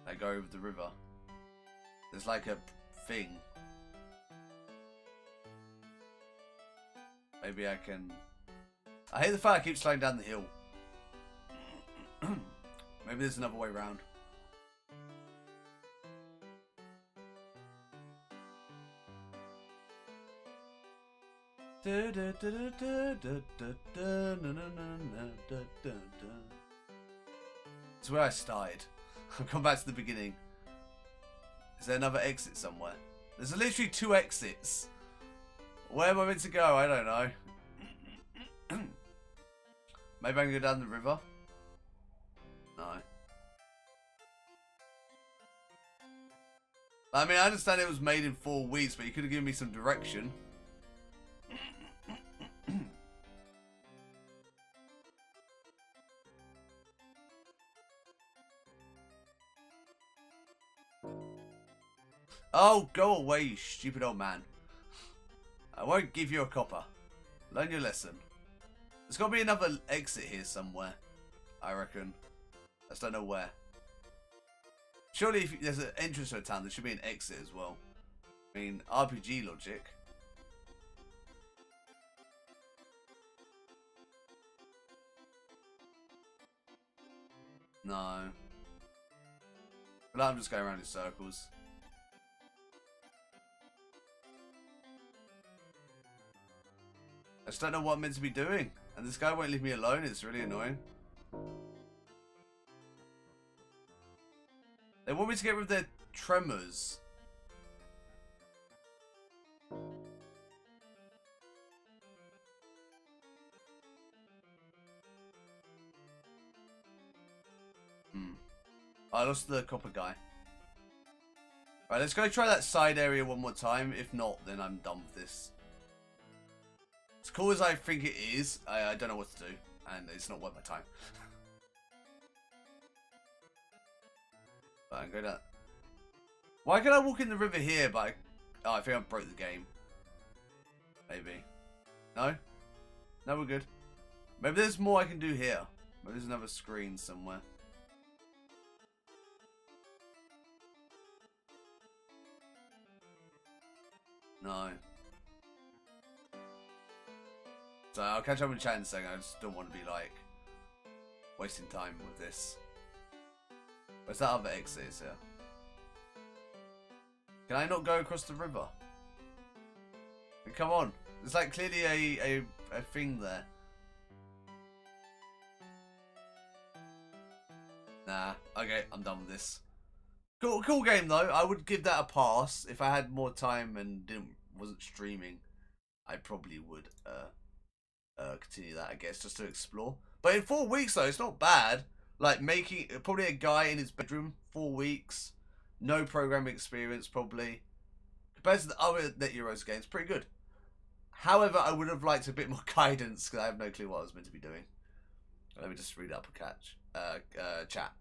I go over the river. There's like a thing. Maybe I can... I hate the fact I keep slowing down the hill. Maybe there's another way around. It's where I started. I've come back to the beginning. Is there another exit somewhere? There's literally 2 exits. Where am I meant to go? I don't know. Maybe I can go down the river? No. I mean, I understand it was made in 4 weeks, but you could have given me some direction. Oh, go away, you stupid old man. I won't give you a copper. Learn your lesson. There's got to be another exit here somewhere, I reckon. I just don't know where. Surely if there's an entrance to a town, there should be an exit as well. I mean, RPG logic. No. But I'm just going around in circles. I just don't know what I'm meant to be doing. And this guy won't leave me alone. It's really annoying. They want me to get rid of their tremors. I lost the copper guy. Right, let's go try that side area one more time. If not, then I'm done with this. As cool as I think it is, I don't know what to do. And it's not worth my time. But I can go down. Why can I walk in the river here, but I think I broke the game. Maybe. No? No, we're good. Maybe there's more I can do here. Maybe there's another screen somewhere. No. So I'll catch up in chat in a second. I just don't want to be like wasting time with this. Where's that other exit here? Can I not go across the river? Come on. There's like clearly a thing there. Nah. Okay, I'm done with this. Cool game though. I would give that a pass if I had more time and wasn't streaming. I probably would continue that, I guess, just to explore. But in 4 weeks though, it's not bad. Like making probably a guy in his bedroom, 4 weeks, no programming experience probably. Compared to the other Net Heroes games, pretty good. However, I would have liked a bit more guidance because I have no clue what I was meant to be doing. Let me just read up a chat.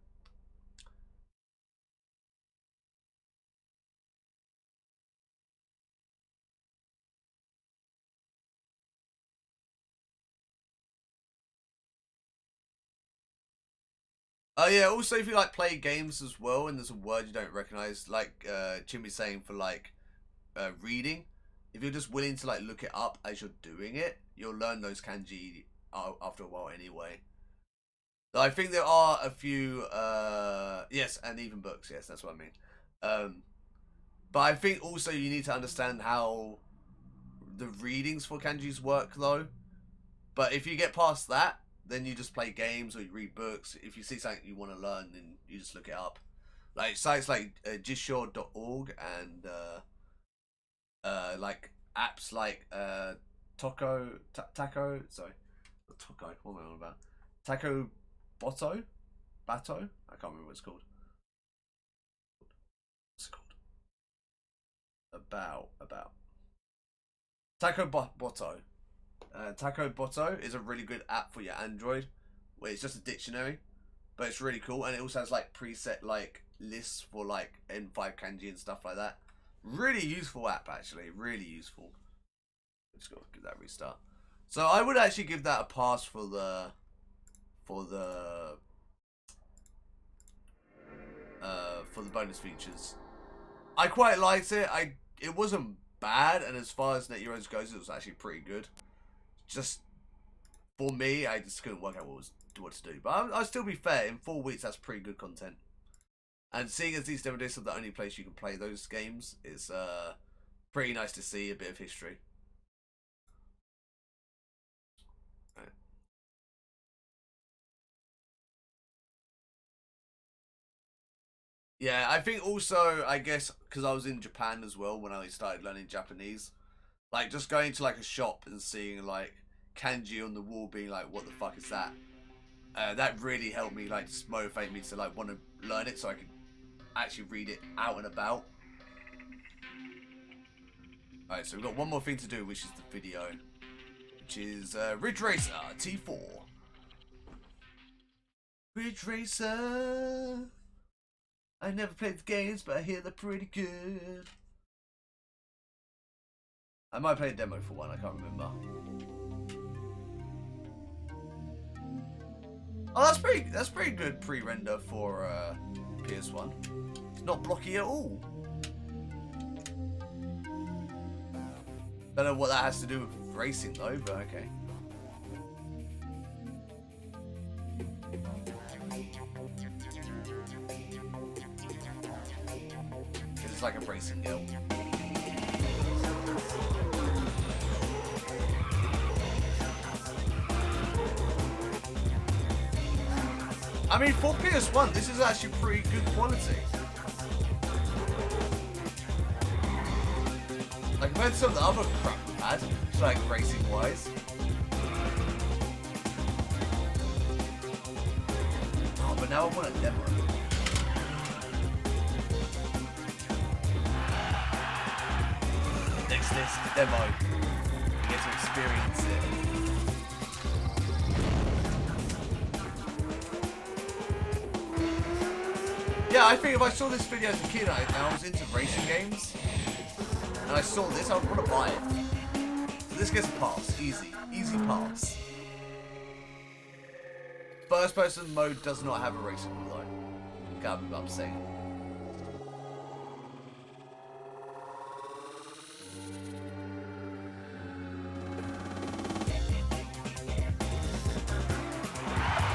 Oh yeah, also if you like play games as well and there's a word you don't recognize, like Chimmy's saying for like reading, if you're just willing to like look it up as you're doing it, you'll learn those kanji after a while anyway. I think there are a few, yes, and even books, yes, that's what I mean. But I think also you need to understand how the readings for kanjis work though. But if you get past that, then you just play games or you read books. If you see something you want to learn, then you just look it up. Like sites like jisho.org and like apps like Taco, sorry, not Taco, what am I on about? Taco Bato? I can't remember what it's called. What's it called? About. Taco Boto. Taco Boto is a really good app for your Android, where it's just a dictionary, but it's really cool, and it also has like preset like lists for like N5 kanji and stuff like that. Really useful app, actually, really useful. Just gotta give that a restart. So I would actually give that a pass for the bonus features. I quite liked it. It wasn't bad, and as far as Net Heroes goes, it was actually pretty good. Just for me, I just couldn't work out what to do. But I'll still be fair. In 4 weeks, that's pretty good content. And seeing as these demo discs are the only place you can play those games, it's pretty nice to see a bit of history. Right. Yeah, I think also, I guess, because I was in Japan as well when I started learning Japanese. Like, just going to, like, a shop and seeing, like, kanji on the wall being like, what the fuck is that? That really helped me, like, just motivate me to, like, want to learn it so I could actually read it out and about. Alright, so we've got one more thing to do, which is the video. Which is Ridge Racer T4. Ridge Racer. I never played the games, but I hear they're pretty good. I might play a demo for one, I can't remember. Oh, that's pretty good pre-render for PS1. It's not blocky at all. Don't know what that has to do with racing though, but okay. It's like a racing game. I mean, for PS1, this is actually pretty good quality. Like, compared to some of the other crap we've had, like, racing-wise. Oh, but now I want a demo. Next disc, demo. You get to experience it. Yeah, I think if I saw this video as a kid and I was into racing games, and I saw this, I would want to buy it. So this gets a pass. Easy. Easy pass. First person mode does not have a racing mode though. Can't be upsetting.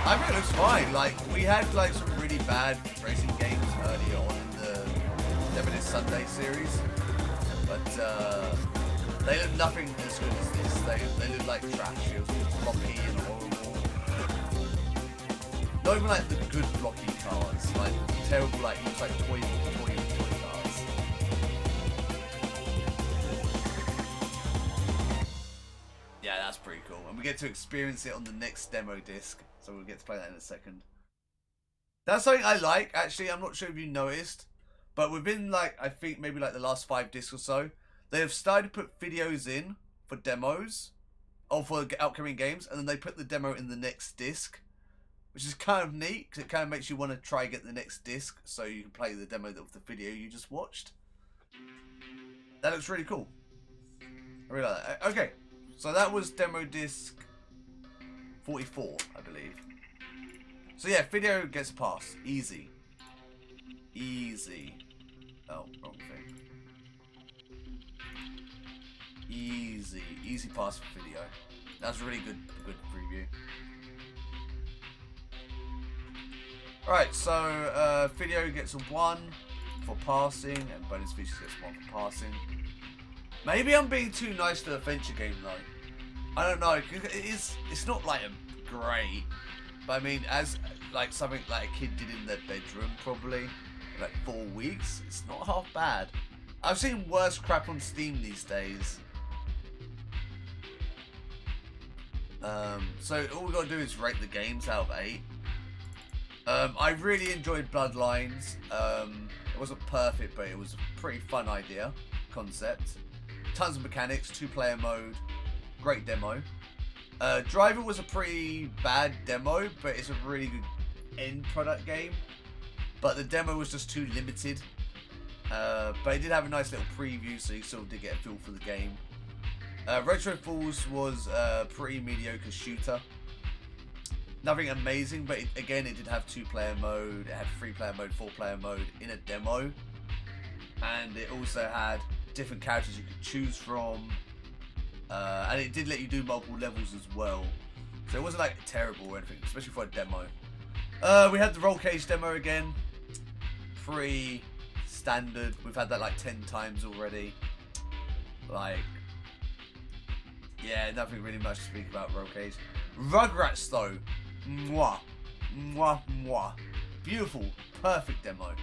I think it looks fine. Like, we had like some really bad racing games earlier on in the Limited Sunday series, but they look nothing as good as this. They look like trash. It was blocky and horrible. Not even like the good blocky cars, like terrible, like it looks like toy cars. Yeah, that's pretty cool, and we get to experience it on the next demo disc. So we'll get to play that in a second. That's something I like, actually. I'm not sure if you noticed, but within, like, I think maybe like the last 5 discs or so, they have started to put videos in for demos, or for upcoming games, and then they put the demo in the next disc, which is kind of neat, because it kind of makes you want to try and get the next disc, so you can play the demo of the video you just watched. That looks really cool. I really like that. Okay, so that was demo disc 44, I believe. So yeah, video gets a pass. Easy. Easy. Oh, wrong thing. Easy. Easy pass for video. That's a really good preview. Alright, so video gets a 1 for passing, and bonus features gets 1 for passing. Maybe I'm being too nice to adventure game though. I don't know, it's not like a great, but I mean, as like something like a kid did in their bedroom probably, in like 4 weeks, it's not half bad. I've seen worse crap on Steam these days. So all we gotta do is rate the games out of 8. I really enjoyed Bloodlines. It wasn't perfect, but it was a pretty fun idea, concept. Tons of mechanics, 2-player mode. Great demo. Driver was a pretty bad demo, but it's a really good end product game. But the demo was just too limited. But it did have a nice little preview, so you sort of did get a feel for the game. Retro Falls was a pretty mediocre shooter. Nothing amazing, but again, it did have 2-player mode. It had 3-player mode, 4-player mode in a demo. And it also had different characters you could choose from. And it did let you do multiple levels as well. So it wasn't like terrible or anything, especially for a demo. We had the roll cage demo again. Pretty standard. We've had that like 10 times already. Like, yeah, nothing really much to speak about roll cage. Rugrats though. Mwah. Mwah, mwah. Beautiful. Perfect demo.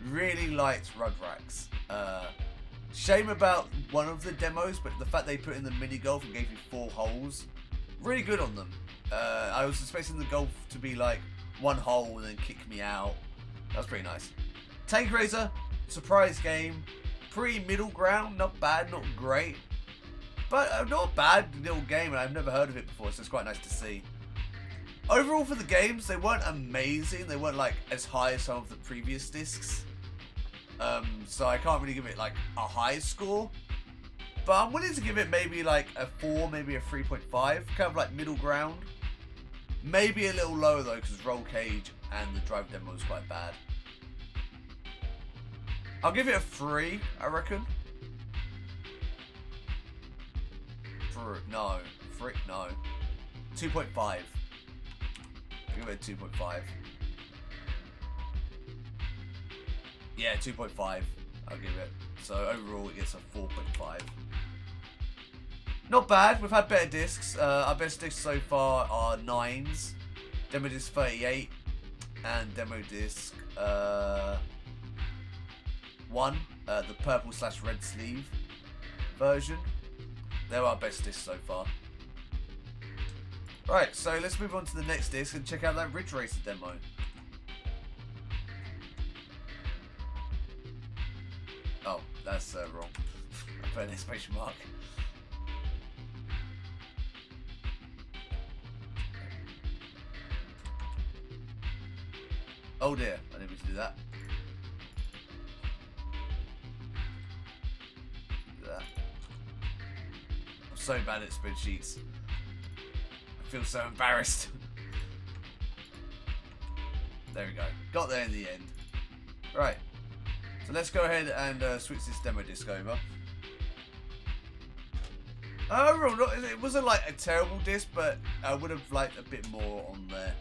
Really liked Rugrats. Shame about one of the demos, but the fact they put in the mini golf and gave you 4 holes, really good on them. I was expecting the golf to be like 1 hole and then kick me out. That was pretty nice. Tank Raiser, surprise game, pretty middle ground, not bad, not great, but not a bad little game, and I've never heard of it before, so it's quite nice to see. Overall for the games, they weren't amazing. They weren't like as high as some of the previous discs. So I can't really give it like a high score. But I'm willing to give it maybe like a 4, maybe a 3.5. Kind of like middle ground. Maybe a little lower though, because Roll Cage and the Drive demo was quite bad. I'll give it a 3, I reckon. No. 2.5. I'll give it a 2.5. Yeah, 2.5. I'll give it. So overall, it gets a 4.5. Not bad. We've had better discs. Our best discs so far are 9s. Demo disc 38 and demo disc 1. The purple/red sleeve version. They're our best discs so far. Right, so let's move on to the next disc and check out that Ridge Racer demo. Oh, that's wrong. I put an exclamation mark. Oh dear, I didn't mean to do that. I'm so bad at spreadsheets. I feel so embarrassed. There we go. Got there in the end. Right. So let's go ahead and switch this demo disc over. Overall, it wasn't like a terrible disc, but I would have liked a bit more on there.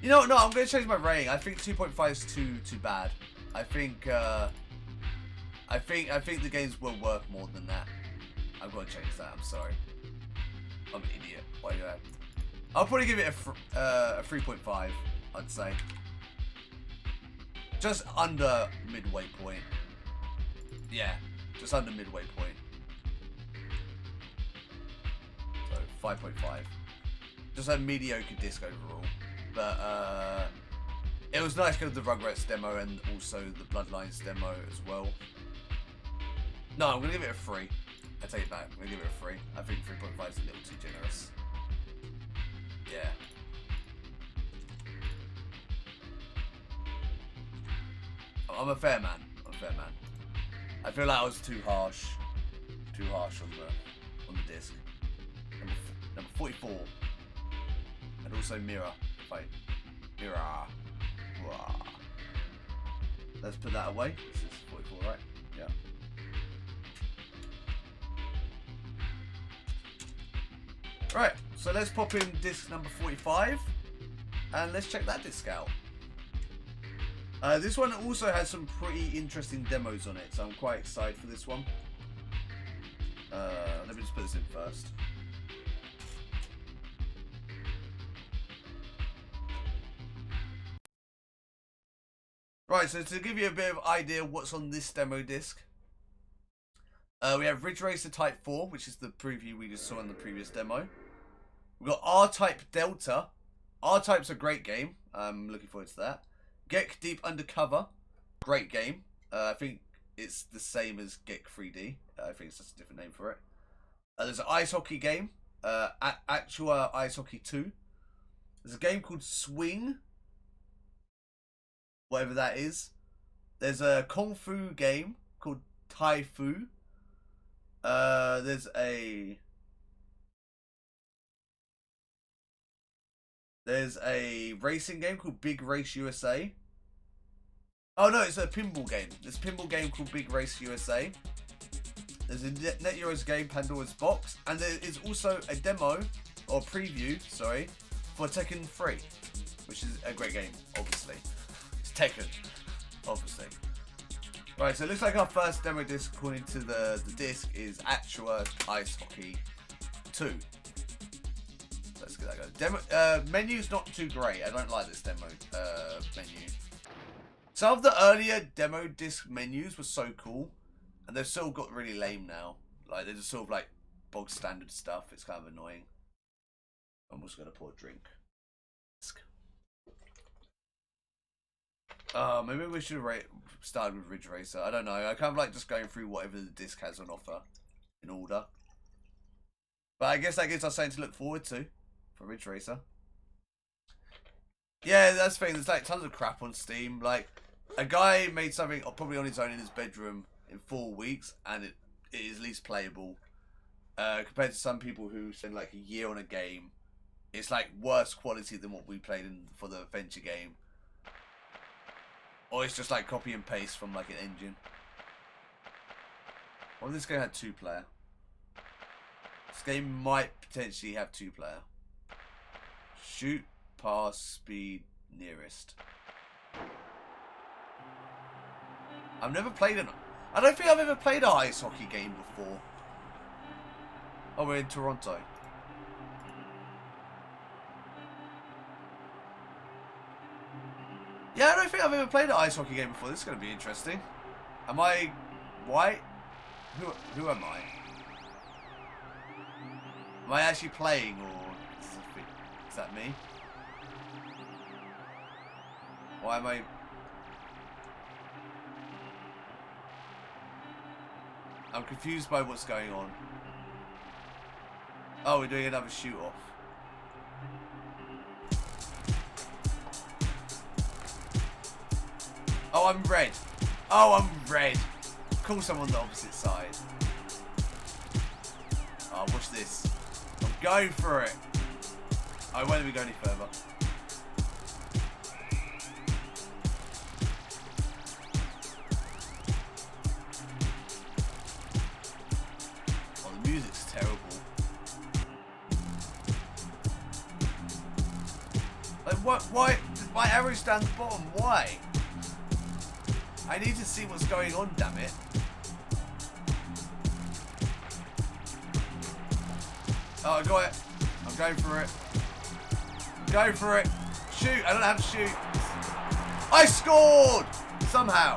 You know what? No, I'm going to change my rating. I think 2.5 is too bad. I think the games will work more than that. I've got to change that. I'm sorry. I'm an idiot. Why do I? I'll probably give it a 3.5. I'd say. Just under midway point. Yeah, just under midway point. So 5.5. Just a mediocre disc overall. But it was nice to go to the Rugrats demo and also the Bloodlines demo as well. No, I'm going to give it a 3. I take it back. I'm going to give it a 3. I think 3.5 is a little too generous. Yeah. I'm a fair man. I'm a fair man. I feel like I was too harsh on the disc. Number 44. And also Mirror. Wait. Mirror. Wah. Let's put that away. This is 44, right? Yeah. Right, so let's pop in disc number 45 and let's check that disc out. This one also has some pretty interesting demos on it, so I'm quite excited for this one. Let me just put this in first. Right, so to give you a bit of idea of what's on this demo disc, we have Ridge Racer Type 4, which is the preview we just saw in the previous demo. We've got R-Type Delta. R-Type's a great game. I'm looking forward to that. Gek Deep Undercover. Great game. I think it's the same as Gek 3D. I think it's just a different name for it. There's an ice hockey game. Actual Ice Hockey 2. There's a game called Swing. Whatever that is. There's a Kung Fu game called Tai Fu. There's a racing game called Big Race USA. Oh no, it's a pinball game. There's a pinball game called Big Race USA. There's a Net Heroes game, Pandora's Box. And there is also a demo, or preview, sorry, for Tekken 3. Which is a great game, obviously. It's Tekken, obviously. Right, so it looks like our first demo disc, according to the disc, is Actual Ice Hockey 2. Let's get that going. Menu's not too great. I don't like this demo menu. Some of the earlier demo disc menus were so cool, and they've sort of got really lame now. Like they're just sort of like bog standard stuff. It's kind of annoying. I'm just gonna pour a drink. Maybe we should have started with Ridge Racer. I don't know. I kind of like just going through whatever the disc has on offer in order. But I guess that gives us something to look forward to for Ridge Racer. Yeah, that's the thing. There's like tons of crap on Steam. Like a guy made something probably on his own in his bedroom in 4 weeks, and it is least playable. Compared to some people who spend like a year on a game, it's like worse quality than what we played for the adventure game. Or it's just like copy and paste from like an engine. What if this game had 2-player? This game might potentially have 2-player. Shoot, pass, speed, nearest. I've never played an... I don't think I've ever played an ice hockey game before. Oh, we're in Toronto. Yeah, I don't think I've ever played an ice hockey game before. This is going to be interesting. Am I white? Who am I? Am I actually playing, or is that me? Why am I... I'm confused by what's going on. Oh, we're doing another shoot-off. Oh, I'm red. Oh, I'm red. Of course I'm on the opposite side. Oh, watch this. I'm going for it. Oh, why don't we go any further? Oh, the music's terrible. Like, what? Why? My arrow's down the bottom. Why? I need to see what's going on, damn it. Oh, I got it. I'm going for it. Go for it. Shoot. I don't have to shoot. I scored! Somehow.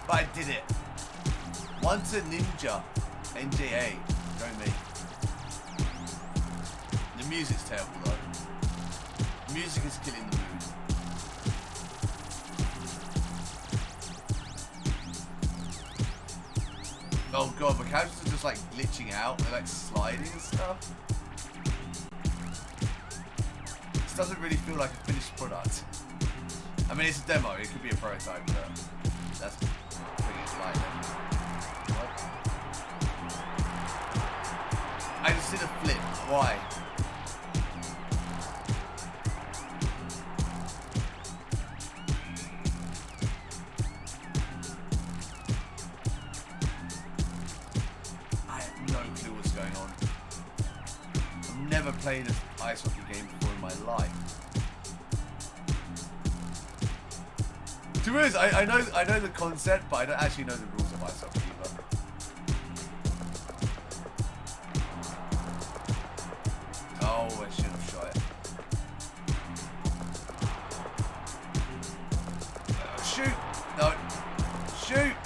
But I did it. One to Ninja. NJA. Go me. The music's terrible, though. The music is killing the mood. Oh god, my characters are just like glitching out. They're like sliding and stuff. This doesn't really feel like a finished product. I mean, it's a demo. It could be a prototype, but that's putting it lightly. What? I just did a flip. Why? Played an ice hockey game before in my life. To be honest, I know the concept, but I don't actually know the rules of ice hockey either. Oh, I should have shot it. Shoot! No. Shoot!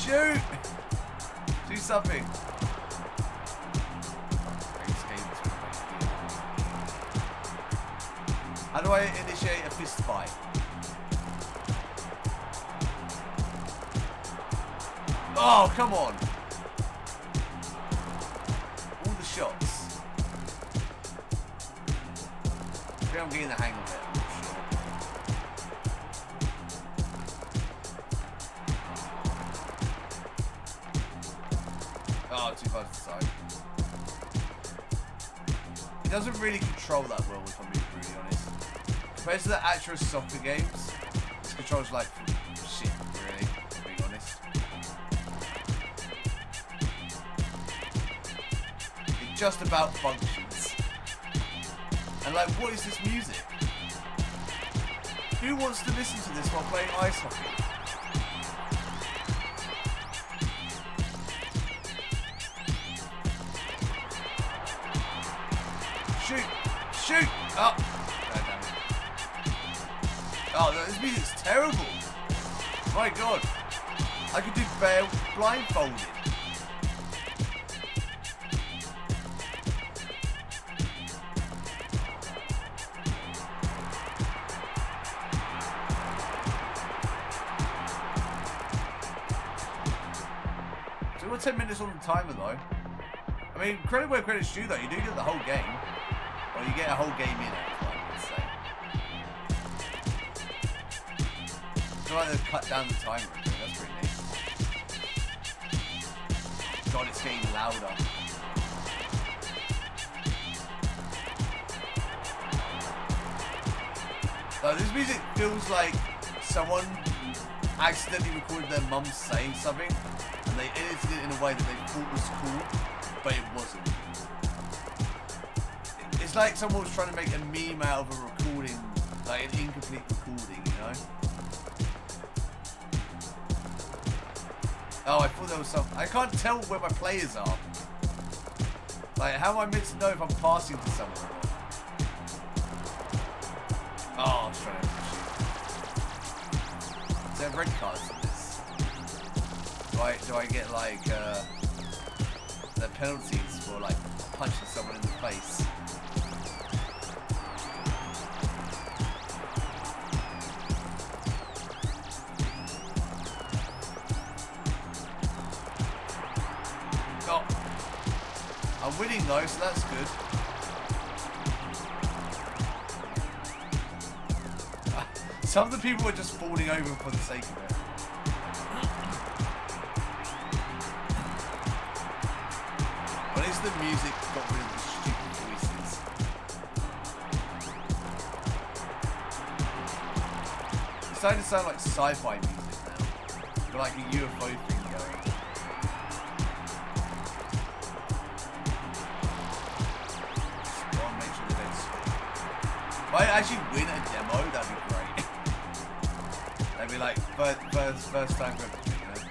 Shoot! Do something. How do I initiate a fist fight? Oh, come on! All the shots. I think I'm getting the hang of it, I'm not sure. Oh, too far to the side. He doesn't really control that well, if I'm being really honest. Compared to the actual soccer games, this controls like shit, really, to be honest. It just about functions. And like, what is this music? Who wants to listen to this while playing ice hockey? Shoot! Shoot! Oh! Oh, damn it. Oh, this music's terrible. My god. I could do bare blindfolded. So we're 10 minutes on the timer though. I mean, credit where credit's due though. You do get the whole game. Or you get a whole game in it, let's say. I like to cut down the timer. That's pretty neat. God, it's getting louder. So this music feels like someone accidentally recorded their mum saying something and they edited it in a way that they thought was cool, but it wasn't. It's like someone was trying to make a meme out of a recording, like an incomplete recording, you know? Oh, I thought there was some. I can't tell where my players are. Like, how am I meant to know if I'm passing to someone or not? Oh, I was trying to shoot. Is there red cards in this? Do I get like the penalties for like punching someone in the face? I'm winning though, so that's good. Some of the people are just falling over for the sake of it. At least the music got rid of the stupid voices. It's starting to sound like sci-fi music now. Got like a UFO thing going. If I actually win a demo, that'd be great. That'd be like first time for everything, you know?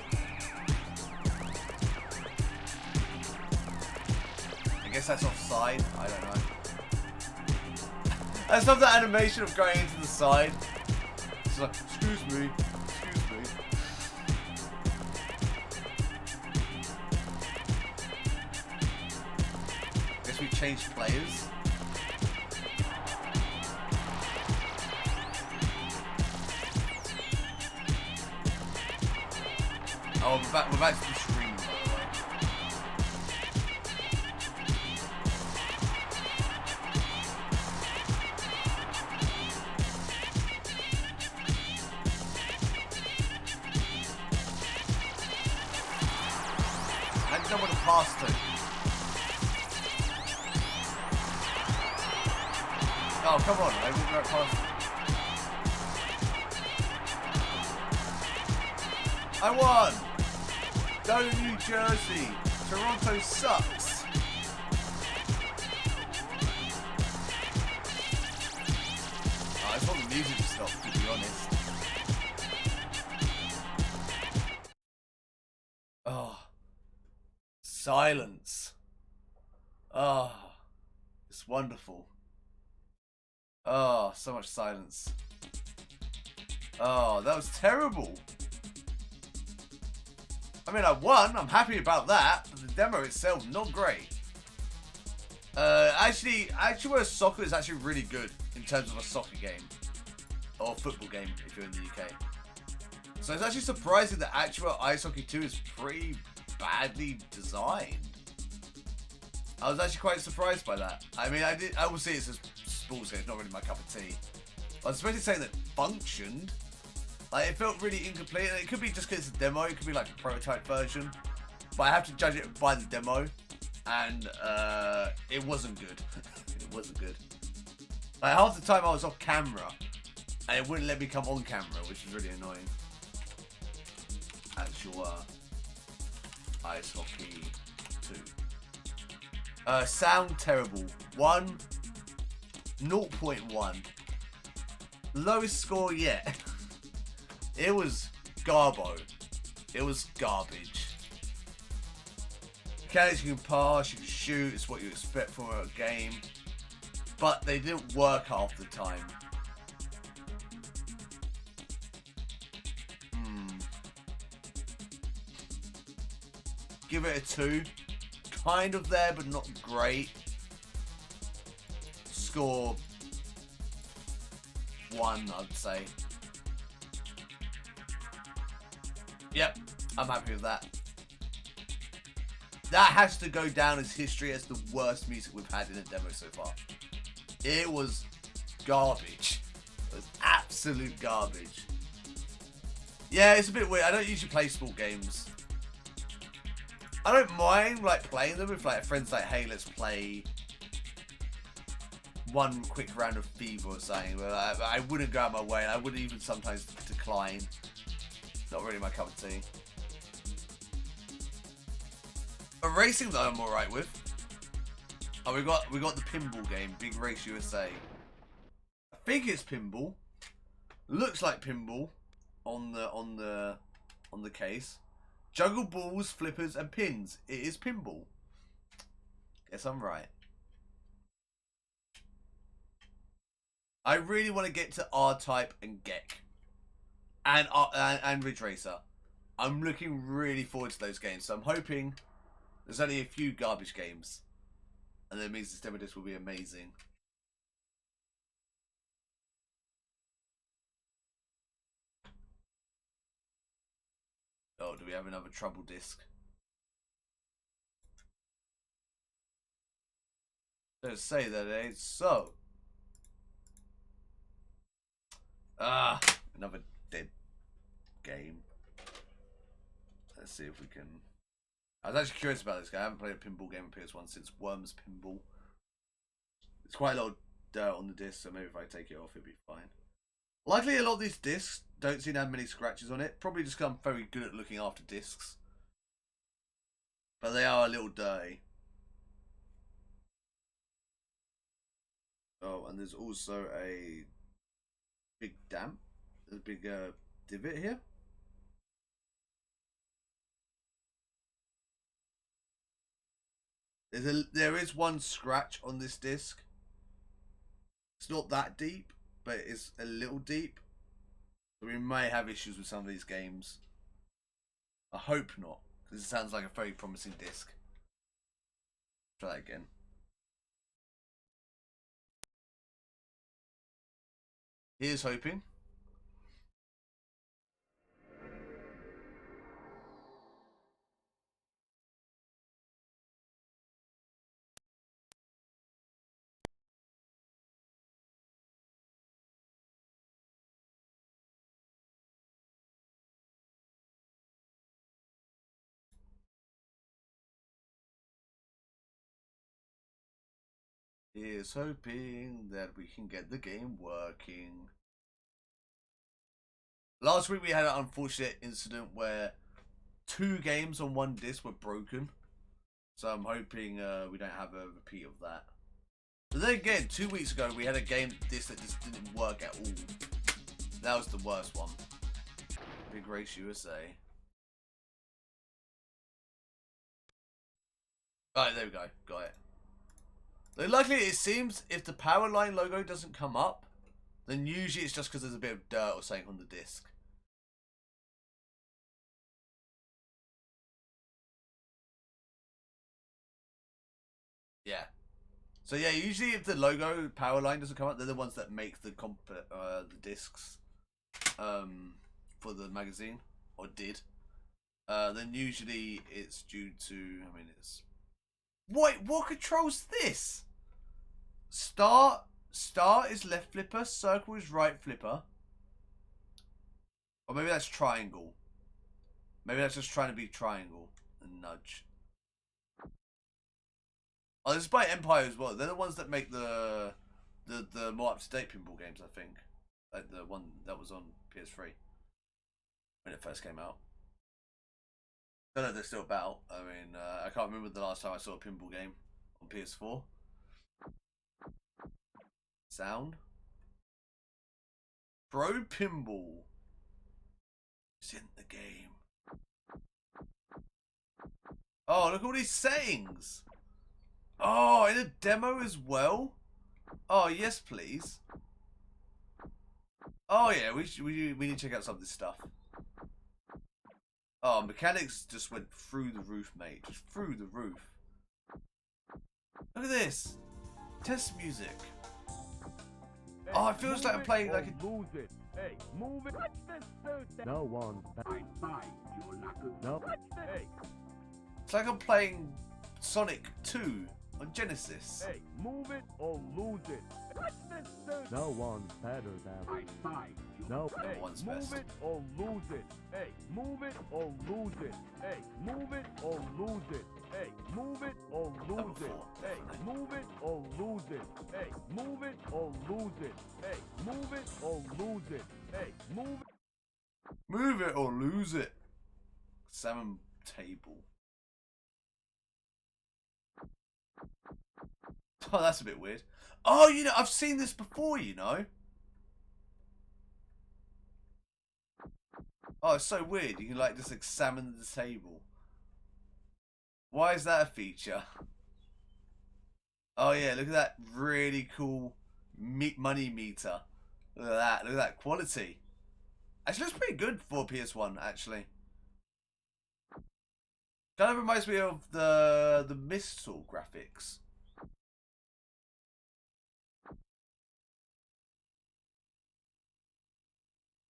I guess that's offside. I don't know. I just love that animation of going into the side. It's like, excuse me, excuse me. Guess we changed players. Oh, we're back to the screen, by the way. I don't know what to pass to. Oh, come on, I walked right past it. I won! Go to New Jersey. Toronto sucks. Oh, I thought the music would stop, to be honest. Oh. Silence. Oh. It's wonderful. Oh, so much silence. Oh, that was terrible. I mean, I won. I'm happy about that. But the demo itself, not great. Actually, soccer is actually really good in terms of a soccer game. Or football game, if you're in the UK. So it's actually surprising that actual Ice Hockey 2 is pretty badly designed. I was actually quite surprised by that. I mean, I will say it's a sports game. It's not really my cup of tea. I was supposed to say that it functioned. Like, it felt really incomplete, and it could be just because it's a demo, it could be like a prototype version. But I have to judge it by the demo, and it wasn't good. It wasn't good. Like, half the time I was off camera, and it wouldn't let me come on camera, which is really annoying. Actual Ice Hockey 2. Sound terrible. 0.1. Lowest score yet. It was garbo. It was garbage. Mechanics, you can pass, you can shoot, it's what you expect from a game. but they didn't work half the time. Give it a 2. Kind of there, but not great. Score 1, I'd say. Yep, I'm happy with that. That has to go down as history as the worst music we've had in a demo so far. It was garbage. It was absolute garbage. Yeah, it's a bit weird. I don't usually play small games. I don't mind like playing them if like friends like, hey, let's play one quick round of FIFA or something. But I wouldn't go out of my way, and I would even sometimes decline. Not really my cup of tea. But racing though, I'm all right with. Oh, we got the pinball game, Big Race USA. I think it's pinball. Looks like pinball on the case. Juggle balls, flippers, and pins. It is pinball. Guess I'm right. I really want to get to R-Type and Gek. And Ridge Racer. I'm looking really forward to those games. So I'm hoping there's only a few garbage games. And that means this demo disc will be amazing. Oh, do we have another trouble disc? Don't say that it ain't so. Another dead game. Let's see if we can. I was actually curious about this guy. I haven't played a pinball game on PS1 since Worms Pinball. There's quite a lot of dirt on the disc, so maybe if I take it off, it'll be fine. Likely a lot of these discs don't seem to have many scratches on it. Probably just because I'm very good at looking after discs. But they are a little dirty. Oh, and there's also a big damp. There's a big divot here. There is one scratch on this disc. It's not that deep, but it's a little deep. So we may have issues with some of these games. I hope not, because it sounds like a very promising disc. Try that again. Here's hoping. Here's hoping that we can get the game working. Last week we had an unfortunate incident where 2 games on one disc were broken. So I'm hoping we don't have a repeat of that. But then again, 2 weeks ago we had a game disc that just didn't work at all. That was the worst one. Big Race USA. Alright, there we go. Got it. So luckily, it seems if the Powerline logo doesn't come up, then usually it's just because there's a bit of dirt or something on the disc. Yeah. So yeah, usually if the logo Powerline doesn't come up, they're the ones that make the discs for the magazine, or did. Then usually it's due to, I mean, it's... Wait, what controls this? Start is left flipper, circle is right flipper. Or maybe that's triangle. Maybe that's just trying to be triangle and nudge. Oh, this is by Empire as well. They're the ones that make the more up-to-date pinball games, I think. Like the one that was on PS3 when it first came out. I don't know if they're still about. I mean, I can't remember the last time I saw a pinball game on PS4. Sound. Pro Pinball is in the game. Oh, look at all these settings. Oh, in a demo as well. Oh, yes, please. Oh, yeah, we need to check out some of this stuff. Oh, mechanics just went through the roof, mate. Just through the roof. Look at this. Test music. Hey, Oh, it feels like I'm playing like a... lose it. Hey, move it. Watch this suit. No one. No. Watch this. Hey, It's like I'm playing Sonic 2 on Genesis. hey, move it or lose it. Watch this suit. No one's better than No. Hey, one's move best. it or lose it. Hey, move it or lose it. Hey, move it or lose it. Hey, move it or Number lose it. 4, Hey, definitely. move it or lose it. Hey, move it or lose it. Hey, move it or lose it. Hey, move it. Move it or lose it. Salmon table. Oh, that's a bit weird. Oh, you know, I've seen this before, you know. Oh, it's so weird. You can, like, just examine the table. Why is that a feature? Oh, yeah, look at that really cool money meter. Look at that. Look at that quality. Actually, looks pretty good for PS1, actually. Kind of reminds me of the Mistral graphics.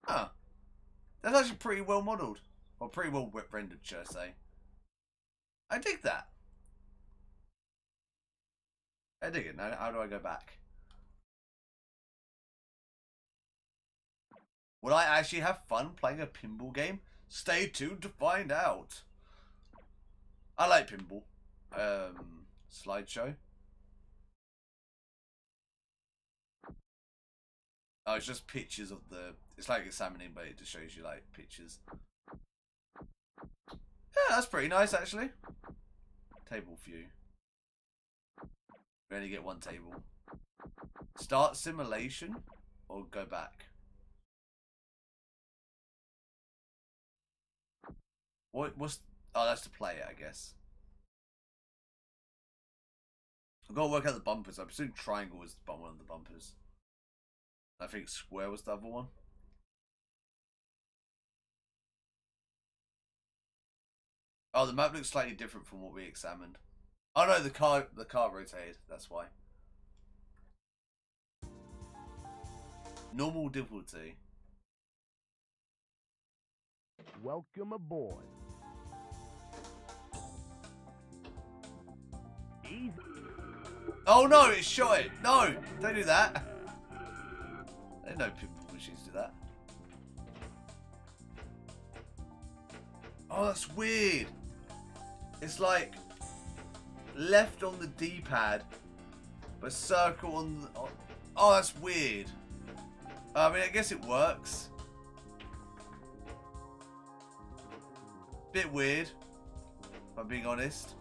Huh. That's actually pretty well modelled. Or pretty well rendered, should I say. I dig that. I dig it. Now, how do I go back? Will I actually have fun playing a pinball game? Stay tuned to find out. I like pinball. Slideshow. Oh, it's just pictures of the... It's like examining, but it just shows you, like, pictures. Yeah, that's pretty nice, actually. Table view. We only get one table. Start simulation or go back? What's... Oh, that's to play it, I guess. I've got to work out the bumpers. I presume triangle was one of the bumpers. I think square was the other one. Oh, the map looks slightly different from what we examined. Oh no, the car rotated. That's why. Normal difficulty. Welcome aboard. Easy. Oh no, it shot it. No, don't do that. I didn't know pinball machines do that. Oh, that's weird. It's like left on the D-pad, but circle on the... Oh, that's weird. I mean, I guess it works. Bit weird, if I'm being honest.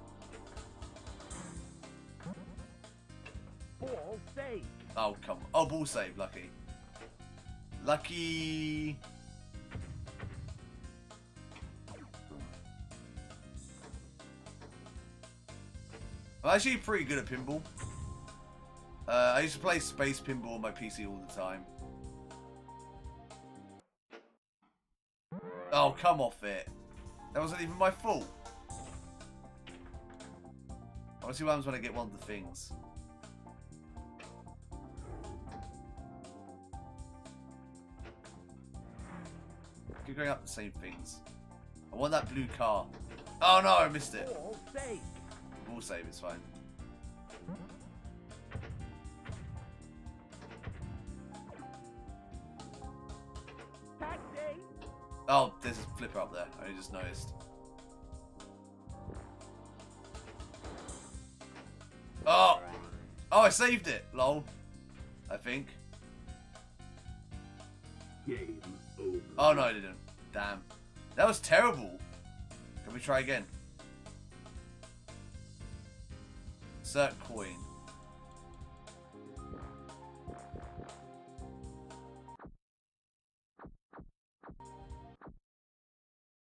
Ball saved. Oh, come on. Oh, ball save, lucky. Lucky. I'm actually pretty good at pinball. I used to play space pinball on my PC all the time. Oh, come off it. That wasn't even my fault. I want to see what happens when I get one of the things. Keep going up the same things. I want that blue car. Oh no, I missed it. Ball saved. Ball save, it's fine. Taxi. Oh, there's a flipper up there. I only just noticed. Oh! Oh, I saved it! Lol. I think. Game over. Oh no, I didn't. Damn. That was terrible. Can we try again? Insert coin.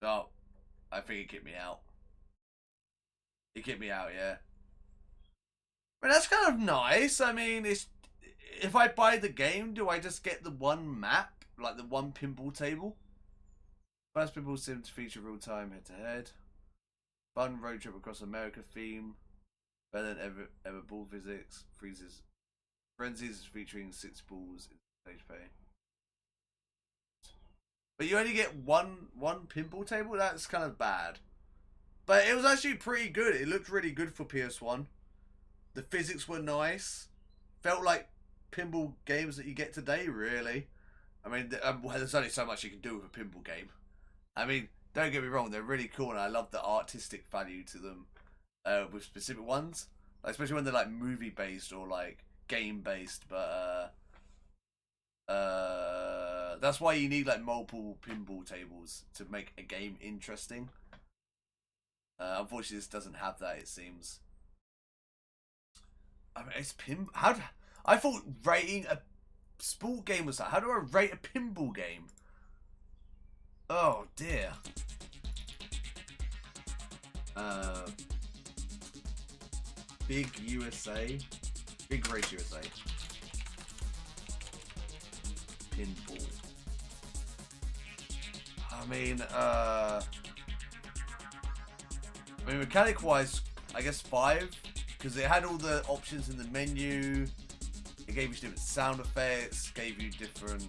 Oh, I think it kicked me out. It kicked me out, yeah. But that's kind of nice. I mean, if I buy the game, do I just get the one map, like the one pinball table? First pinball sim to feature real-time head-to-head. Fun road trip across America theme. Better than ever ball physics. Freezes. Frenzies featuring 6 balls in stage pay. But you only get one pinball table? That's kind of bad. But it was actually pretty good. It looked really good for PS1. The physics were nice. Felt like pinball games that you get today, really. I mean, there's only so much you can do with a pinball game. I mean, don't get me wrong, they're really cool, and I love the artistic value to them with specific ones. Like, especially when they're like movie-based or like game-based, but that's why you need like multiple pinball tables to make a game interesting. Unfortunately, this doesn't have that, it seems. I mean, it's I thought rating a sport game was that. How do I rate a pinball game? Oh dear. Big USA. Big Race USA. Pinball. I mean, mechanic wise, I guess 5. Because it had all the options in the menu. It gave you different sound effects. Gave you different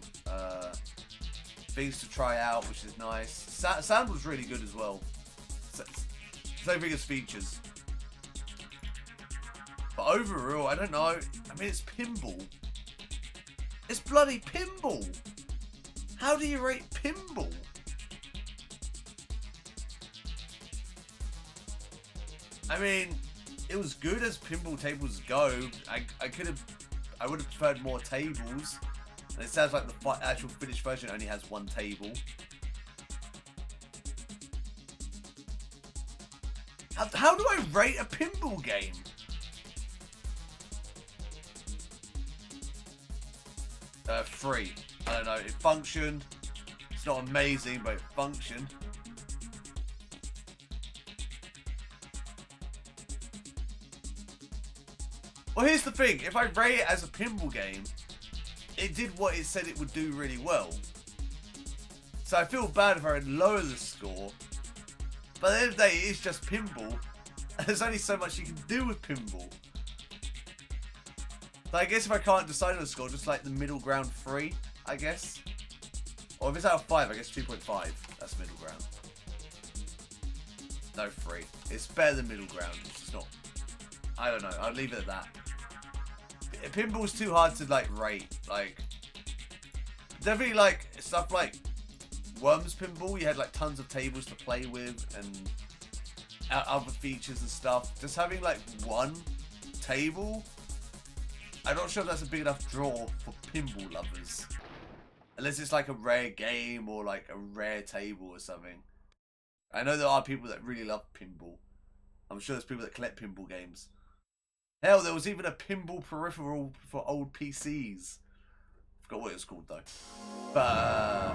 things to try out, which is nice. Sound was really good as well. Same thing as features. But overall, I don't know. I mean, it's pinball. It's bloody pinball. How do you rate pinball? I mean, it was good as pinball tables go. I would have preferred more tables. And it sounds like the actual finished version only has 1 table. How do I rate a pinball game? Free. I don't know. It functioned. It's not amazing, but it functioned. Well, here's the thing. If I rate it as a pinball game, it did what it said it would do really well. So I feel bad if I lower the score. But at the end of the day, it is just pinball. There's only so much you can do with pinball. So I guess if I can't decide on the score, just like the middle ground 3, I guess. Or if it's out of 5, I guess 2.5. That's middle ground. No, 3. It's better than middle ground. It's just not. I don't know. I'll leave it at that. Pinball's too hard to like rate. Like, definitely like stuff like Worms Pinball. You had like tons of tables to play with and other features and stuff. Just having like 1 table, I'm not sure if that's a big enough draw for pinball lovers. Unless it's like a rare game or like a rare table or something. I know there are people that really love pinball. I'm sure there's people that collect pinball games. Hell, there was even a pinball peripheral for old PCs. Forgot what it was called though. But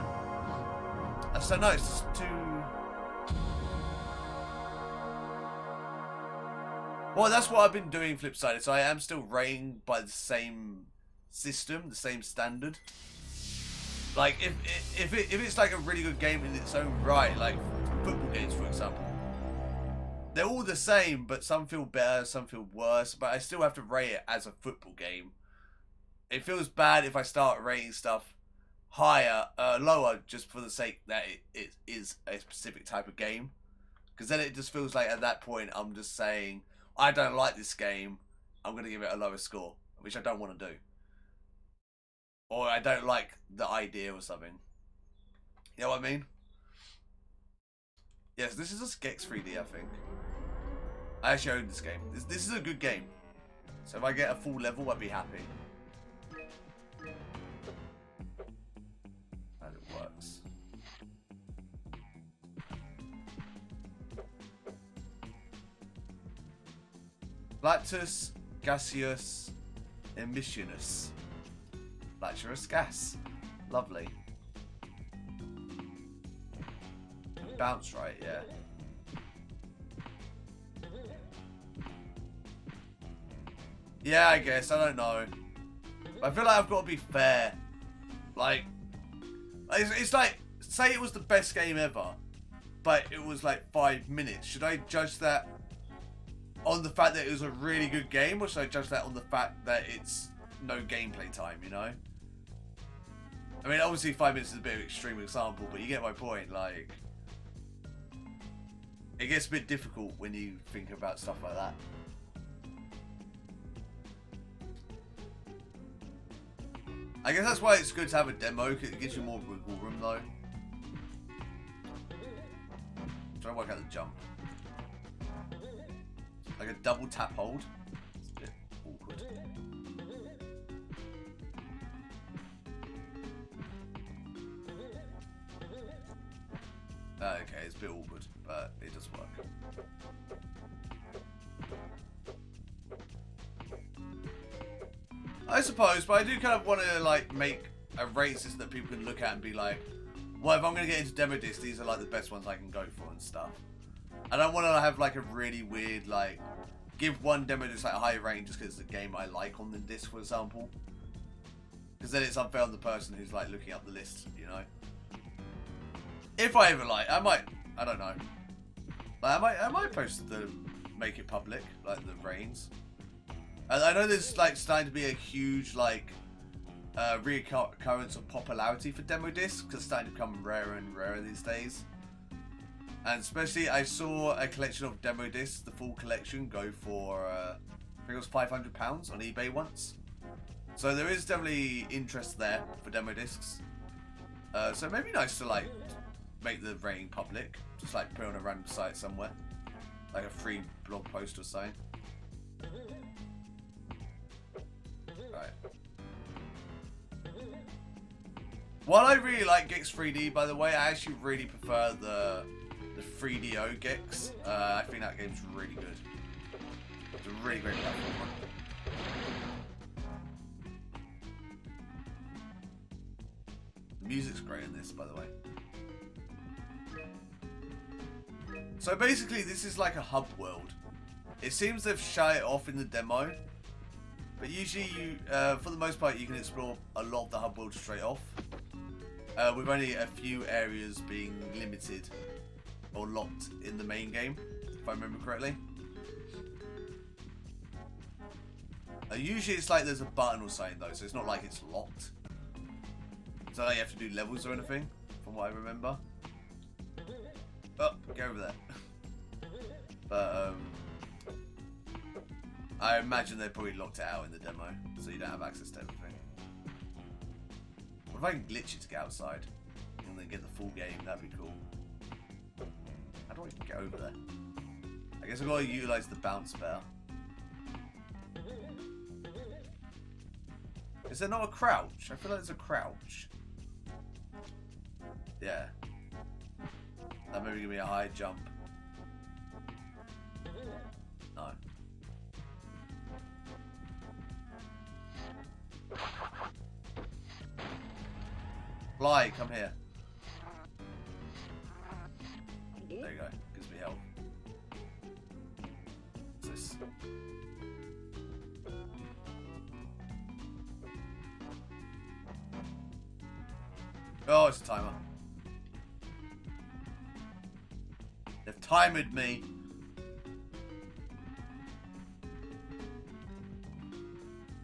so no, it's just too. Well, that's what I've been doing flip-sided. So I am still rating by the same system, the same standard. Like if it's like a really good game in its own right, like football games for example. They're all the same, but some feel better, some feel worse. But I still have to rate it as a football game. It feels bad if I start rating stuff higher, lower, just for the sake that it is a specific type of game. Because then it just feels like at that point I'm just saying, I don't like this game, I'm going to give it a lower score, which I don't want to do. Or I don't like the idea or something. You know what I mean? Yes, this is a Gex 3D, I think. I actually own this game. This is a good game. So if I get a full level, I'd be happy. And it works. Lactus gaseous emissionus. Lacturous gas. Lovely. Bounce right, yeah. Yeah, I guess. I don't know. I feel like I've got to be fair. Like, it's like, say it was the best game ever, but it was like 5 minutes. Should I judge that on the fact that it was a really good game, or should I judge that on the fact that it's no gameplay time, you know? I mean, obviously 5 minutes is a bit of an extreme example, but you get my point. Like, it gets a bit difficult when you think about stuff like that. I guess that's why it's good to have a demo, because it gives you more wiggle room, though. Try to work out the jump. Like a double tap hold. It's a bit awkward. Okay, it's a bit awkward, but it does work. I suppose, but I do kind of want to like make a rating system that people can look at and be like, well, if I'm going to get into demo discs, these are like the best ones I can go for and stuff. I don't want to have like a really weird, like, give one demo disc like a higher rating just because it's a game I like on the disc, for example. Because then it's unfair on the person who's like looking up the list, you know. If I ever like, I don't know. Like, I might post make it public, like the ratings. And I know there's like starting to be a huge like reoccurrence of popularity for demo discs, because it's starting to become rarer and rarer these days. And especially, I saw a collection of demo discs, the full collection, go for I think it was £500 on eBay once. So there is definitely interest there for demo discs. So it may be nice to like make the rating public, just like put it on a random site somewhere, like a free blog post or something. Right. While I really like Gex 3D, by the way, I actually really prefer the 3DO Gex. I think that game's really good. It's a really great platformer. The music's great in this, by the way. So basically, this is like a hub world. It seems they've shut it off in the demo, but usually you, for the most part, you can explore a lot of the hub world straight off, with only a few areas being limited or locked in the main game, if I remember correctly. Usually it's like there's a button or something though, so it's not like it's locked. It's not like you have to do levels or anything, from what I remember. Oh, go over there. But I imagine they probably locked it out in the demo, so you don't have access to everything. What if I can glitch it to get outside and then get the full game? That'd be cool. How do I get over there? I guess I've got to utilise the bounce better. Is there not a crouch? I feel like there's a crouch. Yeah. That maybe give me a high jump. No. Fly, come here. There you go. Gives me help. What's this? Oh, it's a timer. They've timed me.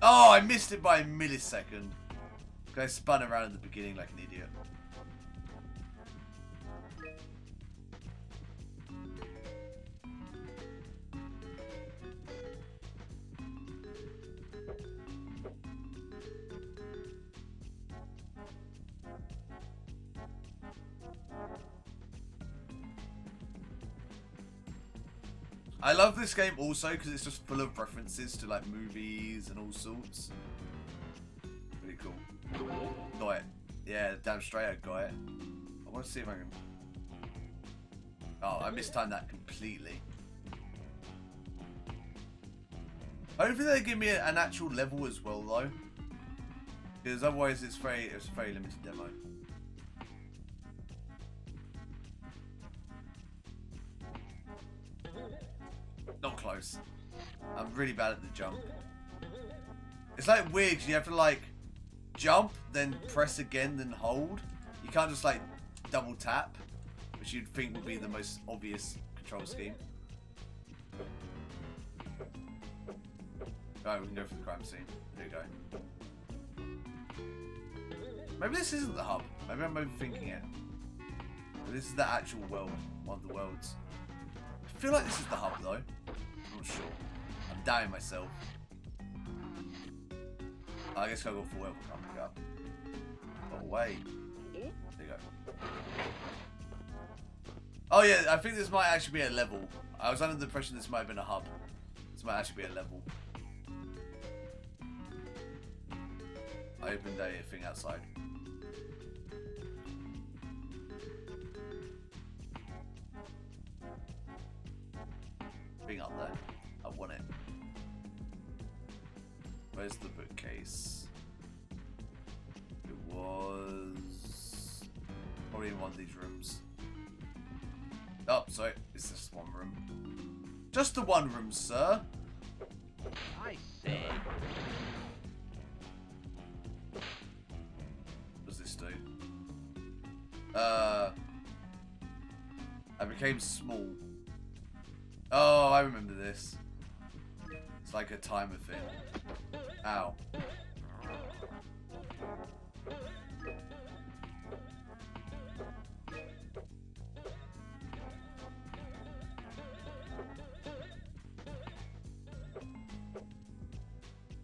Oh, I missed it by a millisecond. I spun around in the beginning like an idiot. I love this game also because it's just full of references to like movies and all sorts. Pretty cool. Got it. Yeah, damn straight I got it. I want to see if I can... Oh, I mistimed that completely. Hopefully they give me an actual level as well though. Because otherwise it's a very limited demo. Not close. I'm really bad at the jump. It's like weird. You have to like jump, then press again, then hold. You can't just like double tap, which you'd think would be the most obvious control scheme. Right, we can go for the crime scene. There you go. Maybe this isn't the hub. Maybe I'm overthinking it. But this is the actual world, one of the worlds. I feel like this is the hub though. I'm not sure. I'm doubting myself. I guess I'll go for where we'll come pick up. Oh wait. There you go. Oh yeah, I think this might actually be a level. I was under the impression this might have been a hub. This might actually be a level. I opened a thing outside. Being up there. I want it. Where's the bookcase? It was probably in one of these rooms. Oh, sorry. It's just one room. Just the one room, sir. I say. What does this do? I became small. Oh, I remember this. It's like a timer thing. Ow.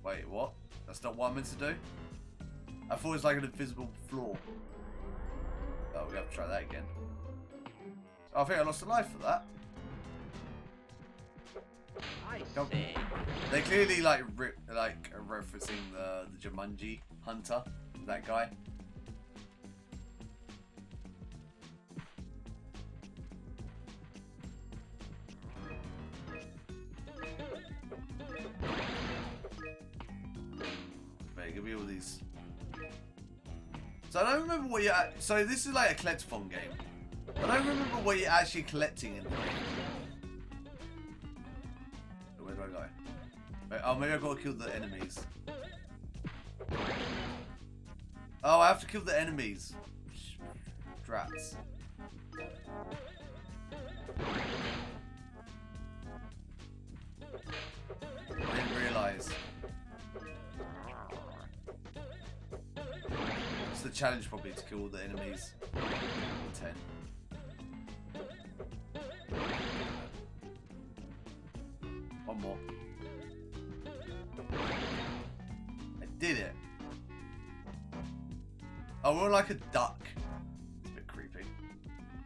Wait, what? That's not what I'm meant to do? I thought it was like an invisible floor. Oh, we have to try that again. Oh, I think I lost a life for that. I Nope. say. They clearly like are referencing the Jumanji hunter, that guy. Wait, give me all these. So I don't remember what you're. So this is like a collectathon game. I don't remember what you're actually collecting in the game. Where do I go? Wait, oh, maybe I've got to kill the enemies. Oh, I have to kill the enemies. Drats. I didn't realise. It's the challenge probably to kill all the enemies. 10. One more. I did it. Oh, we're like a duck. It's a bit creepy.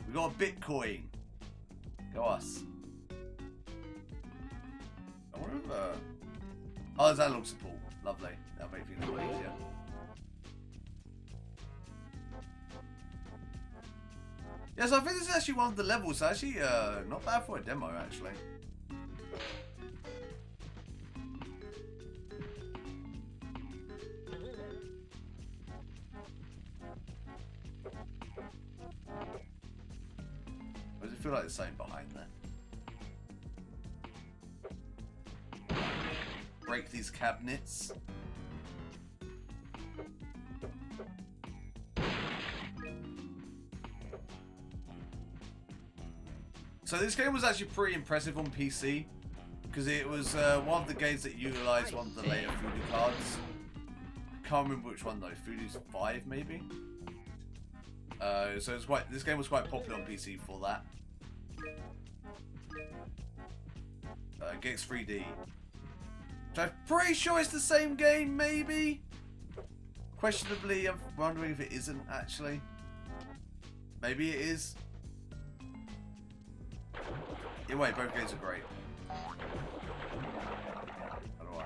We got a Bitcoin. Go us. I wonder if, oh, there's analog support. Lovely. That'll make things a lot easier. Yeah, so I think this is actually one of the levels. So actually, not bad for a demo, actually. Or does it feel like there's something behind there? Break these cabinets. So this game was actually pretty impressive on PC because it was one of the games that utilised one of the later Voodoo cards. I can't remember which one though. Voodoo's 5 maybe. So it's quite. This game was quite popular on PC for that. Gex 3D. Which I'm pretty sure it's the same game, maybe. Questionably, I'm wondering if it isn't actually. Maybe it is. Either way, both games are great. How do I?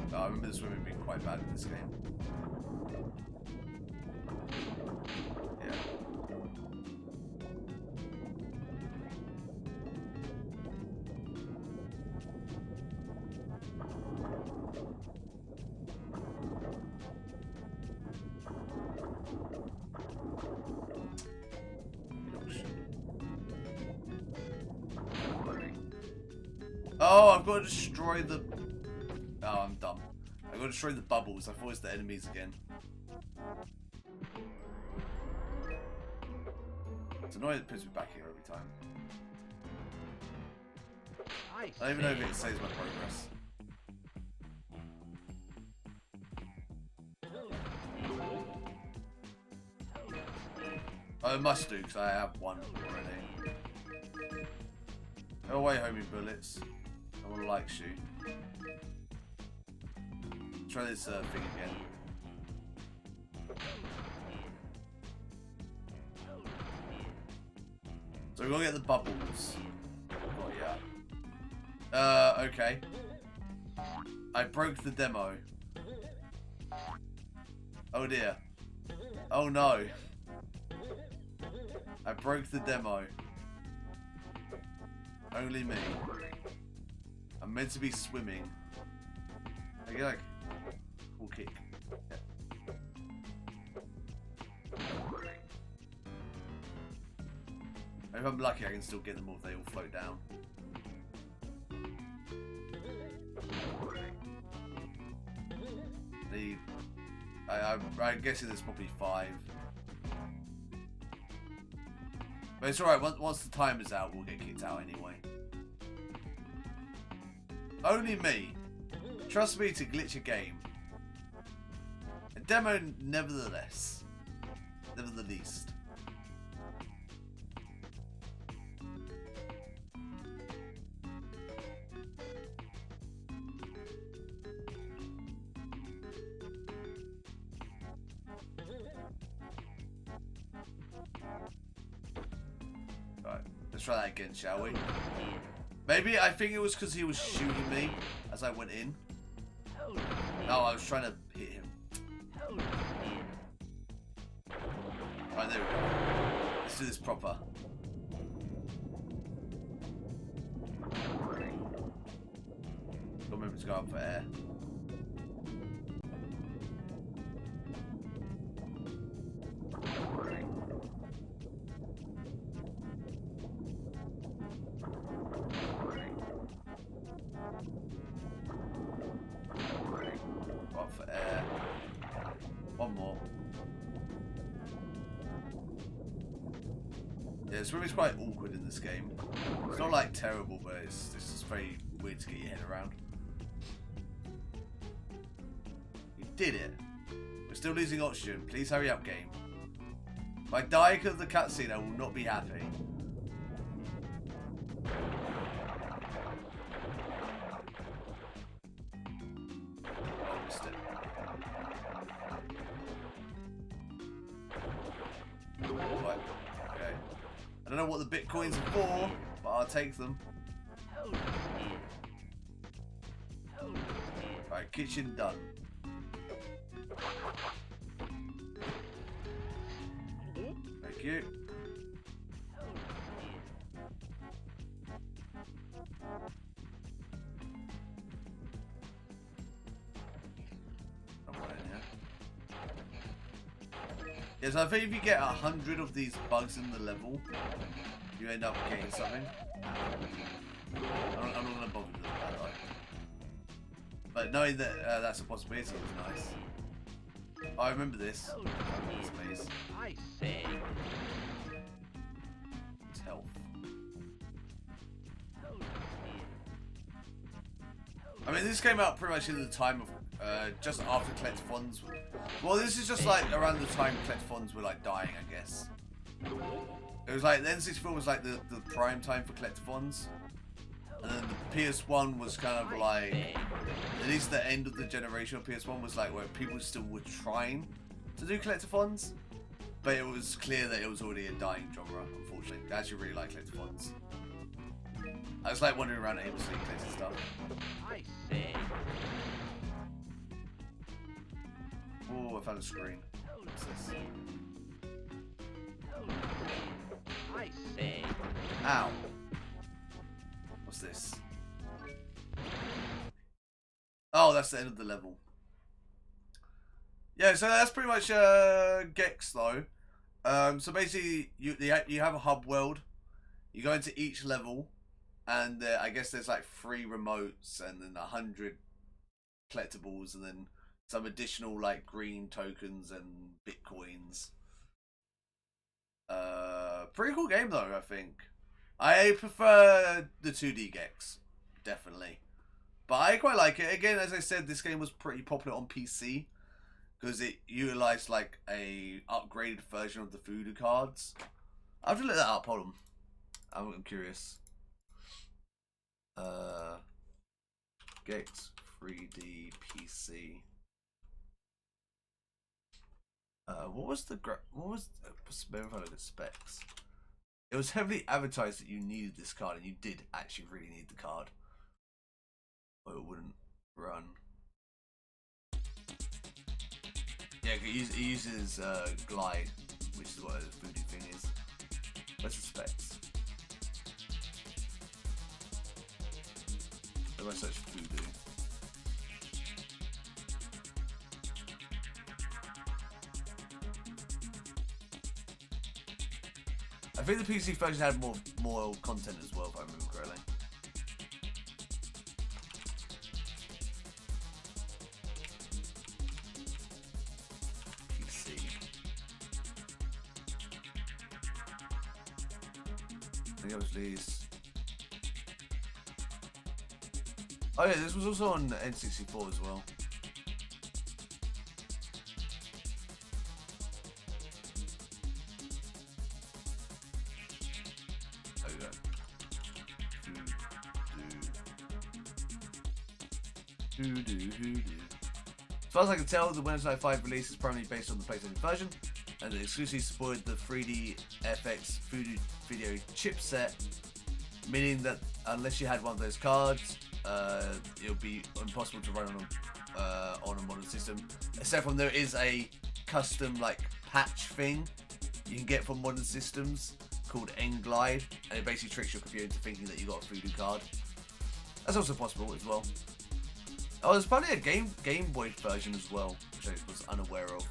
No, I remember the swimming being quite bad in this game. Yeah. Emulation. Oh, I've got to destroy the... Oh, I'm dumb. I've got to destroy the bubbles. I thought it's the enemies again. It's annoying it puts me back here every time. I don't even know if it saves my progress. Oh, it must do, because I have one already. Go away, homie bullets. I want to like shoot. Try this thing again. So we're gonna get the bubbles. Oh yeah. Okay. I broke the demo. Oh dear. Oh no. I broke the demo. Only me. I'm meant to be swimming. I get like full kick. If I'm lucky, I can still get them all if they all float down. I'm guessing there's probably 5. But it's alright, once the timer's out, we'll get kicked out anyway. Only me. Trust me to glitch a game. A demo nevertheless. Never the least. Right, let's try that again, shall we? Maybe, I think it was because he was shooting me as I went in. No, I was trying to hit him. Right, there we go. Let's do this proper. Don't remember to go up for air. Up for air. One more. Yeah, swimming's quite awkward in this game. It's not like terrible, but it's just very weird to get your head around. You did it. We're still losing oxygen. Please hurry up, game. If I die because of the cutscene, I will not be happy. Oh, missed it. Right. Okay. I don't know what the bitcoins are for, but I'll take them. Right, kitchen done. Thank you. Yeah, so I think if you get 100 of these bugs in the level, you end up getting something. I'm not going to bother with that, right? But knowing that that's a possibility is nice. Oh, I remember this. I remember this maze. I say. It's health. I mean, this came out pretty much in the time of just after collectathons. Well, this is just like around the time collectathons were like dying, I guess. It was like the N64 was like the prime time for collectathons, and then the PS1 was kind of like at least the end of the generation of PS1 was like where people still were trying to do collectathons, but it was clear that it was already a dying genre. Unfortunately, I actually really like collectathons. I was like wandering around aimlessly collecting stuff. I say. Oh, I found a screen. What's this? I say. Ow. What's this? Oh, that's the end of the level. Yeah, so that's pretty much Gex though. So basically, you have a hub world. You go into each level, And I guess there's like 3 remotes and then 100 collectibles and then some additional like green tokens and bitcoins. Pretty cool game though, I think. I prefer the 2D Gex, definitely. But I quite like it. Again, as I said, this game was pretty popular on PC because it utilized like a upgraded version of the voodoo cards. I have to look that up. Hold on, I'm curious. Gex 3D PC. What was maybe if I look at specs? It was heavily advertised that you needed this card, and you did actually really need the card, or it wouldn't run. Yeah, it uses glide, which is what the voodoo thing is. Where's the specs? If I search voodoo. I think the PC version had more content as well, if I remember correctly. PC. I think it was these. Oh yeah, this was also on N64 as well. There we go. Hoodoo. As far as I can tell, the Windows 95 release is primarily based on the PlayStation version, and it exclusively supported the 3D FX Voodoo video chipset, meaning that unless you had one of those cards, it'll be impossible to run on a modern system. Except from there is a custom like patch thing you can get from modern systems called N-Glide, and it basically tricks your computer into thinking that you got a Voodoo card. That's also possible as well. Oh, there's probably a Game Boy version as well, which I was unaware of.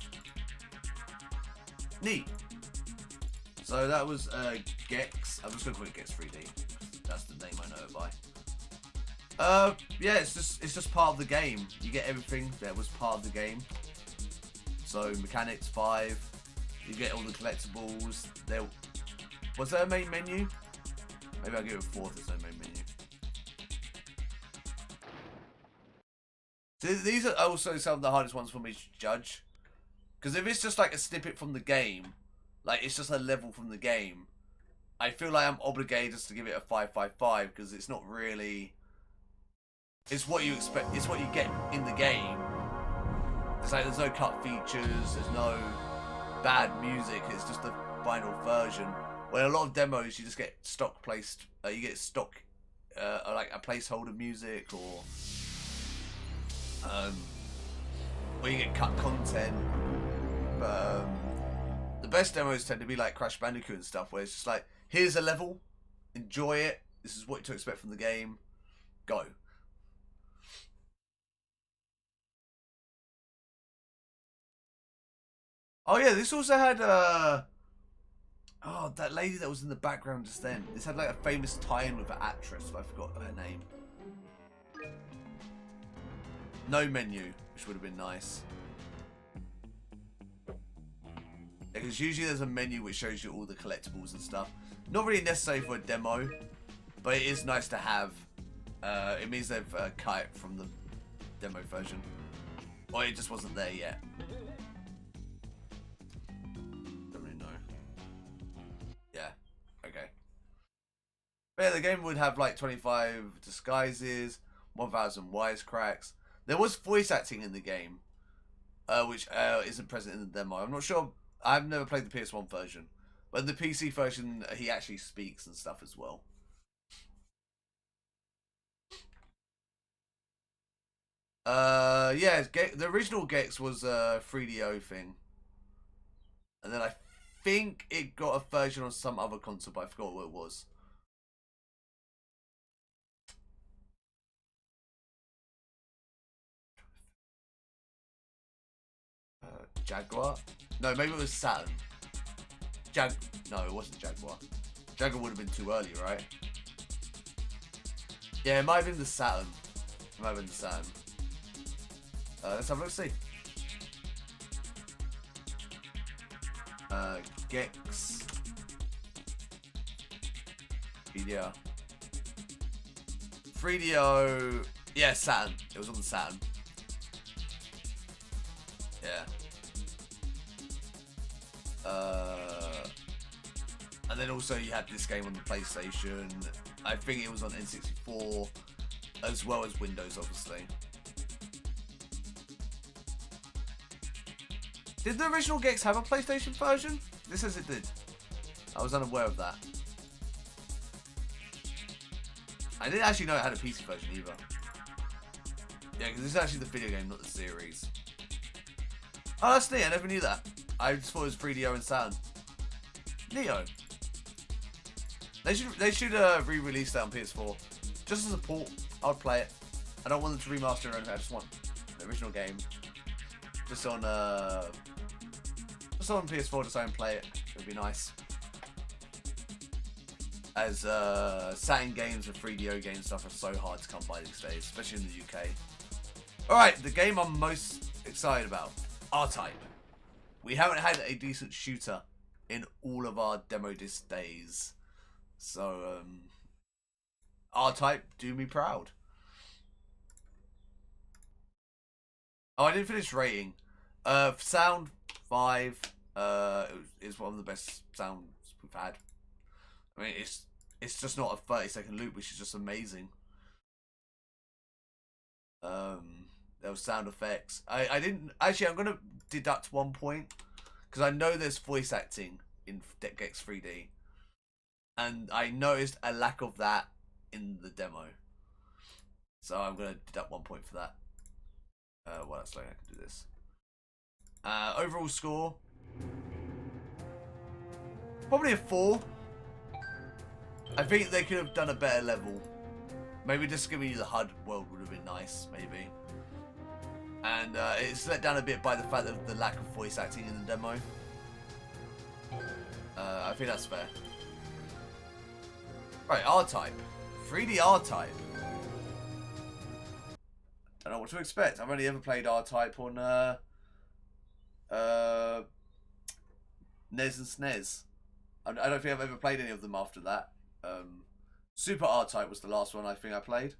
Neat. So that was Gex. I'm just gonna call it Gex 3D. That's the name I know it by. Yeah, it's just part of the game. You get everything that was part of the game. So mechanics 5. You get all the collectibles. Was there a main menu? Maybe I'll give it a 4 if there's no main menu. These are also some of the hardest ones for me to judge. Because if it's just like a snippet from the game, like it's just a level from the game, I feel like I'm obligated just to give it a 5.55 because it's not really... It's what you expect. It's what you get in the game. It's like there's no cut features, there's no bad music, it's just the final version. When a lot of demos, you just get stock placed, you get stock, like a placeholder music, or you get cut content. But the best demos tend to be like Crash Bandicoot and stuff, where it's just like, here's a level, enjoy it, this is what to expect from the game, go. Oh yeah, this also had oh, that lady that was in the background just then. This had like a famous tie-in with an actress, but I forgot her name. No menu, which would have been nice. Because usually there's a menu which shows you all the collectibles and stuff. Not really necessary for a demo, but it is nice to have. It means they've cut it from the demo version. Or it just wasn't there yet. But yeah, the game would have like 25 disguises, 1,000 wisecracks. There was voice acting in the game, which isn't present in the demo. I'm not sure. I've never played the PS1 version, but in the PC version, he actually speaks and stuff as well. Yeah, the original Gex was a 3DO thing, and then I think it got a version on some other console, but I forgot what it was. Jaguar? No, maybe it was Saturn. No, it wasn't Jaguar. Jaguar would have been too early, right? Yeah, it might have been the Saturn. It might have been the Saturn. Let's have a look, see. Gex. Video. 3DO. Yeah, Saturn. It was on the Saturn. Yeah. And then also you had this game on the PlayStation. I think it was on N64, as well as Windows, obviously. Did the original Gex have a PlayStation version? This says it did. I was unaware of that. I didn't actually know it had a PC version either. Yeah, because this is actually the video game, not the series. Oh, that's neat. I never knew that. I just thought it was 3DO and Saturn. Neo. They should re-release that on PS4. Just as a port, I would play it. I don't want them to remaster or anything. I just want the original game. Just on PS4, just so I can play it. It would be nice. As Saturn games and 3DO games stuff are so hard to come by these days, especially in the UK. Alright, the game I'm most excited about. R-Type. We haven't had a decent shooter in all of our demo disc days. So, R-Type, do me proud. Oh, I didn't finish rating. Sound 5 is one of the best sounds we've had. I mean, it's just not a 30-second loop, which is just amazing. There was sound effects. I didn't actually. I'm gonna deduct 1 point because I know there's voice acting in Gex 3D, and I noticed a lack of that in the demo. So I'm gonna deduct 1 point for that. Well, that's like I can do this. Overall score, probably a 4. I think they could have done a better level. Maybe just giving you the HUD world would have been nice, maybe. And it's let down a bit by the fact of the lack of voice acting in the demo. I think that's fair. Right, R-Type. 3D R-Type. Don't know what to expect. I've only ever played R-Type on NES and SNES. I don't think I've ever played any of them after that. Super R-Type was the last one I think I played.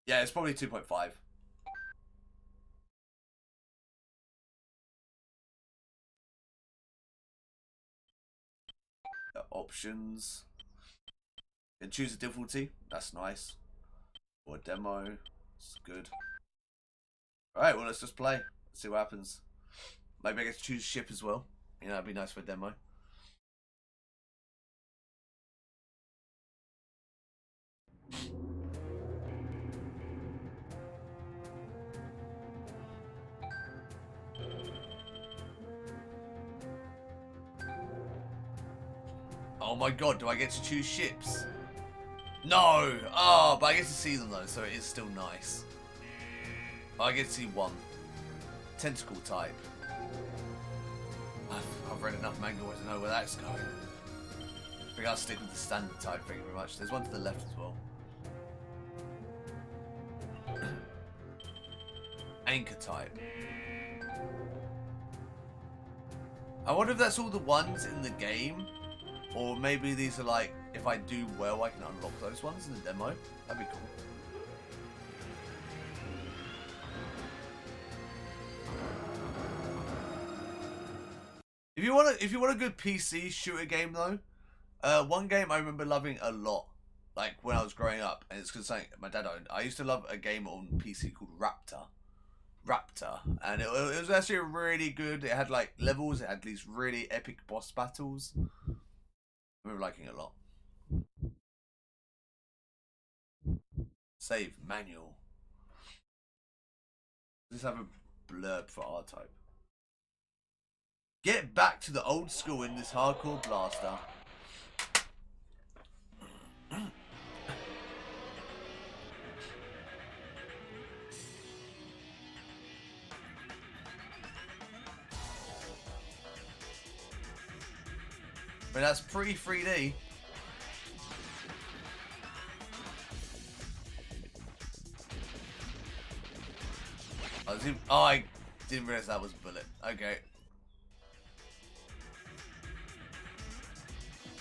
Yeah, it's probably 2.5. Options. You can choose a difficulty. That's nice. Or a demo. It's good. Alright, well, let's just play. Let's see what happens. Maybe I get to choose ship as well. You know, that'd be nice for a demo. Oh my god, do I get to choose ships? No! Oh, but I get to see them though, so it is still nice. I get to see one. Tentacle type. I've read enough manga to know where that's going. I think I'll stick with the standard type, thank you very much. There's one to the left as well. Anchor type. I wonder if that's all the ones in the game. Or maybe these are like, if I do well, I can unlock those ones in the demo. That'd be cool. If you want a good PC shooter game though, one game I remember loving a lot, like when I was growing up, and it's because my dad owned. I used to love a game on PC called Raptor, and it was actually really good. It had like levels. It had these really epic boss battles. I remember liking it a lot. Save manual. Let's have a blurb for R-Type. Get back to the old school in this hardcore blaster. I mean, that's pretty 3D. Oh, I didn't realize that was a bullet. Okay.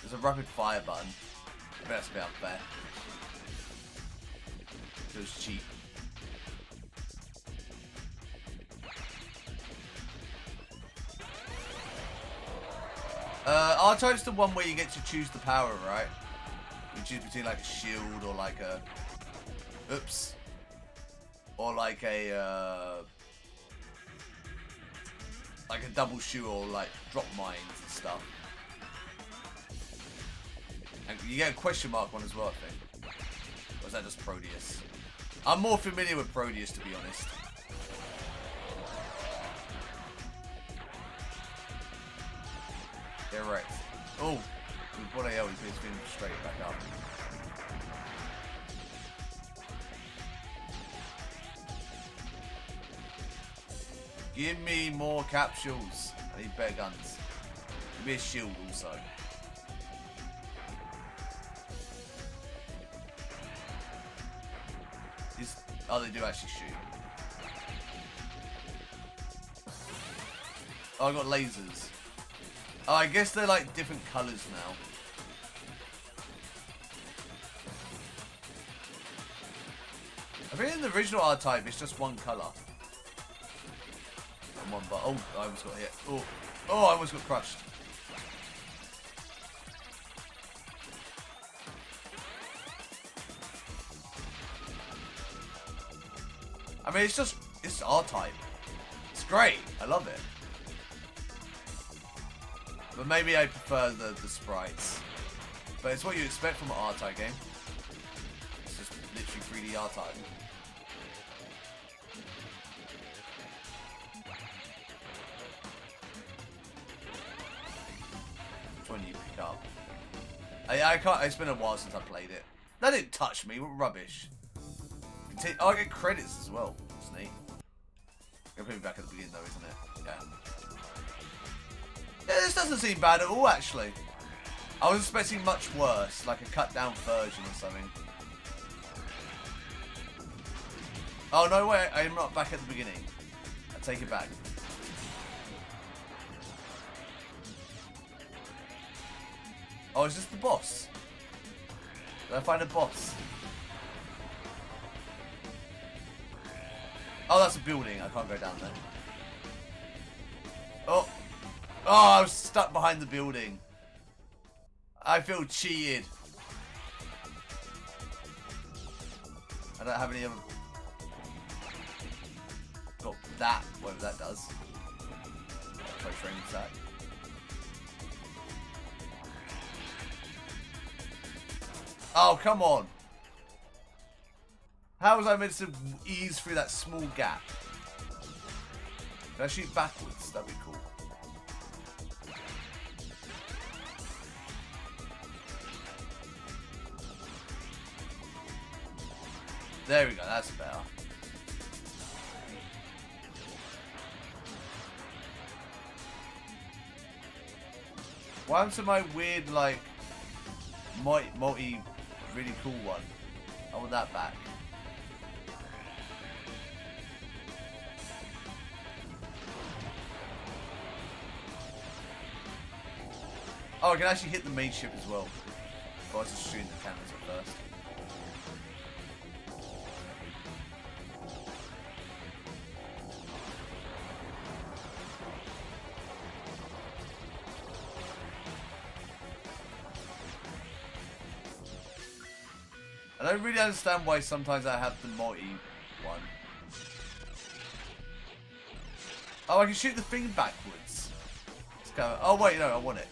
There's a rapid fire button. That's a bit unfair. It was cheap. R-type's the one where you get to choose the power, right? You choose between like a shield or like a... Oops. Or like a double shoe or like drop mines and stuff. And you get a question mark one as well, I think. Or is that just Proteus? I'm more familiar with Proteus, to be honest. Yeah, right. Oh, with what AL, he's been straight back up. Give me more capsules. I need better guns. Give me a shield also. Oh, they do actually shoot. Oh, I got lasers. Oh, I guess they're like different colours now. I think in the original R-Type, it's just one colour. And one but. Oh, I almost got hit. Oh, I almost got crushed. I mean, it's R-Type. It's great. I love it. But maybe I prefer the sprites. But it's what you expect from an R-Type game. It's just literally 3D R-Type. Which one do you pick up? I can't. It's been a while since I played it. That didn't touch me. What rubbish. Oh, I get credits as well. That's neat. Gonna put me back at the beginning though, isn't it? Yeah. Yeah, this doesn't seem bad at all, actually. I was expecting much worse, like a cut down version or something. Oh no, wait, I'm not back at the beginning. I take it back. Oh, is this the boss? Did I find a boss? Oh, that's a building. I can't go down there. Oh. Oh, I was stuck behind the building. I feel cheated. I don't have any other... Got that, whatever that does. Try training attack. Oh, come on. How was I meant to ease through that small gap? Can I shoot backwards? That'd be cool. There we go, that's better. What happened to my weird, like, multi really cool one? I want that back. Oh, I can actually hit the main ship as well. If I was just shooting the cannons at first. I don't really understand why sometimes I have the multi one. Oh, I can shoot the thing backwards. It's kind of, oh wait, no, I want it.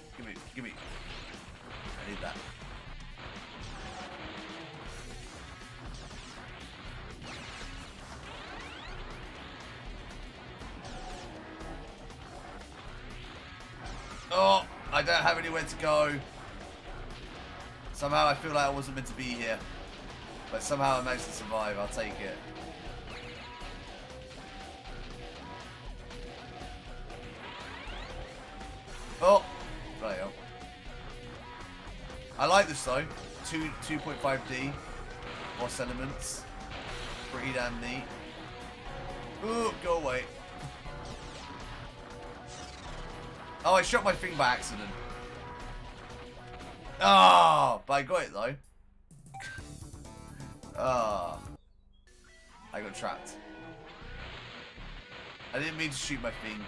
Give me. I need that. Oh, I don't have anywhere to go. Somehow I feel like I wasn't meant to be here. But somehow I managed to survive. I'll take it. Oh! Right, oh. I like this though. 2.5D. Boss elements. Pretty damn neat. Ooh, go away. Oh, I shot my thing by accident. Ah, but I got it though. Ah, I got trapped. I didn't mean to shoot my thing.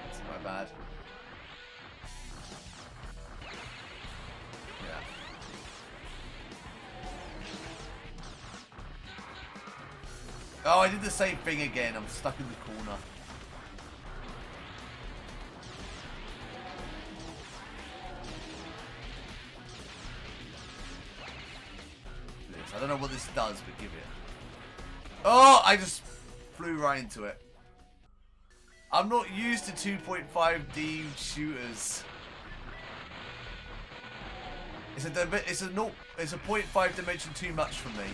It's my bad. Yeah. Oh, I did the same thing again. I'm stuck in the corner. I don't know what this does, but give it. Oh, I just flew right into it. I'm not used to 2.5D shooters. It's a 0.5 dimension too much for me.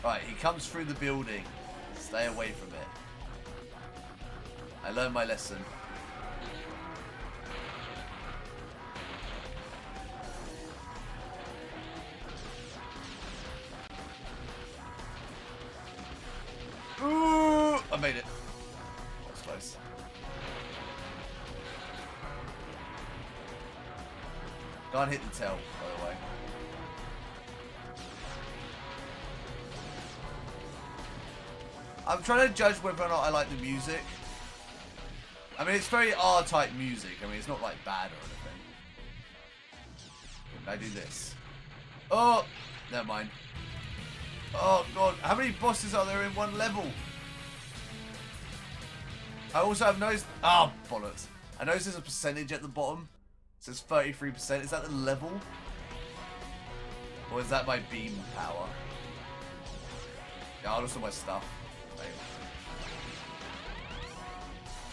Right, he comes through the building. Stay away from it. I learned my lesson. Ooh, I made it. That was close. Can't hit the tail, by the way. I'm trying to judge whether or not I like the music. I mean, it's very R-type music. I mean, it's not like bad or anything. Can I do this? Oh, never mind. Oh god, how many bosses are there in one level? I also have noticed. Oh, bollocks. I noticed there's a percentage at the bottom. It says 33%. Is that the level? Or is that my beam power? Yeah, I'll look at my stuff.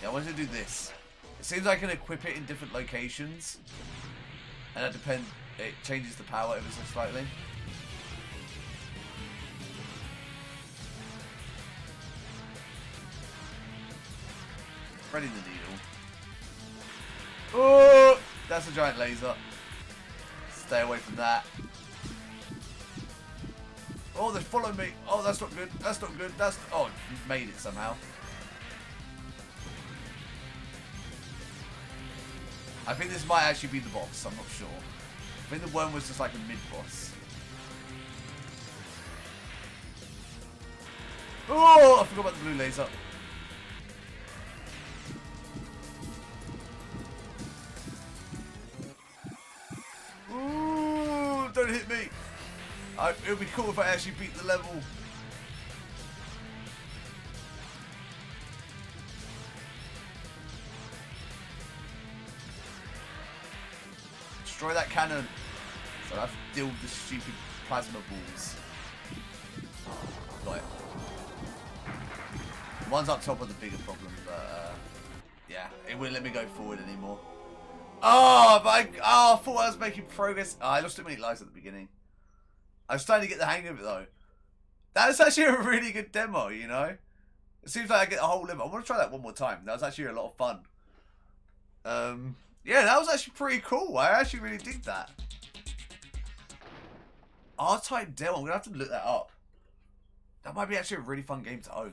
Yeah, I wanted to do this. It seems I can equip it in different locations. And that depends. It changes the power ever so slightly. Threading the needle. Oh! That's a giant laser. Stay away from that. Oh, they follow me. Oh, that's not good. That's not good. That's... Oh, you've made it somehow. I think this might actually be the boss. I'm not sure. I think the worm was just like a mid-boss. Oh, I forgot about the blue laser. Ooh, don't hit me. It would be cool if I actually beat the level. Destroy that cannon. So I have to deal with the stupid plasma balls. Got it. The ones up top are the bigger problem, but yeah, it wouldn't let me go forward anymore. Oh, but I thought I was making progress. Oh, I lost too many lives at the beginning. I was starting to get the hang of it though. That's actually a really good demo, you know? It seems like I get a whole level. I want to try that one more time. That was actually a lot of fun. Yeah, that was actually pretty cool. I actually really dig that. R-Type demo. I'm going to have to look that up. That might be actually a really fun game to own.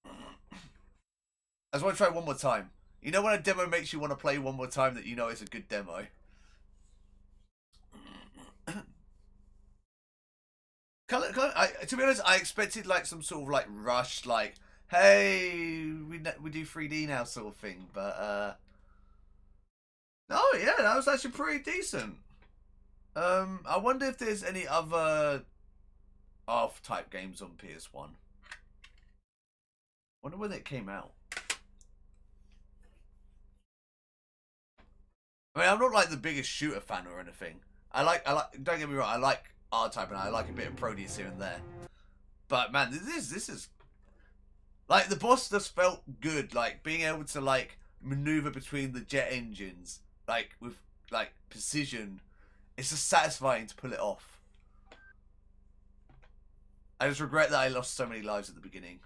I just want to try it one more time. You know when a demo makes you want to play one more time that you know it's a good demo? To be honest, I expected like some sort of like rush, like, hey, we do 3D now sort of thing. But no, yeah, that was actually pretty decent. I wonder if there's any other type games on PS1. Wonder when it came out. I mean, I'm not like the biggest shooter fan or anything. I like. Don't get me wrong. I like R-Type and I like a bit of Proteus here and there. But man, this is like the boss just felt good. Like being able to like maneuver between the jet engines, like with like precision. It's just satisfying to pull it off. I just regret that I lost so many lives at the beginning.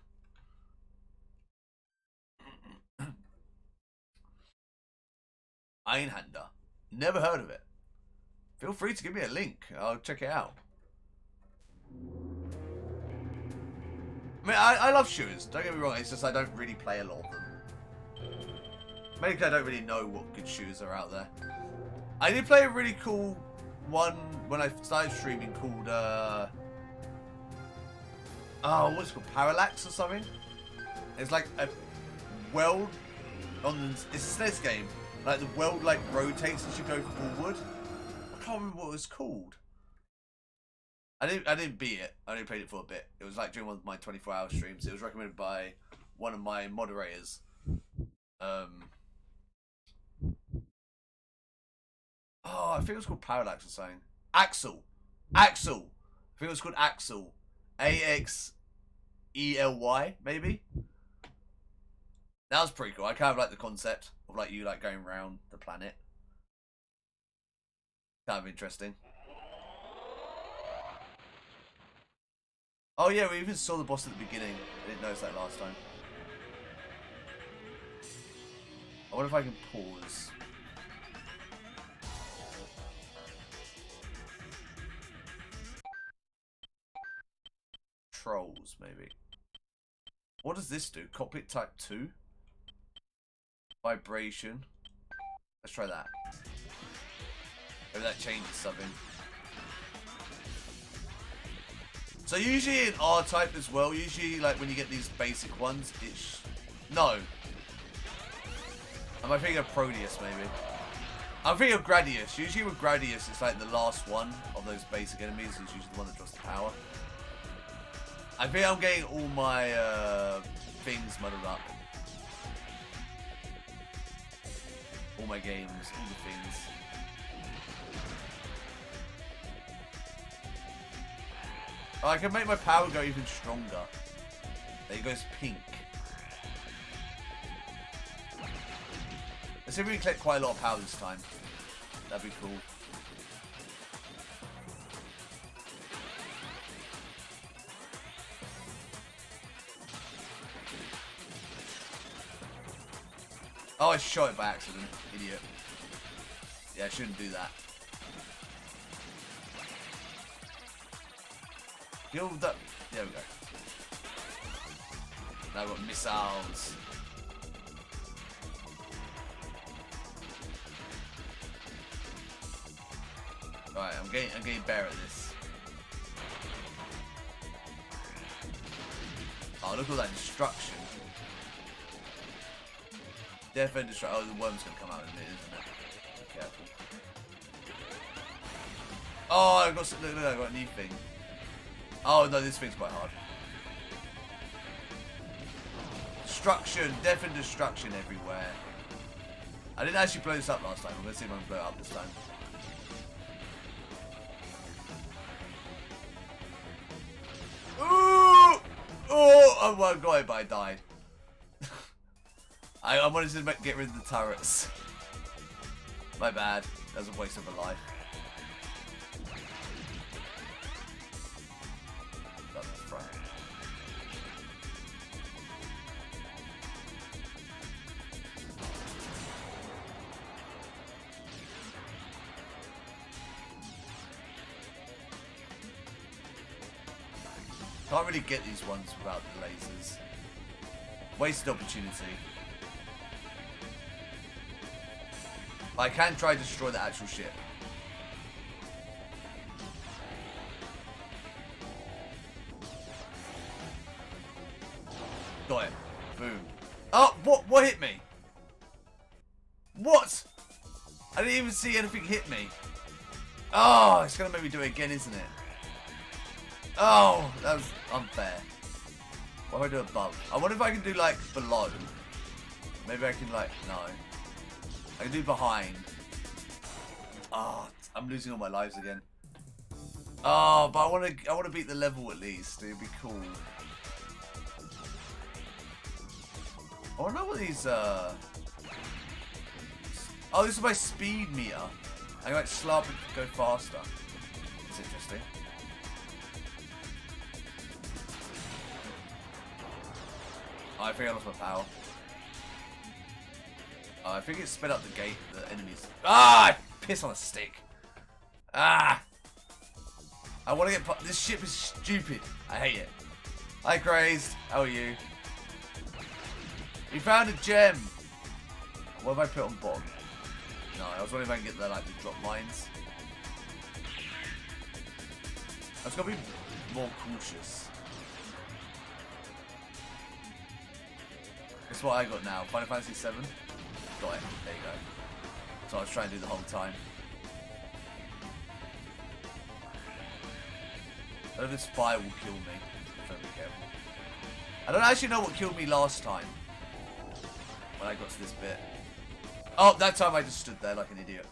Einhander. Never heard of it. Feel free to give me a link. I'll check it out. I mean, I love shooters. Don't get me wrong. It's just I don't really play a lot of them. Maybe because I don't really know what good shooters are out there. I did play a really cool one when I started streaming called, what's it called? Parallax or something? It's like a world it's a SNES game. Like the world like rotates as you go forward. I can't remember what it was called. I didn't beat it. I only played it for a bit. It was like during one of my 24-hour streams. It was recommended by one of my moderators. I think it was called Parallax or something. Axel. I think it was called Axel. AXELY, maybe? That was pretty cool. I kind of like the concept of like you like going around the planet. Kind of interesting. Oh yeah, we even saw the boss at the beginning. I didn't notice that last time. I wonder if I can pause. Trolls, maybe. What does this do? Cockpit type 2? Vibration. Let's try that. Maybe that changes something. So usually in R-type as well, usually like when you get these basic ones, it's... No. Am I thinking of Proteus maybe? I'm thinking of Gradius. Usually with Gradius, it's like the last one of those basic enemies is usually the one that draws the power. I think I'm getting all my things muddled up. All my games, all the things. Oh, I can make my power go even stronger. There it goes pink. Let's see if we can collect quite a lot of power this time. That'd be cool. Oh, I shot it by accident. Idiot. Yeah, I shouldn't do that. Kill the... There we go. Now I've got missiles. Alright, I'm getting better at this. Oh, look at all that destruction. Death and destruction. Oh, the worm's gonna come out in a minute, isn't it? Be careful. Oh, I got a new thing. Oh no, this thing's quite hard. Destruction, death and destruction everywhere. I didn't actually blow this up last time. I'm gonna see if I can blow it up this time. Ooh! Oh my god, but I died. I wanted to get rid of the turrets. My bad. That was a waste of a life. That's the front. Can't really get these ones without the lasers. Wasted opportunity. I can try to destroy the actual ship. Got it. Boom. Oh, what hit me? What? I didn't even see anything hit me. Oh, it's going to make me do it again, isn't it? Oh, that was unfair. What do I do above? I wonder if I can do, like, below. Maybe I can, like, no. I can do behind. Oh, I'm losing all my lives again. Oh, but I want to beat the level at least. It'd be cool. I want to know what these Oh, this is my speed meter. I can like slap and go faster. That's interesting. Oh, I think I lost my power. I think it sped up the gate, the enemies. Ah! Piss on a stick. Ah! I want to get... This ship is stupid. I hate it. Hi, Crazed. How are you? We found a gem. What have I put on bottom? No, I was wondering if I can get the, like, the drop mines. I was going to be more cautious. That's what I got now. Final Fantasy 7. Got it. There you go. So I was trying to do the whole time. I don't know if this fire will kill me. So be careful. I don't actually know what killed me last time. When I got to this bit. Oh, that time I just stood there like an idiot.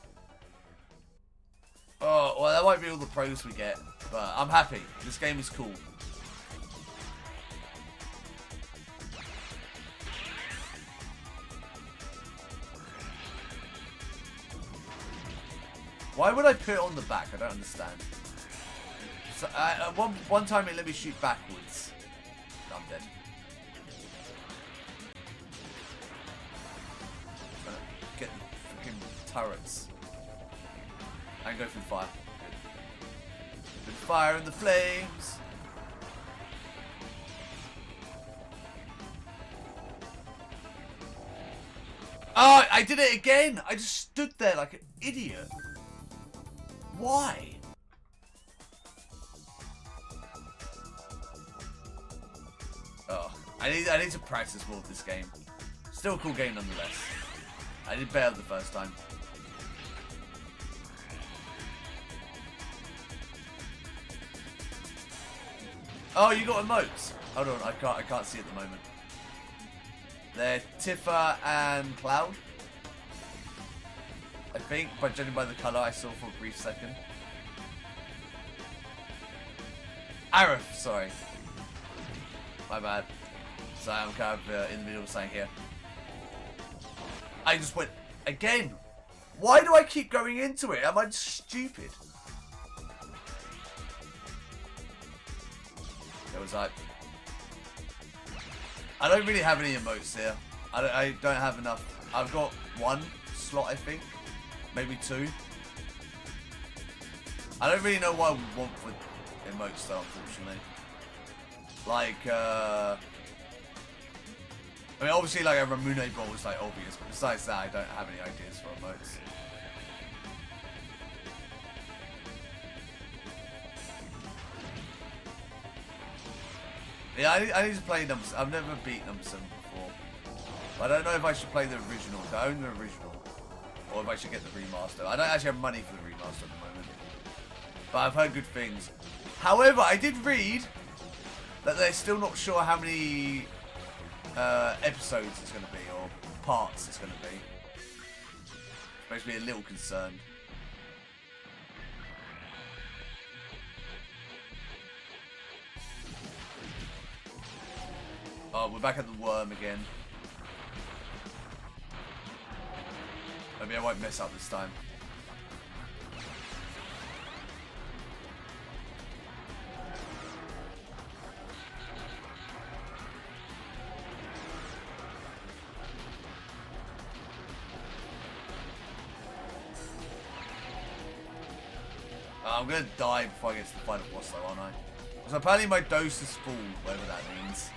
Oh, well, that won't be all the pros we get. But I'm happy. This game is cool. Why would I put it on the back? I don't understand. So, one time it let me shoot backwards. I'm dead. Get the freaking turrets. And go for the fire. Good. Good fire in the flames. Oh, I did it again. I just stood there like an idiot. Why? Oh, I need to practice more of this game. Still a cool game nonetheless. I did better the first time. Oh, you got emotes. Hold on, I can't see at the moment. They're Tifa and Cloud. I think, by judging by the colour I saw for a brief second. Arif, sorry. My bad. So I'm kind of in the middle of saying here. I just went again. Why do I keep going into it? Am I stupid? There was like... I don't really have any emotes here. I don't have enough. I've got one slot, I think. Maybe two. I don't really know what I would want for emotes though, unfortunately. Like, I mean, obviously, like a Ramune ball is like obvious, but besides that, I don't have any ideas for emotes. Yeah, I need to play number. I've never beat number 7 before. But I don't know if I should play the original. I own the original. Or if I should get the remaster. I don't actually have money for the remaster at the moment. But I've heard good things. However, I did read that they're still not sure how many episodes it's going to be. Or parts it's going to be. Makes me a little concerned. Oh, we're back at the worm again. Maybe I won't mess up this time. I'm gonna die before I get to the final boss though, aren't I? Because apparently my dose is full, whatever that means.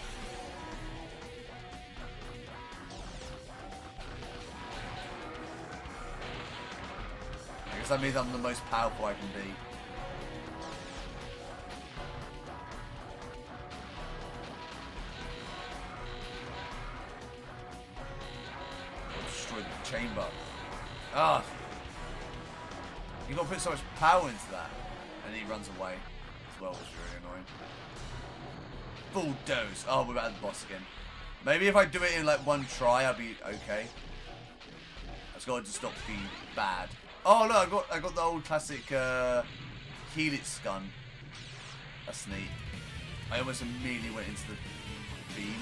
I guess that means I'm the most powerful I can be. I'll destroy the chamber. Ah! You gotta put so much power into that. And he runs away as well, which is really annoying. Full dose. Oh, we're at the boss again. Maybe if I do it in like one try, I'll be okay. I just gotta stop being bad. Oh no, I got the old classic Helix gun. That's neat. I almost immediately went into the beam.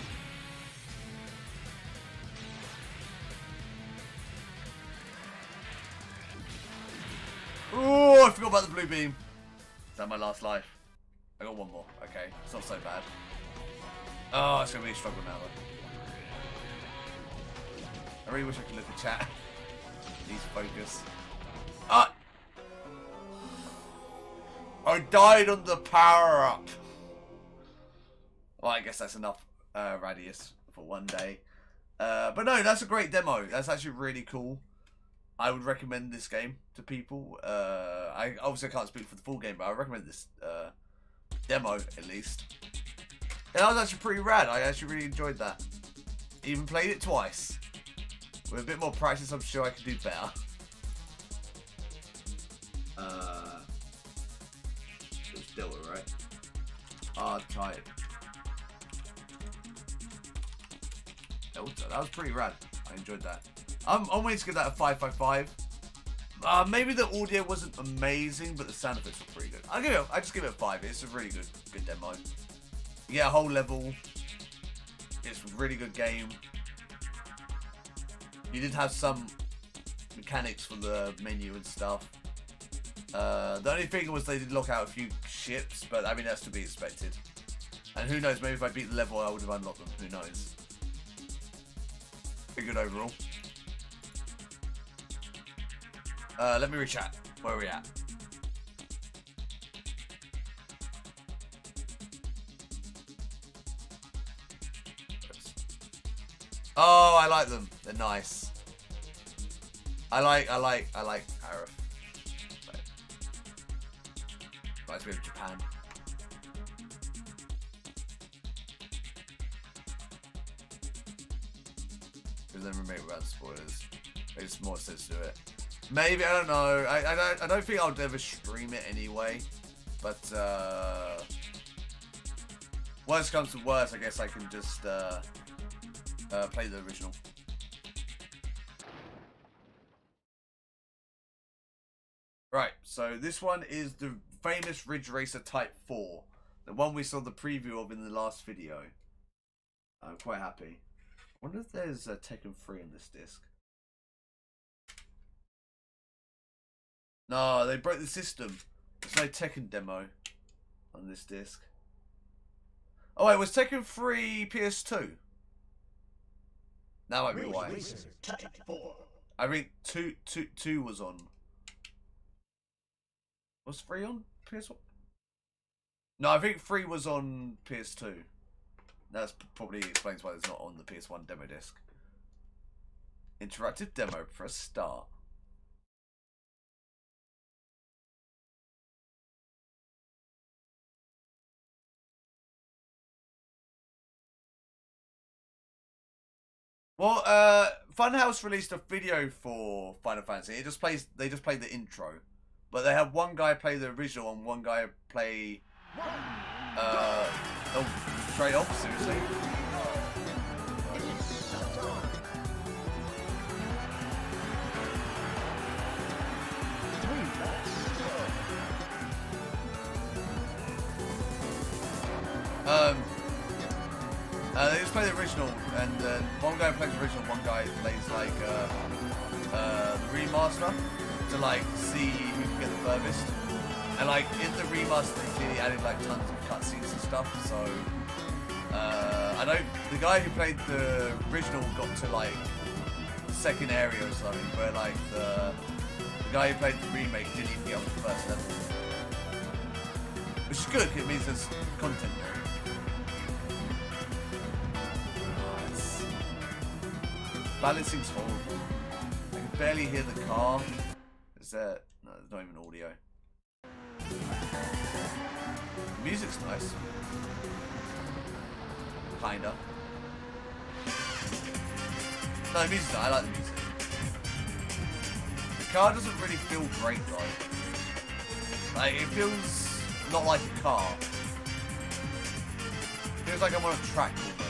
Oh, I forgot about the blue beam. Is that my last life? I got one more. Okay, it's not so bad. Oh, it's gonna be a struggle now though. I really wish I could look at chat. Please focus. Ah! I died on the power up. Well, I guess that's enough radius for one day. But no, that's a great demo. That's actually really cool. I would recommend this game to people. I obviously can't speak for the full game, but I recommend this demo at least. And that was actually pretty rad. I actually really enjoyed that. Even played it twice. With a bit more practice, I'm sure I could do better. It was Delta, right? Tired. Delta. That was pretty rad. I enjoyed that. I'm willing to give that a 5.55. Maybe the audio wasn't amazing, but the sound effects were pretty good. I just give it a 5. It's a really good demo. You get a whole level. It's a really good game. You did have some mechanics for the menu and stuff. The only thing was they did lock out a few ships, but I mean that's to be expected. And who knows, maybe if I beat the level I would have unlocked them. Who knows? Pretty good overall. Let me rechat. Where are we at? Oh, I like them. They're nice. I like Arif. Reminds me of Japan. Because then remake without spoilers. Makes more sense to do it. Maybe, I don't know. I don't think I'll ever stream it anyway. But worst comes to worst, I guess I can just play the original. Right, so this one is the famous Ridge Racer Type 4. The one we saw the preview of in the last video. I'm quite happy. I wonder if there's a Tekken 3 on this disc. No, they broke the system. There's no Tekken demo on this disc. Oh wait, was Tekken 3 PS2? That might be why. I think 2 was on. Was 3 on PS1? No, I think 3 was on PS2. That's probably explains why it's not on the PS1 demo disc. Interactive demo, press start. Well, Funhouse released a video for Final Fantasy. They just played the intro, but they have one guy play the original and one guy play. Oh, straight off, seriously. They just play the original, and one guy plays the original, one guy plays like the remaster to like see who can get the furthest. And like in the remaster, they clearly added like tons of cutscenes and stuff. So I know the guy who played the original got to like the second area or something, where like the guy who played the remake didn't even get up to the first level, which is good. It means there's content there. Balancing's horrible. I can barely hear the car. Is there? No, there's not even audio. The music's nice. Kinda. No, the music's nice. I like the music. The car doesn't really feel great though. Like, it feels not like a car. It feels like I'm on a track almost.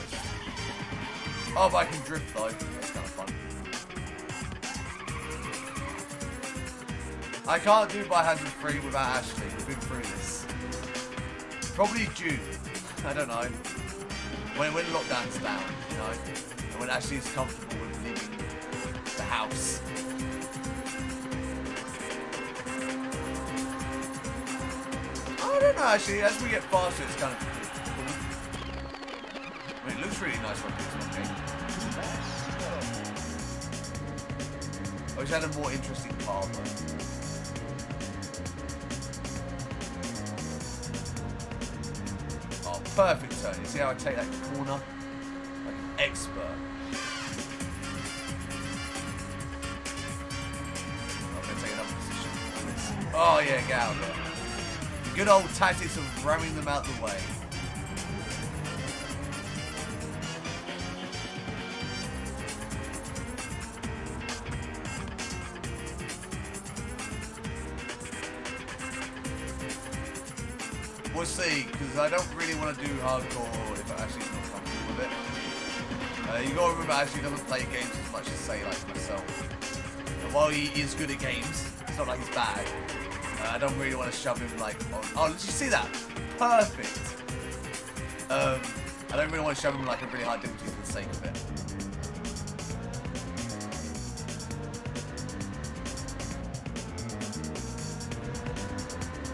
Oh, but I can drift though. That's kind of fun. I can't do Biohazard 3 without Ashley. We've been through this. Probably June. I don't know. When lockdown's down, you know, and when Ashley's comfortable with leaving the house. I don't know, actually. As we get faster, it's kind of cool. I mean, it looks really nice on this one, okay? I wish I had a more interesting path. Oh, perfect turn. You see how I take that corner? Like an expert. I'm going to take another position. Oh yeah, get out of there. The good old tactics of ramming them out the way. We'll see, because I don't really want to do hardcore if I actually not comfortable with it. You gotta remember, actually doesn't play games as much as, say, like myself. And while he is good at games, it's not like he's bad. I don't really want to shove him like on. Oh, did you see that? Perfect. I don't really want to shove him like a really hard difficulty for the sake of it.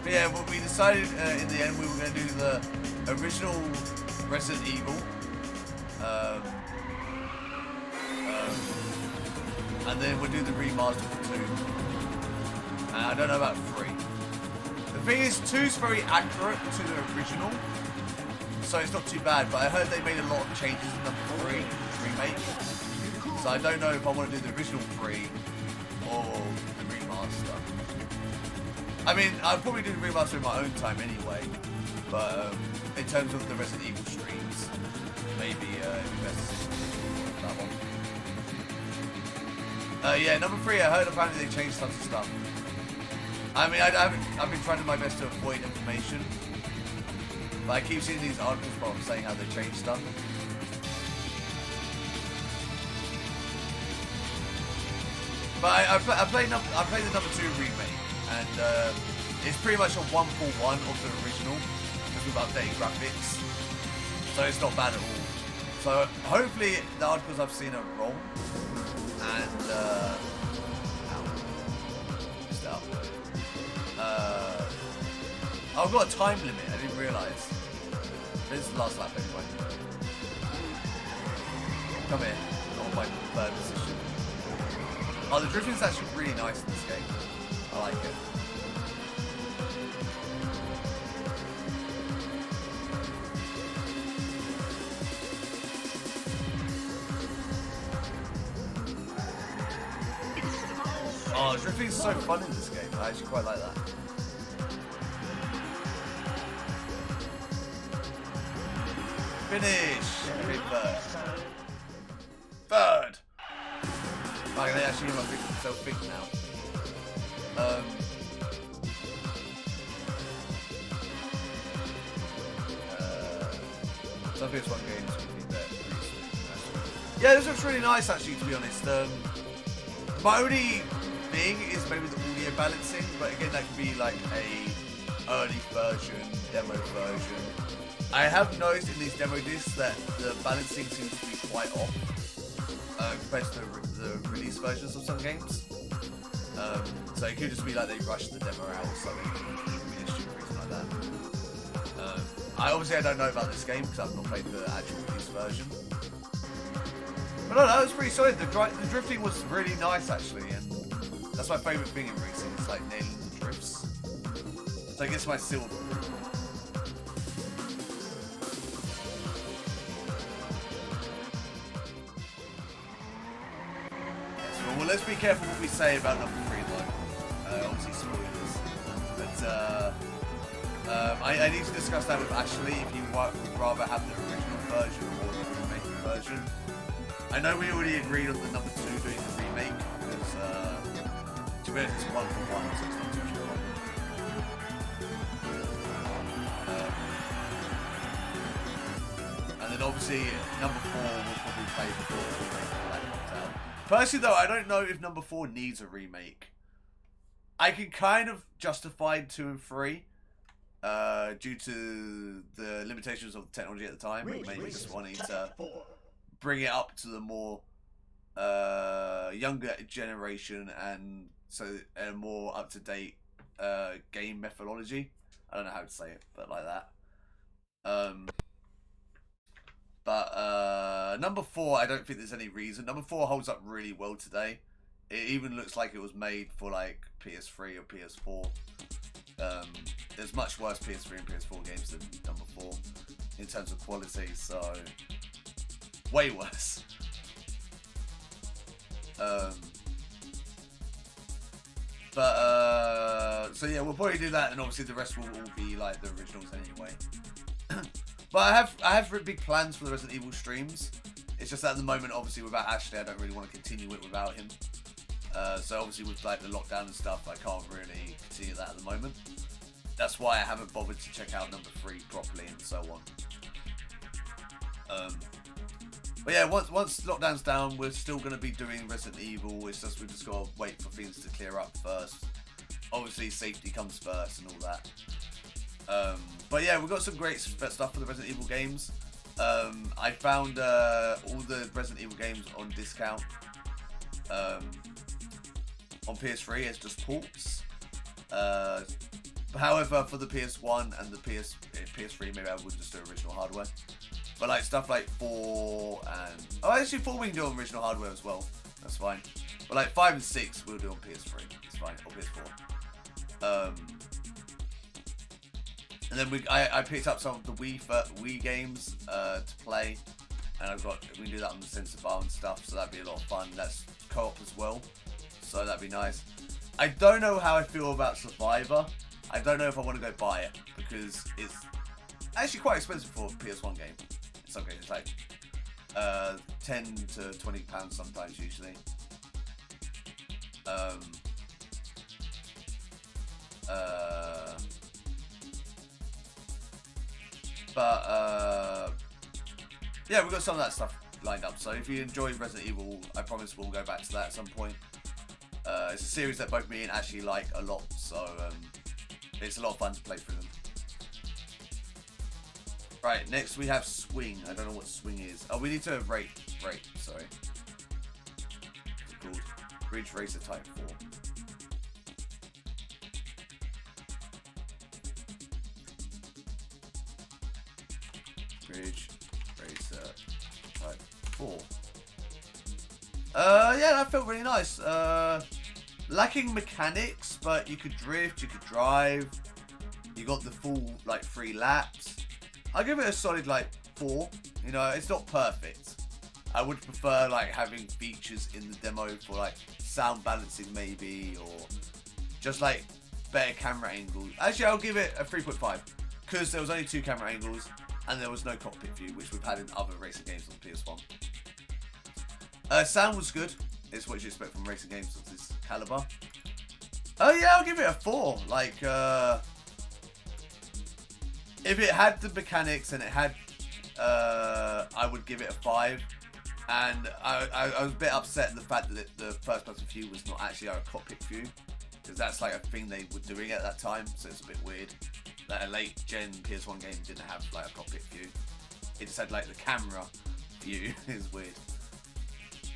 But yeah, what we decided in the end we were going to do the original Resident Evil, and then we'll do the remaster for 2. I don't know about 3. The thing is, 2's very accurate to the original, so it's not too bad. But I heard they made a lot of changes in number 3 remake, so I don't know if I want to do the original 3 or the remaster. I mean, I'll probably do the remaster in my own time anyway, but in terms of the Resident Evil streams, maybe it'd be best to do that one. Yeah, number 3, I heard apparently they changed tons of stuff. I mean, I've been trying my best to avoid information, but I keep seeing these articles about saying how they changed stuff. But I played the number 2 remake, and it's pretty much a 1-for-1 of the original, just with updated graphics. So it's not bad at all. So hopefully the articles I've seen are wrong, and I've got a time limit. I didn't realise. This is the last lap anyway. Come here. Got my 3rd position. Oh, the drifting is actually really nice in this game. I like it. Oh, drifting is so fun in this game. I actually quite like that. Finish! Okay, 3rd. 3rd! I can actually hear myself think now. So I think it's one game to be there. Yeah, this looks really nice actually, to be honest. My only thing is maybe the audio balancing, but again that could be like a early version, demo version. I have noticed in these demo discs that the balancing seems to be quite off compared to the release versions of some games. So it could just be like they rushed the demo out or something, a stupid reason like that. I don't know about this game because I've not played the actual release version. But no, that was pretty solid. The drifting was really nice actually, and that's my favourite thing in racing. It's like nailing the drifts. So I guess my silver. Well, let's be careful what we say about number 3 though. Obviously spoilers. But I need to discuss that with Ashley if you would rather have the original version or the remake version. I know we already agreed on the number 2 doing the remake because to be honest it's 1-for-1, so it's not too much of a problem. And then obviously number 4 will probably play before the remake when that comes out. Personally though, I don't know if number 4 needs a remake. I can kind of justify 2 and 3 due to the limitations of the technology at the time, and maybe just wanting to bring it up to the more younger generation and so a more up-to-date game methodology. I don't know how to say it, but like that. But number 4, I don't think there's any reason. Number 4 holds up really well today. It even looks like it was made for like PS3 or PS4. There's much worse PS3 and PS4 games than done before in terms of quality, so way worse. So yeah, we'll probably do that, and obviously the rest will all be like the originals anyway. But I have big plans for the Resident Evil streams. It's just that at the moment, obviously without Ashley, I don't really want to continue it without him. So obviously with like the lockdown and stuff, I can't really continue that at the moment. That's why I haven't bothered to check out number 3 properly and so on. But yeah, once lockdown's down, we're still going to be doing Resident Evil. It's just we just got to wait for things to clear up first. Obviously, safety comes first and all that. But yeah, we've got some great stuff for the Resident Evil games. I found all the Resident Evil games on discount on PS3 as just ports. However, for the PS1 and the PS3, maybe I would just do original hardware. But like stuff like 4 and... Oh, actually 4 we can do on original hardware as well. That's fine. But like 5 and 6 we'll do on PS3. It's fine. Or PS4. And then I picked up some of the Wii games to play. And we can do that on the sensor bar and stuff. So that'd be a lot of fun. That's co-op as well. So that'd be nice. I don't know how I feel about Survivor. I don't know if I want to go buy it. Because it's actually quite expensive for a PS1 game. In some cases, like 10 to £20 sometimes usually. Yeah, we've got some of that stuff lined up. So if you enjoy Resident Evil, I promise we'll go back to that at some point. It's a series that both me and Ashley like a lot, so it's a lot of fun to play through them. Right, next we have Swing. I don't know what Swing is. Oh, we need to rate, sorry. What's it called? Ridge Racer Type 4. Ridge Racer Type 4. Yeah, that felt really nice. Lacking mechanics, but you could drift, you could drive. You got the full, like, 3 laps. I'll give it a solid, like, 4. You know, it's not perfect. I would prefer, like, having features in the demo for, like, sound balancing maybe, or just, like, better camera angles. Actually, I'll give it a 3.5, because there was only 2 camera angles, and there was no cockpit view, which we've had in other racing games on the PS1. Sound was good. It's what you expect from racing games of this caliber. Oh, yeah, I'll give it a 4. Like, if it had the mechanics and it had, I would give it a 5. And I was a bit upset at the fact that the first person view was not actually a cockpit view, because that's like a thing they were doing at that time, so it's a bit weird that a late gen PS1 game didn't have like a cockpit view. It just had like the camera view. It's weird. I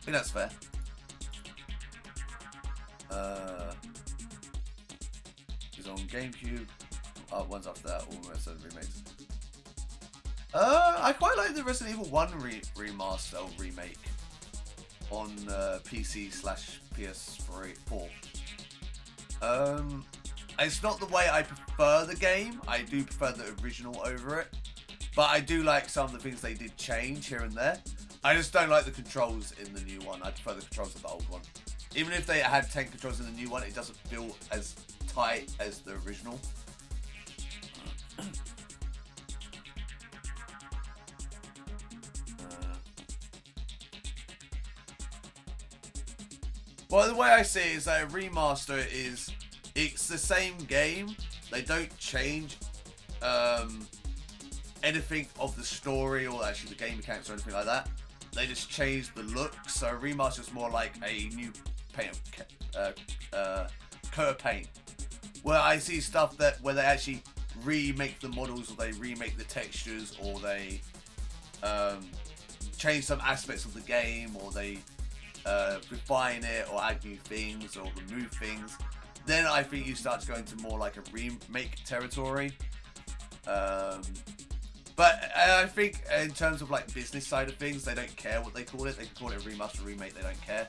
think that's fair. It's on GameCube. Oh, one's after that, all the rest of the remakes. I quite like the Resident Evil 1 remaster or remake on PC/PS4. It's not the way I prefer the game. I do prefer the original over it, but I do like some of the things they did change here and there. I just don't like the controls in the new one. I prefer the controls of the old one. Even if they had 10 controls in the new one, it doesn't feel as tight as the original. Well, the way I see it is that a remaster it's the same game. They don't change anything of the story or actually the game mechanics or anything like that. They just change the look. So a remaster is more like a new paint, coat of paint. Where I see stuff where they actually remake the models, or they remake the textures, or they change some aspects of the game, or they refine it, or add new things, or remove things. Then I think you start to go into more like a remake territory. But I think in terms of like business side of things, they don't care what they call it. They can call it a remaster, remake. They don't care.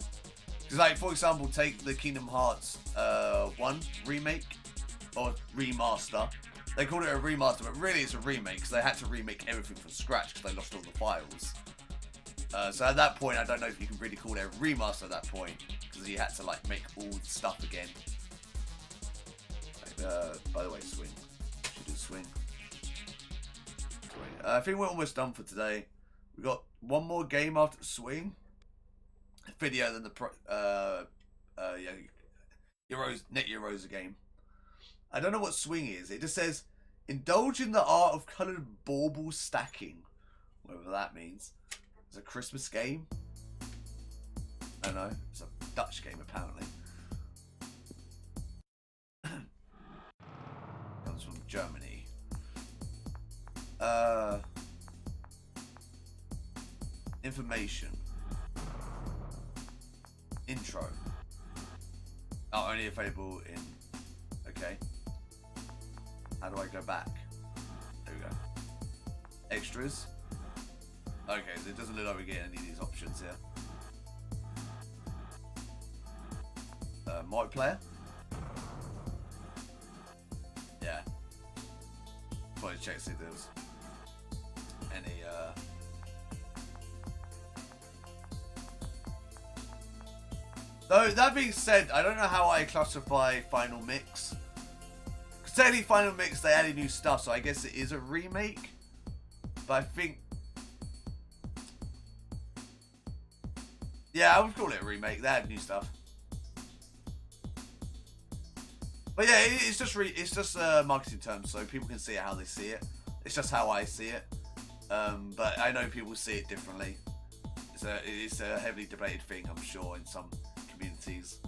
Because, like, for example, take the Kingdom Hearts 1 remake or remaster. They called it a remaster, but really it's a remake because they had to remake everything from scratch because they lost all the files. So at that point, I don't know if you can really call it a remaster at that point because you had to like make all the stuff again. By the way, swing. Should do swing. I think we're almost done for today. We got one more game after swing. Video than the Net Euros game. I don't know what swing is. It just says indulge in the art of coloured bauble stacking, whatever that means. It's a Christmas game. I don't know. It's a Dutch game apparently. Comes from Germany. Information. Intro. Oh, only available in. Okay. How do I go back? There we go. Extras. Okay, so it doesn't look like we get any of these options here. Multiplayer. Yeah. Probably check see if there's any. Though that being said, I don't know how I classify Final Mix. Because technically Final Mix, they added new stuff, so I guess it is a remake. But I think... yeah, I would call it a remake. They added new stuff. But yeah, it's just marketing terms, so people can see it how they see it. It's just how I see it. But I know people see it differently. It's a heavily debated thing, I'm sure, in some communities.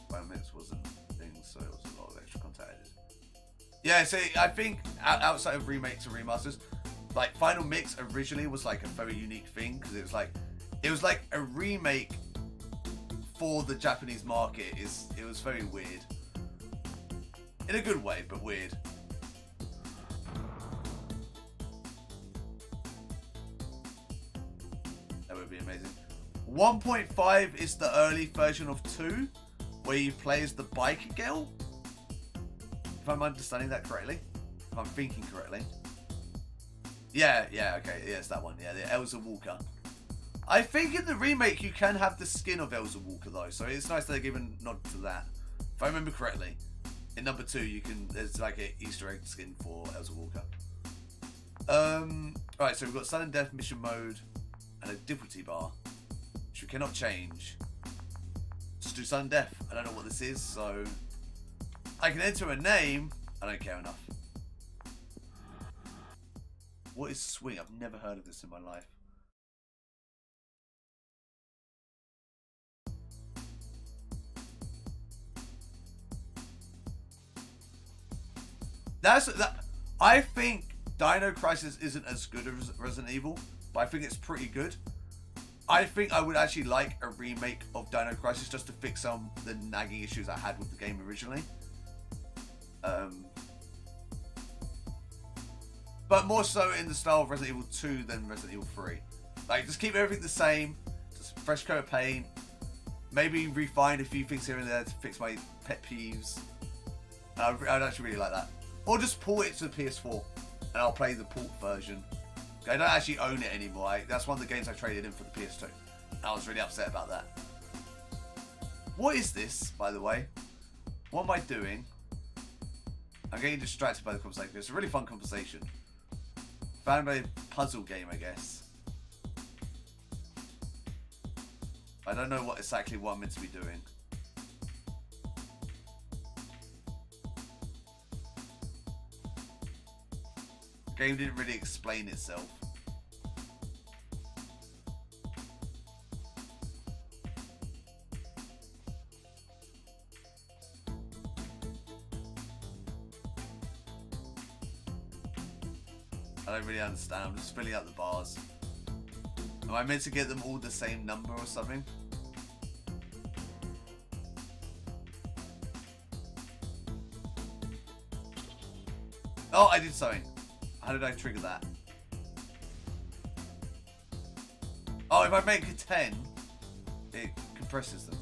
Final Mix wasn't a thing, so it was a lot of extra content added. Yeah, so I think outside of remakes and remasters, like Final Mix originally was like a very unique thing because it was like a remake for the Japanese market. It was very weird, in a good way, but weird. That would be amazing. 1.5 is the early version of 2, where you play as the biker girl. If I'm understanding that correctly, if I'm thinking correctly. Yeah, okay, yeah, it's that one. Yeah, the Elsa Walker. I think in the remake you can have the skin of Elsa Walker though, so it's nice they're giving nod to that. If I remember correctly, in number 2 there's like an Easter egg skin for Elsa Walker. Alright, so we've got sudden death mission mode and a difficulty bar, which we cannot change. Just do sudden death. I don't know what this is, so I can enter a name. I don't care enough. What is swing? I've never heard of this in my life. I think Dino Crisis isn't as good as Resident Evil, but I think it's pretty good. I think I would actually like a remake of Dino Crisis just to fix some of the nagging issues I had with the game originally. But more so in the style of Resident Evil 2 than Resident Evil 3. Like, just keep everything the same, just fresh coat of paint, maybe refine a few things here and there to fix my pet peeves. I'd actually really like that. Or just port it to the PS4 and I'll play the port version. I don't actually own it anymore. That's one of the games I traded in for the PS2. I was really upset about that. What is this, by the way? What am I doing? I'm getting distracted by the conversation. It's a really fun conversation. Found a puzzle game, I guess. I don't know exactly what I'm meant to be doing. The game didn't really explain itself. I don't really understand. I'm just filling out the bars. Am I meant to get them all the same number or something? Oh, I did something. How did I trigger that? Oh, if I make a 10, it compresses them.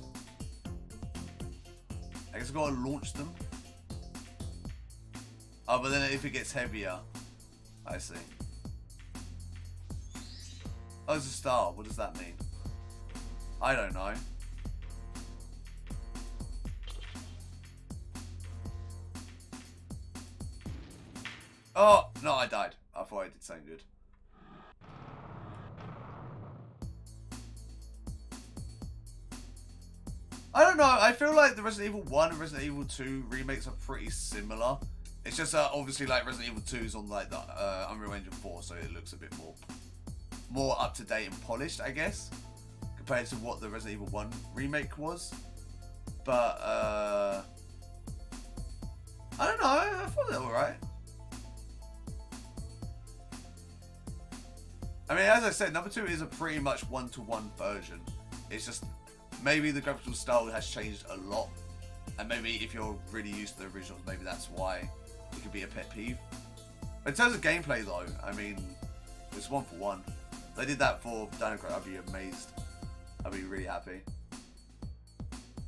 I guess I've got to launch them. Oh, but then if it gets heavier, I see. Oh, it's a star. What does that mean? I don't know. Oh, no, I died. I thought I did something good. I don't know. I feel like the Resident Evil 1 and Resident Evil 2 remakes are pretty similar. It's just obviously like Resident Evil 2 is on like the Unreal Engine 4, so it looks a bit more up to date and polished, I guess, compared to what the Resident Evil 1 remake was. But I don't know. I thought they were alright. I mean, as I said, number 2 is a pretty much one-to-one version. It's just maybe the graphical style has changed a lot, and maybe if you're really used to the originals, maybe that's why it could be a pet peeve. But in terms of gameplay, though, I mean, it's 1 for 1. If they did that for Dino Crisis, I'd be amazed. I'd be really happy.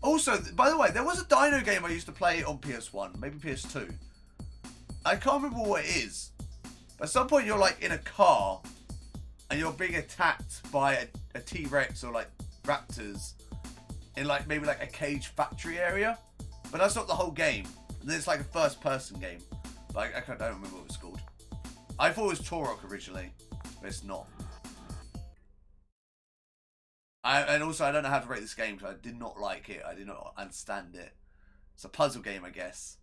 Also, by the way, there was a Dino game I used to play on PS1, maybe PS2. I can't remember what it is. But at some point, you're like in a car, and you're being attacked by a T-Rex or like raptors in like maybe like a cage factory area. But that's not the whole game. And then it's like a first-person game. But I don't remember what it was called. I thought it was Turok originally, but it's not. And also, I don't know how to rate this game because I did not like it. I did not understand it. It's a puzzle game, I guess.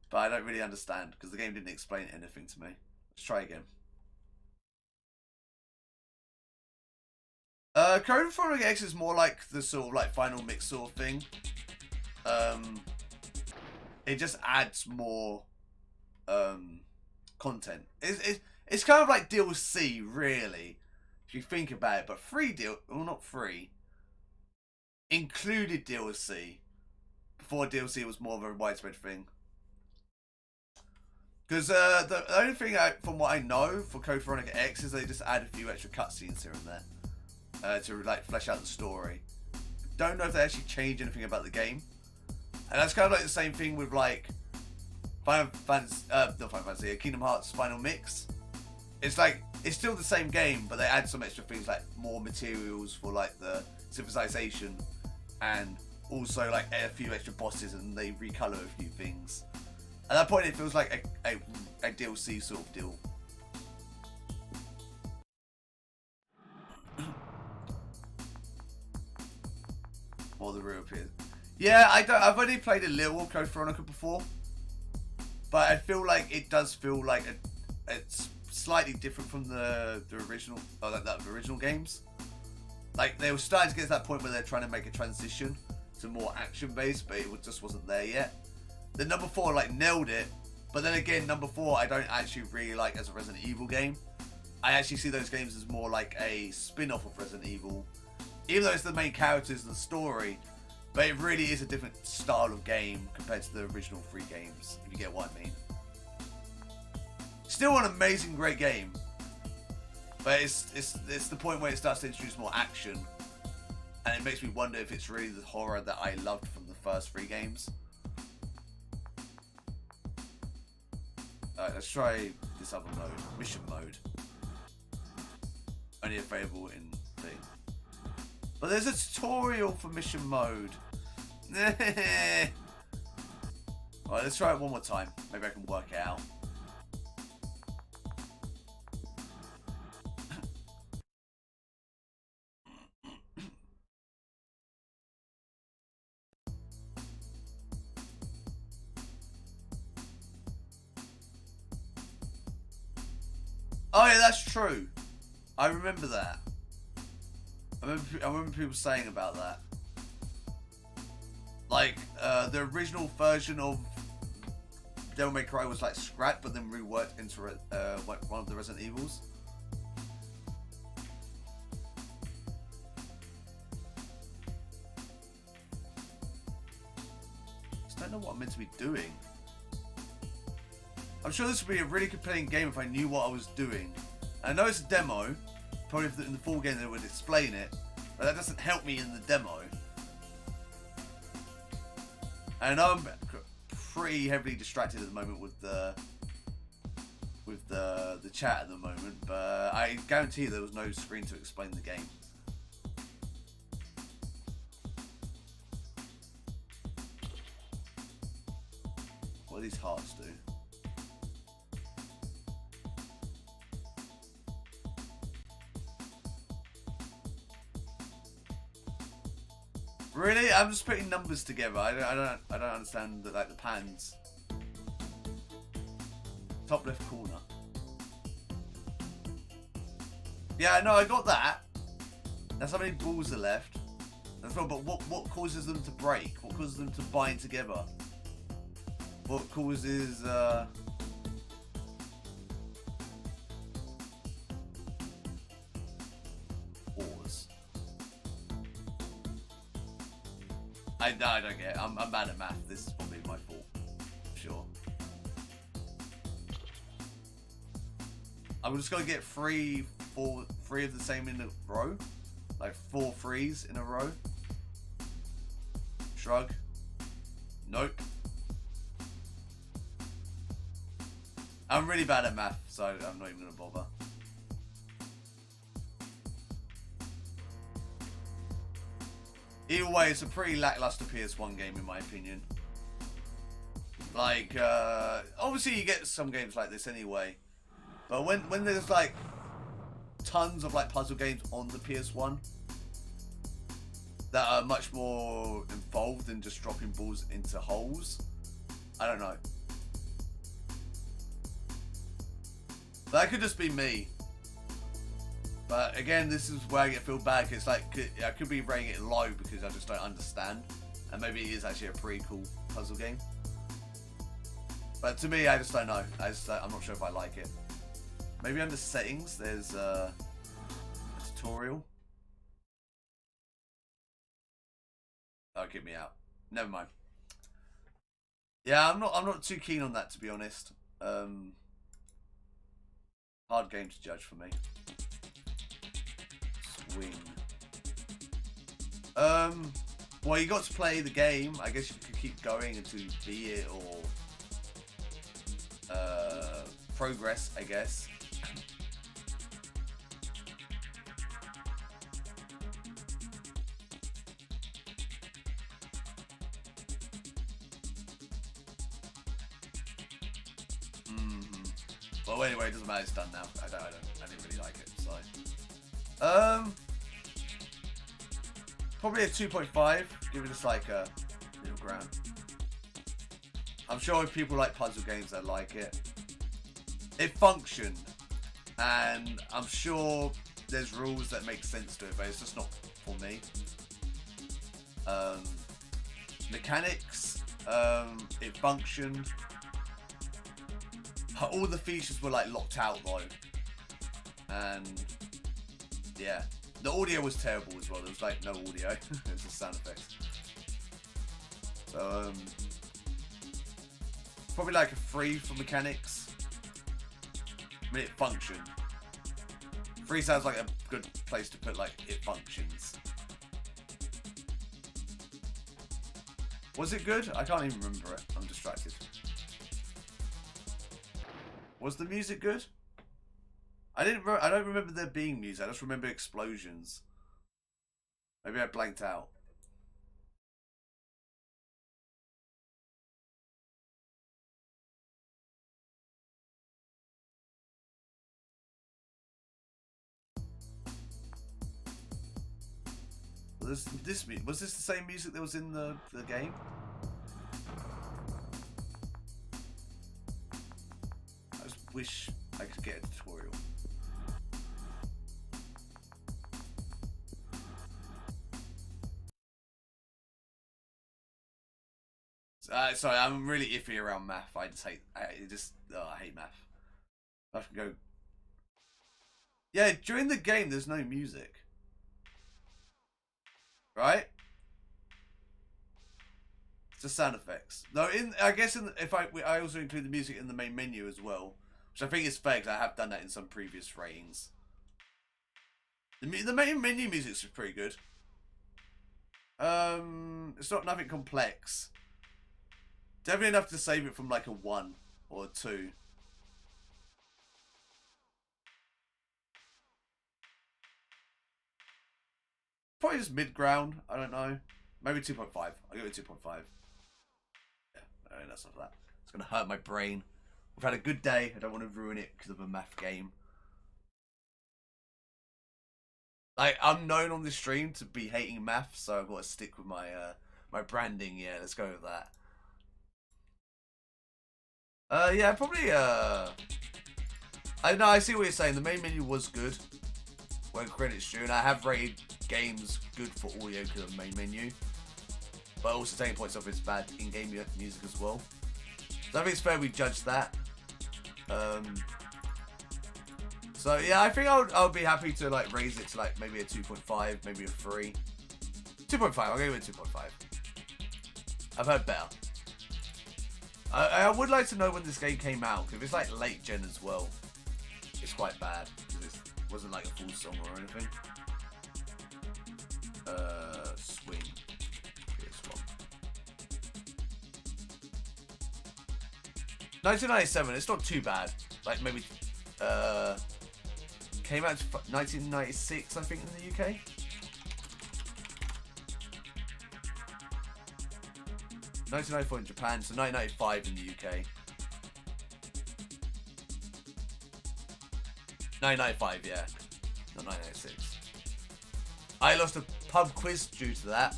But I don't really understand because the game didn't explain anything to me. Let's try again. Code Veronica X is more like the sort of like final mix sort of thing. It just adds more content. It's kind of like DLC, really, if you think about it. But well, not free, included DLC. Before DLC was more of a widespread thing. Because the only thing from what I know for Code Veronica X is they just add a few extra cutscenes here and there. To like flesh out the story. Don't know if they actually change anything about the game, and that's kind of like the same thing with like not Final Fantasy, Kingdom Hearts Final Mix. It's like it's still the same game, but they add some extra things like more materials for like the civilization, and also like a few extra bosses, and they recolor a few things. At that point, it feels like a DLC sort of deal. Or the real appears. Yeah, I've only played a little Code Veronica before, but I feel like it does feel like it's slightly different from the original, or like the original games. Like they were starting to get to that point where they're trying to make a transition to more action based, but it just wasn't there yet. Then number 4 like nailed it, but then again number 4 I don't actually really like as a Resident Evil game. I actually see those games as more like a spin-off of Resident Evil. Even though it's the main characters and the story, but it really is a different style of game compared to the original 3 games, if you get what I mean. Still an amazing, great game, but it's the point where it starts to introduce more action, and it makes me wonder if it's really the horror that I loved from the first 3 games. Alright, let's try this other mode, mission mode. Only available in thing. But there's a tutorial for mission mode. Alright, let's try it one more time. Maybe I can work it out. Oh yeah, that's true. I remember that. I remember people saying about that. Like, the original version of Devil May Cry was like scrapped, but then reworked into one of the Resident Evils. Just don't know what I'm meant to be doing. I'm sure this would be a really compelling game if I knew what I was doing. I know it's a demo, probably if in the full game they would explain it, but that doesn't help me in the demo. And I'm pretty heavily distracted at the moment with the chat at the moment, but I guarantee there was no screen to explain the game. What do these hearts do? Really? I'm just putting numbers together. I don't understand the, like the pans. Top left corner. Yeah, no, I got that. That's how many balls are left. That's not, but what causes them to break? What causes them to bind together? What causes pause? I don't get it. I'm bad at math. This is probably my fault. I'm sure. I'm just gonna get three of the same in a row. Like 4 threes in a row. Shrug. Nope. I'm really bad at math, so I'm not even gonna bother. Either way, it's a pretty lackluster PS1 game in my opinion. Like, obviously you get some games like this anyway. But when there's like tons of like puzzle games on the PS1 that are much more involved than just dropping balls into holes, I don't know. That could just be me. But again, this is where I feel bad, because like I could be rating it low because I just don't understand, and maybe it is actually a pretty cool puzzle game. But to me, I just don't know. I'm not sure if I like it. Maybe under settings, there's a tutorial. Oh, get me out. Never mind. Yeah, I'm not too keen on that, to be honest. Hard game to judge for me. Swing. Well, you got to play the game. I guess you could keep going until you beat it, or progress, I guess. Well, anyway, it doesn't matter. It's done now. I didn't really like it. So, probably a 2.5. Give it just like a middle ground. I'm sure if people like puzzle games, they like it. It functioned, and I'm sure there's rules that make sense to it, but it's just not for me. Mechanics, it functioned. All the features were like locked out though, and yeah, the audio was terrible as well. There was like no audio. It was just sound effects. So probably like a 3 for mechanics. I mean, it functioned. 3 sounds like a good place to put like it functions. Was it good? I can't even remember it. I'm distracted. Was the music good? I don't remember there being music. I just remember explosions. Maybe I blanked out. Was this the same music that was in the game? I just wish I could get a tutorial. Sorry, I'm really iffy around math. I hate math. I can go. Yeah, during the game, there's no music, right? It's just sound effects. No, I guess if I also include the music in the main menu as well, which I think is fair because I have done that in some previous ratings. The main menu music's pretty good. It's not nothing complex. Definitely enough to save it from like a 1 or a 2. Probably just mid-ground. I don't know. Maybe 2.5. I'll give it 2.5. Yeah, I mean, that's not that. It's going to hurt my brain. We've had a good day. I don't want to ruin it because of a math game. Like, I'm known on this stream to be hating math, so I've got to stick with my my branding. Yeah, let's go with that. Yeah, probably. I know. I see what you're saying. The main menu was good when credits due, and I have rated games good for audio because of the main menu, but also taking points off its bad in-game music as well. So I think it's fair we judge that. So yeah, I think I would be happy to like raise it to like maybe a 2.5, maybe a 3. 2.5. I'll give it 2.5. I've heard better. I would like to know when this game came out, because if it's like late gen as well, it's quite bad because it wasn't like a full song or anything. Swing. PS1. 1997. It's not too bad. Like maybe came out 1996, I think, in the UK. 1994 in Japan, so 1995 in the UK. 1995, yeah. Not 1996. I lost a pub quiz due to that.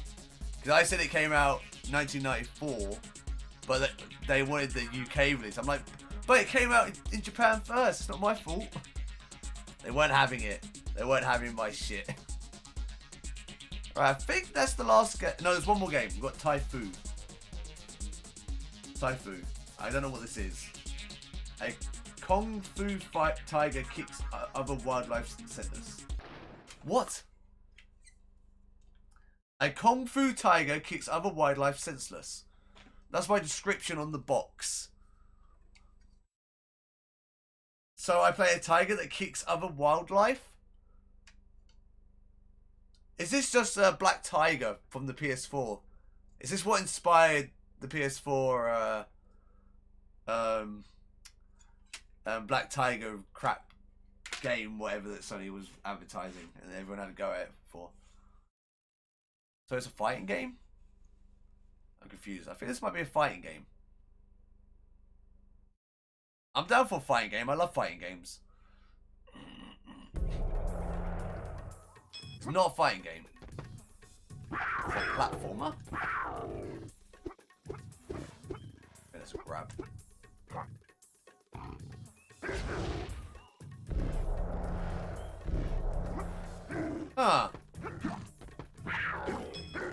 Because I said it came out 1994, but they wanted the UK release. I'm like, but it came out in Japan first. It's not my fault. They weren't having it. They weren't having my shit. Alright, I think that's the last game. No, there's one more game. We've got Typhoon. Typhoon. I don't know what this is. A Kung Fu tiger kicks other wildlife senseless. What? A Kung Fu tiger kicks other wildlife senseless. That's my description on the box. So I play a tiger that kicks other wildlife? Is this just a Black Tiger from the PS4? Is this what inspired the PS4 Black Tiger crap game, whatever that Sony was advertising and everyone had to go at it for? So it's a fighting game? I'm confused. I think this might be a fighting game. I'm down for a fighting game. I love fighting games. It's not a fighting game. It's a platformer. Okay, let's grab. Huh.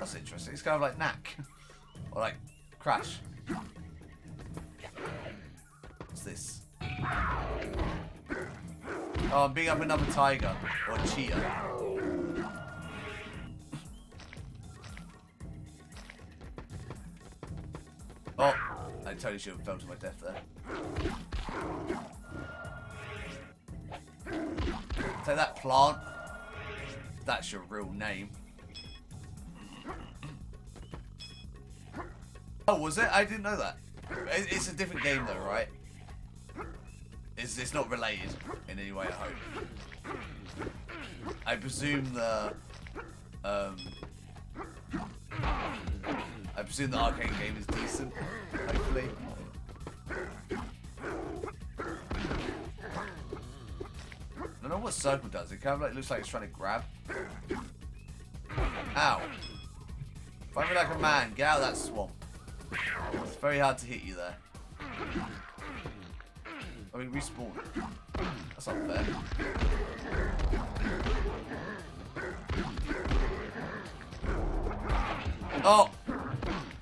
That's interesting. It's kind of like Knack. Or like Crash. What's this? Oh, I'm beating up another tiger. Or a cheetah. Oh, I totally should have fell to my death there. Take that, plant. That's your real name. Oh, was it? I didn't know that. It's a different game though, right? It's not related in any way, I hope. I presume the arcade game is decent, hopefully. I don't know what circle does. It kind of like looks like it's trying to grab. Ow. Fight me like a man. Get out of that swamp. It's very hard to hit you there. I mean, respawn. That's not fair. Oh!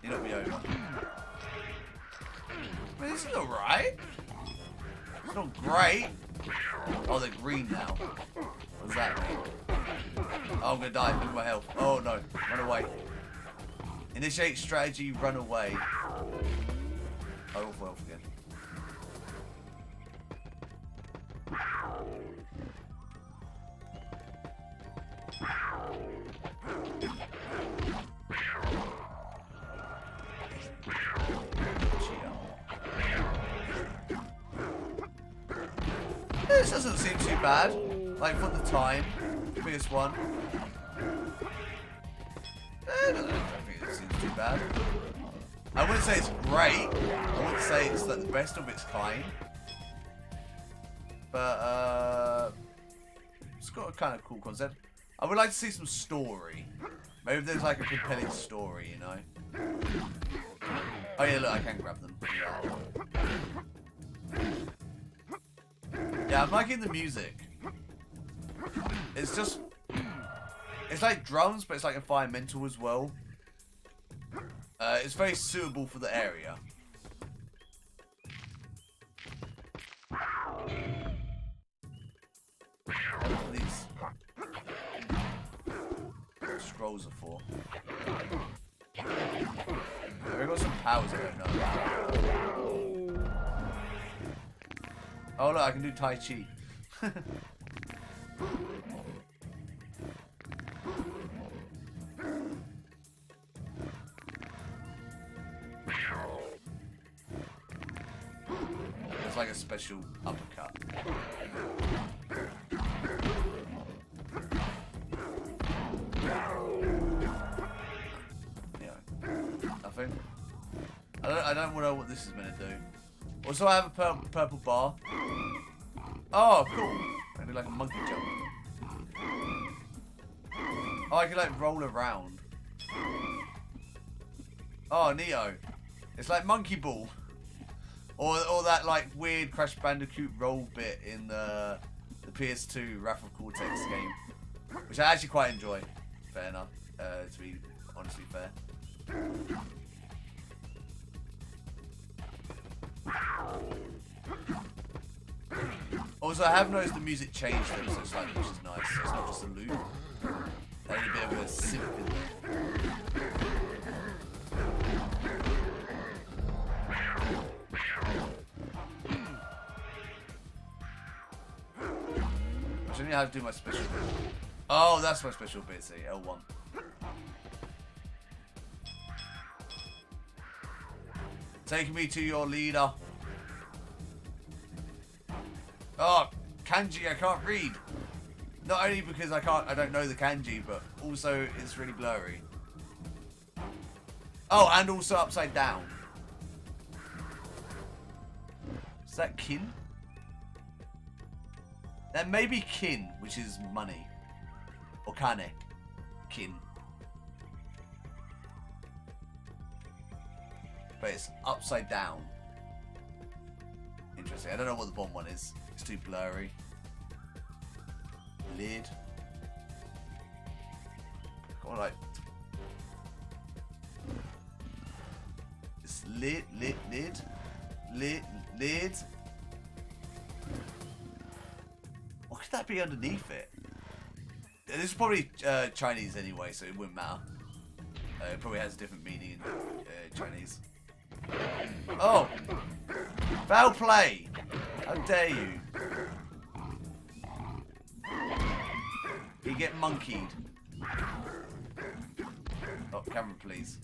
You knocked me over. I mean, this is alright. It's not great. Oh, they're green now. What does that mean? Oh, I'm gonna die. Look at my health. Oh no. Run away. Initiate strategy, run away. Oh, off health again. This doesn't seem too bad. Like for the time, PS1. I don't think it seems too bad. I wouldn't say it's great. I wouldn't say it's like the best of its kind. But it's got a kind of cool concept. I would like to see some story. Maybe there's like a compelling story, you know. Oh yeah, look, I can grab them. Yeah, I'm liking the music. It's just... It's like drums, but it's like environmental as well. It's very suitable for the area. What these scrolls are for. We've got some powers I don't know about. Oh look, I can do Tai Chi. It's like a special uppercut. Yeah, nothing. I don't know what this is meant to do. Also, I have a purple bar. Oh, cool. I do like a monkey jump. Oh, I can like roll around. Oh, Neo. It's like Monkey Ball. Or that like weird Crash Bandicoot roll bit in the PS2 Wrath of Cortex game. Which I actually quite enjoy. Fair enough. To be honestly fair. Also, I have noticed the music changed ever so slightly, which is nice. It's not just a loop. There's a bit of a synth in there. I shouldn't have to do my special bit. Oh, that's my special bit, see, L1. Take me to your leader. Oh, kanji I can't read. Not only because I don't know the kanji, but also it's really blurry. Oh, and also upside down. Is that kin? That may be kin, which is money. Or kane. Kin. But it's upside down. Interesting. I don't know what the bomb one is. It's too blurry. Lid. Come on, like. It's lid. What could that be underneath it? This is probably Chinese anyway, so it wouldn't matter. It probably has a different meaning in Chinese. Oh! Foul play! How dare you? You get monkeyed. Oh, camera please.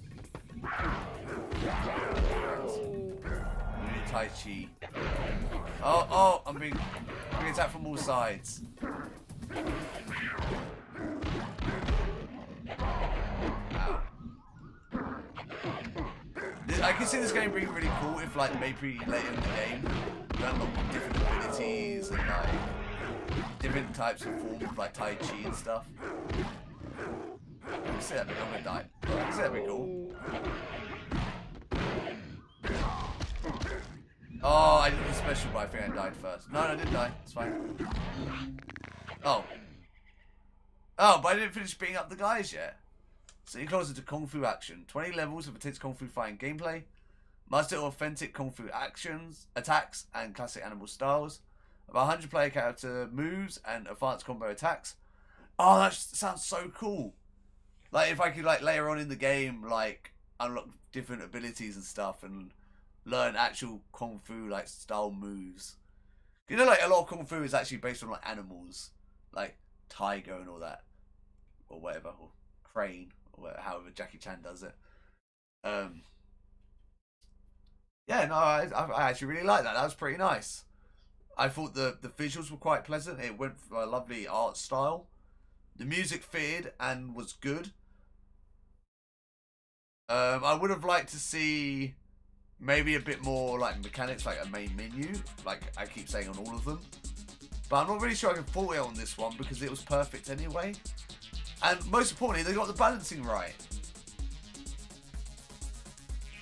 Tai Chi. Oh, I'm being attacked from all sides. I can see this game being really cool if, like, maybe later in the game you unlock different abilities and, like, different types of forms of, like, Tai Chi and stuff. I can see that, I'm gonna die. I can see that being cool. Oh, I did the special, but I think I died first. No, I didn't die. It's fine. Oh. Oh, but I didn't finish beating up the guys yet. So you're closer to Kung Fu action. 20 levels of intense Kung Fu fighting gameplay. Master authentic Kung Fu actions, attacks, and classic animal styles. About 100 player character moves and advanced combo attacks. Oh, that sounds so cool. Like, if I could, like, later on in the game, like, unlock different abilities and stuff and learn actual Kung Fu, like, style moves. You know, like, a lot of Kung Fu is actually based on, like, animals. Like, tiger and all that. Or whatever. Or crane. Or however Jackie Chan does it. Yeah, no, I actually really like that. That was pretty nice. I thought the visuals were quite pleasant. It went for a lovely art style. The music fitted and was good. I would have liked to see maybe a bit more like mechanics, like a main menu, like I keep saying on all of them. But I'm not really sure I can fault it on this one because it was perfect anyway. And most importantly, they got the balancing right.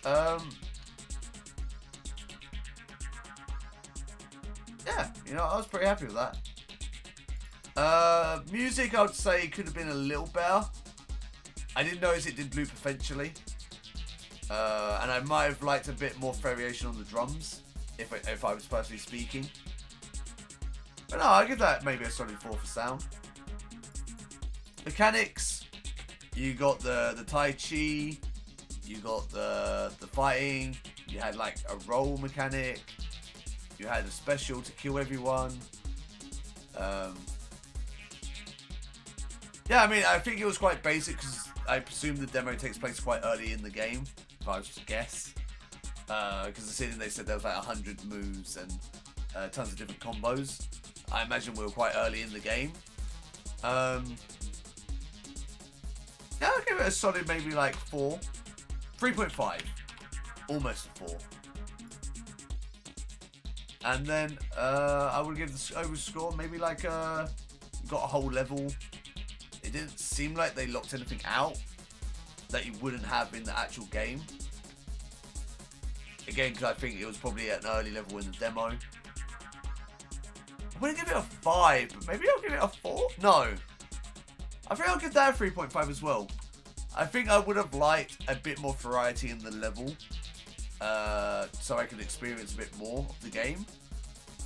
Yeah, you know, I was pretty happy with that. Music, I would say, could have been a little better. I didn't notice it did loop eventually. And I might have liked a bit more variation on the drums, if I was personally speaking. But no, I'll give that maybe a solid 4 for sound. Mechanics, you got the Tai Chi, you got the fighting, you had like a roll mechanic, you had a special to kill everyone. Yeah, I mean, I think it was quite basic because I presume the demo takes place quite early in the game, if I was to guess. Because they said there was like 100 moves and tons of different combos. I imagine we were quite early in the game. Yeah, I'll give it a solid maybe like 4. 3.5. Almost a 4. And then I would give the overall score maybe like got a whole level. It didn't seem like they locked anything out that you wouldn't have in the actual game. Again, because I think it was probably at an early level in the demo. I'm going to give it a 5, but maybe I'll give it a 4? No. I think I'll give that a 3.5 as well. I think I would have liked a bit more variety in the level. So I could experience a bit more of the game.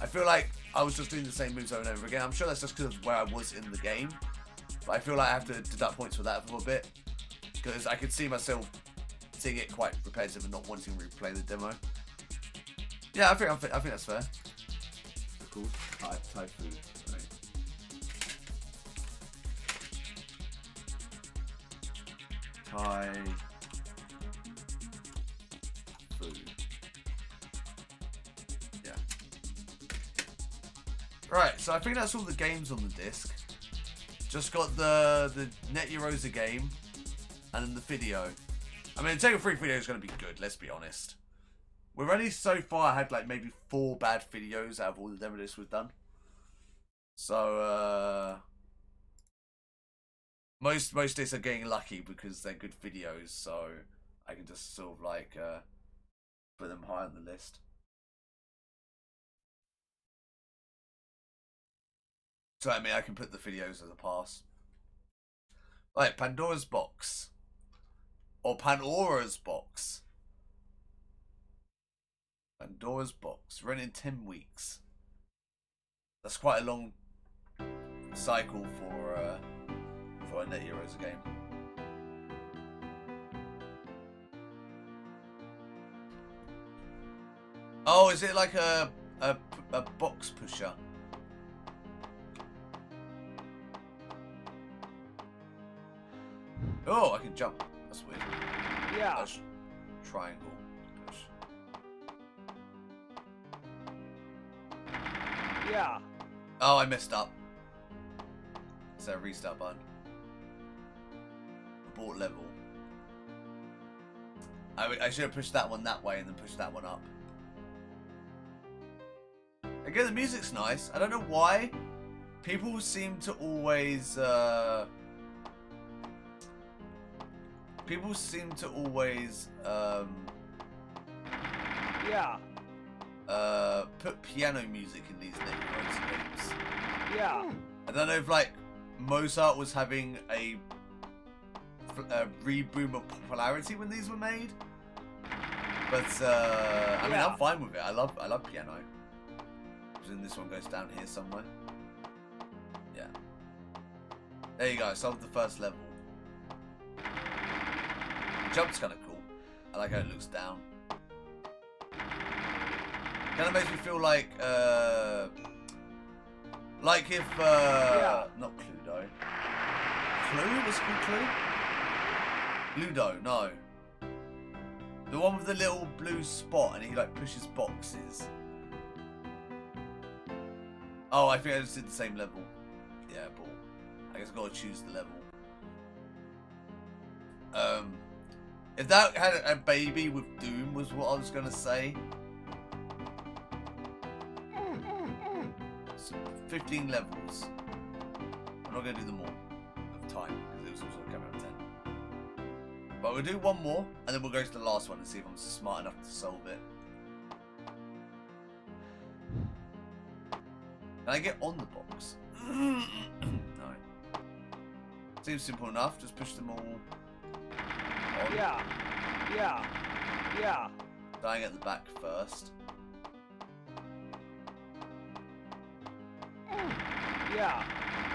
I feel like I was just doing the same moves over and over again. I'm sure that's just because of where I was in the game. But I feel like I have to deduct points for that for a bit. Because I could see myself seeing it quite repetitive and not wanting to replay the demo. Yeah, I think that's fair. Cool. Thai food. Right. Thai food. Yeah. Right, so I think that's all the games on the disc. Just got the Net Eurosa game and then the video. I mean, the Tekken 3 video is going to be good, let's be honest. We've only so far had like maybe 4 bad videos out of all the demo discs we've done. So, most discs are getting lucky because they're good videos, so I can just sort of like put them high on the list. So I mean, I can put the videos as a pass. Right, Pandora's Box. Or Panora's Box. Pandora's Box. Running 10 weeks. That's quite a long cycle for a Net Eurosa game. Oh, is it like a box pusher? Oh, I can jump. That's weird. Yeah. That's triangle push. Yeah. Oh, I messed up. Is there a restart button? Abort level. I should have pushed that one that way and then pushed that one up. Again, the music's nice. I don't know why. People seem to always... Yeah. Put piano music in these Net Eurosa games. Yeah. I don't know if like Mozart was having a reboom of popularity when these were made, but I mean, I'm fine with it. I love piano. Then this one goes down here somewhere. Yeah. There you go. Solved the first level. The jump's kind of cool. I like how it looks down. Kind of makes me feel like if not Cluedo. Clue? Was it called Clue? Ludo, no. The one with the little blue spot and he like pushes boxes. Oh, I think I just did the same level. Yeah, but I guess I gotta choose the level. If that had a baby with Doom was what I was gonna say. So 15 levels. I'm not gonna do them all of time because it was also coming out 10. But we'll do one more and then we'll go to the last one and see if I'm smart enough to solve it. Can I get on the box? No. Seems simple enough. Just push them all on. Yeah. Dying at the back first. Yeah.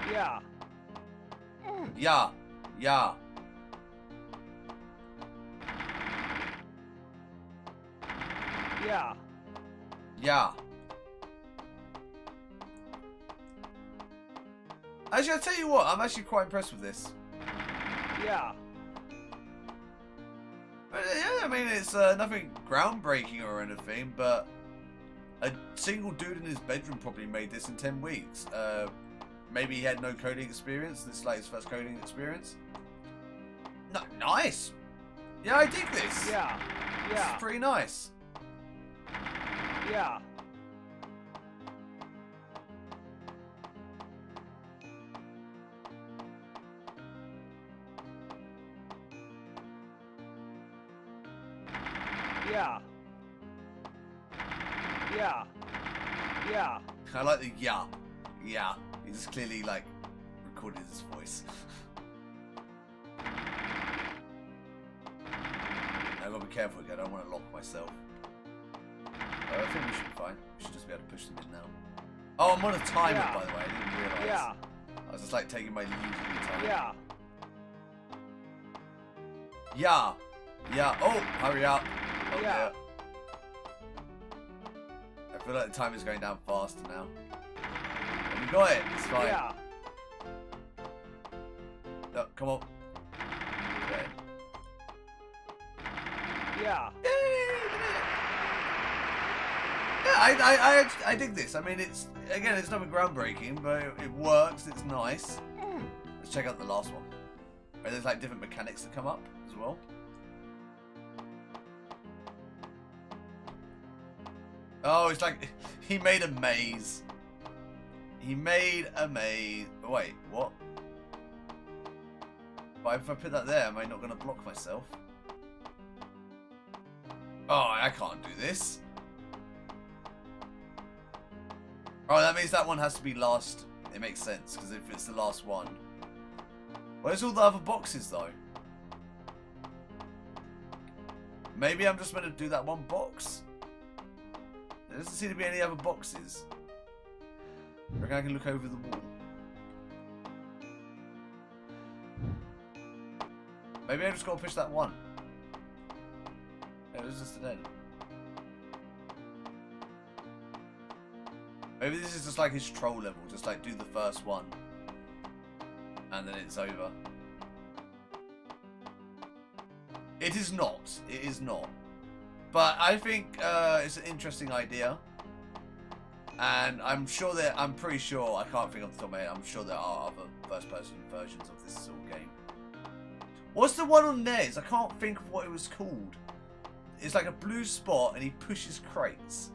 Yeah. Actually, I'll tell you what. I'm actually quite impressed with this. Yeah. But, yeah, I mean, it's nothing groundbreaking or anything, but a single dude in his bedroom probably made this in 10 weeks. Maybe he had no coding experience. This is like his first coding experience. No, nice. Yeah, I dig this. Yeah. This is pretty nice. Yeah. I like the yeah. Yeah. He's clearly like recorded his voice. I've got to be careful again. I don't want to lock myself. I think we should be fine. We should just be able to push them in now. Oh, I'm on a timer, by the way. I didn't realise. Yeah. I was just like taking my leisurely time. Yeah. Yeah. Yeah. Oh, hurry up. Oh, Yeah. I feel like the time is going down faster now. But we got it. It's fine. Yeah. No, come on. Okay. Yeah. Yeah, I dig this. I mean, it's again, it's nothing groundbreaking, but it works. It's nice. Let's check out the last one. Where there's like different mechanics that come up as well. Oh, it's like he made a maze. He made a maze. Wait, what? But if I put that there, am I not going to block myself? Oh, I can't do this. Oh, that means that one has to be last. It makes sense, because if it's the last one. Where's all the other boxes, though? Maybe I'm just meant to do that one box? There doesn't seem to be any other boxes. I reckon I can look over the wall. Maybe I just got to push that one. It was just an end. Maybe this is just like his troll level. Just like do the first one. And then it's over. It is not. It is not. But I think it's an interesting idea. And I'm sure that, I'm pretty sure, I can't think off the top of my head, I'm sure there are other first-person versions of this sort of game. What's the one on NES? I can't think of what it was called. It's like a blue spot and he pushes crates.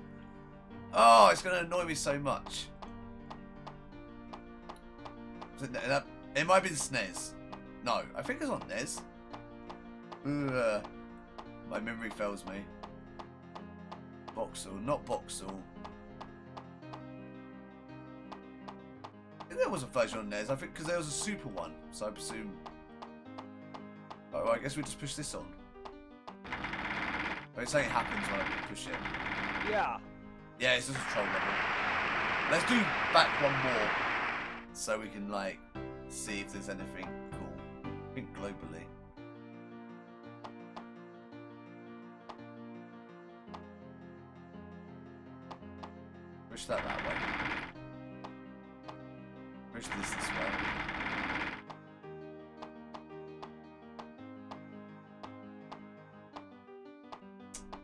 Oh, it's going to annoy me so much. It might be the SNES. No, I think it's on NES. Ugh. My memory fails me. Boxel, not Boxel. I think there was a version on NES. I think because there was a Super one, so I presume. Oh, I guess we just push this on. Wait, something happens when I push it. Yeah. Yeah, it's just a troll level. Let's do back one more, so we can like see if there's anything cool. I think globally. Push that way. Push this way.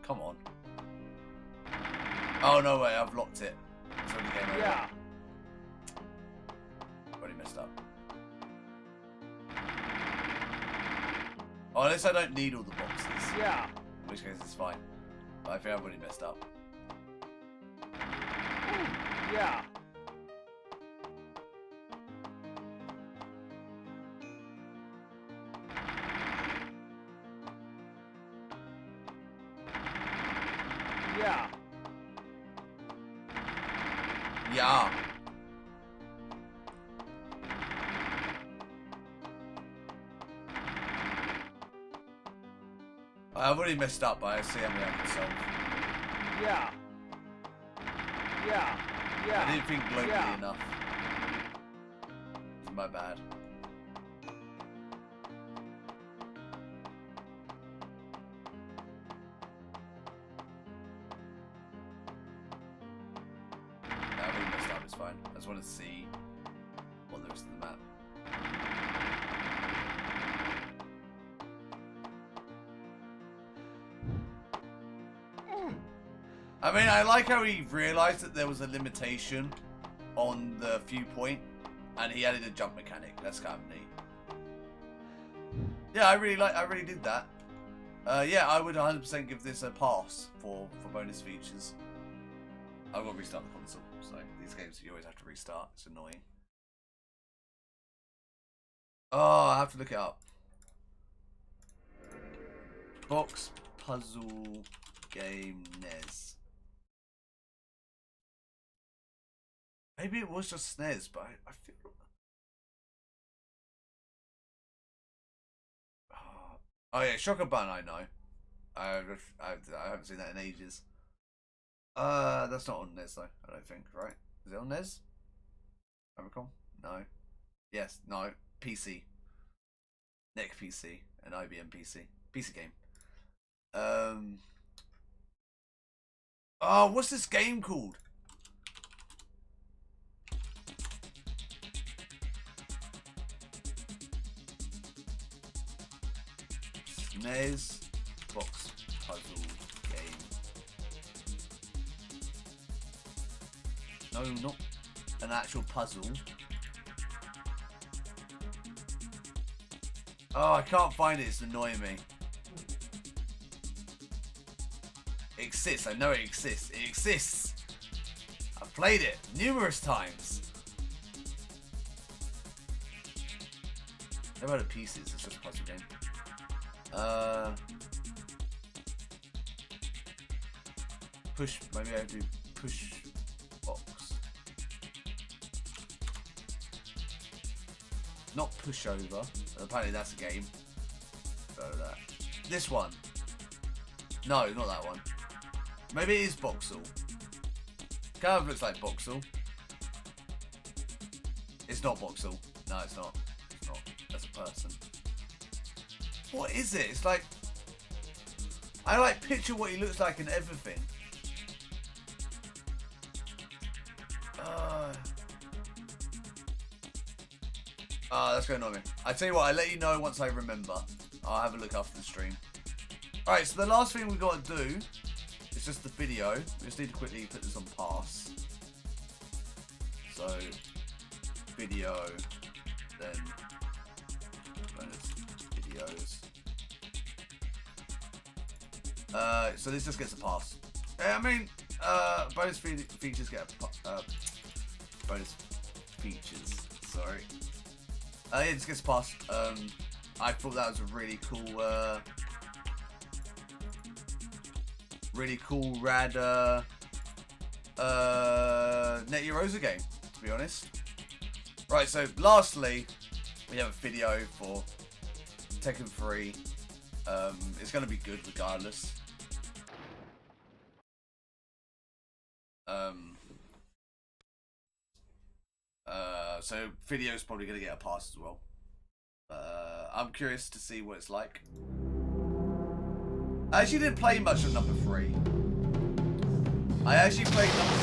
Come on. Oh no way, I've locked it. It's only game over. Yeah. messed up. Oh, unless I don't need all the boxes. Yeah. In which case it's fine. But I think I've already messed up. Yeah. Yeah. Yeah. I've already messed up, but I see how many I can solve. Yeah. Yeah. Yeah. I didn't think globally Yeah. enough. It's my bad. No, I've already messed up, it's fine. I just want to see what there is to the map. I mean, I like how he realised that there was a limitation on the viewpoint, and he added a jump mechanic. That's kind of neat. Yeah, I really did that. Yeah, I would 100% give this a pass for bonus features. I've got to restart the console, so these games you always have to restart. It's annoying. Oh, I have to look it up. Box puzzle game NES. Maybe it was just SNES, but I feel... Oh yeah, Shocker Bun, I know. I haven't seen that in ages. That's not on NES though, I don't think, right? Is it on NES? Famicom? No. Yes, no. PC. NEC PC. An IBM PC. PC game. Oh, what's this game called? SNES box puzzle game. No, not an actual puzzle. Oh, I can't find it. It's annoying me. It exists. I know it exists. It exists. I've played it numerous times. Never heard of pieces. It's just a puzzle game. Push. Maybe I do push box. Not pushover. Apparently that's a game. Go to that. This one. No, not that one. Maybe it is Boxel. Kind of looks like Boxel. It's not Boxel. No, it's not. It's not. That's a person. What is it? It's like... I like picture what he looks like and everything. That's going to annoy me. I tell you what, I'll let you know once I remember. I'll have a look after the stream. Alright, so the last thing we've got to do is just the video. We just need to quickly put this on pass. So, video, then bonus videos. So this just gets a pass. I mean, bonus features get a bonus features. Sorry. Yeah, this gets a pass. I thought that was a really cool, rad Net Eurosa game, to be honest. Right, so lastly, we have a video for Tekken 3. It's going to be good regardless. So video's probably going to get a pass as well. I'm curious to see what it's like. I actually didn't play much of number 3. I actually played number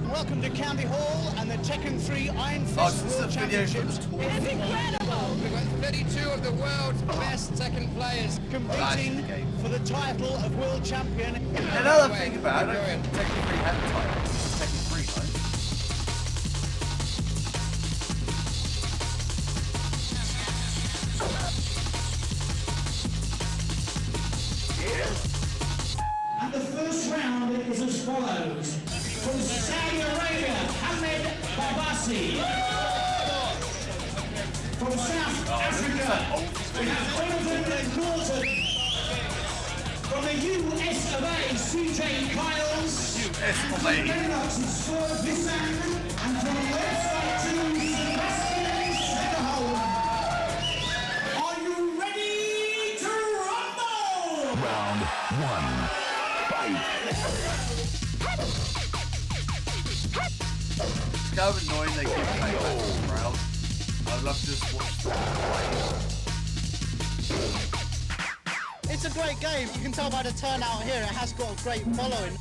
2. Welcome to County Hall and the Tekken 3 Iron Fist This is a World video from Championships. the tour. It's incredible! we've got 32 of the world's best Tekken players competing for the title of world champion. Another thing about it, Tekken 3 had the title. Tekken 3, right? And the first round is as follows. From Saudi Arabia, Ahmed Babasi. From South Africa, we have Donovan Norton. From the US of A, CJ Kyles. US of A. And from the website to Sebastian Sederholm. Are you ready to rumble? Round 1. Fight. It's kind of annoying they keep playing back to the crowd. I'd love to just watch them play. It's a great game. You can tell by the turnout here, it has got a great following.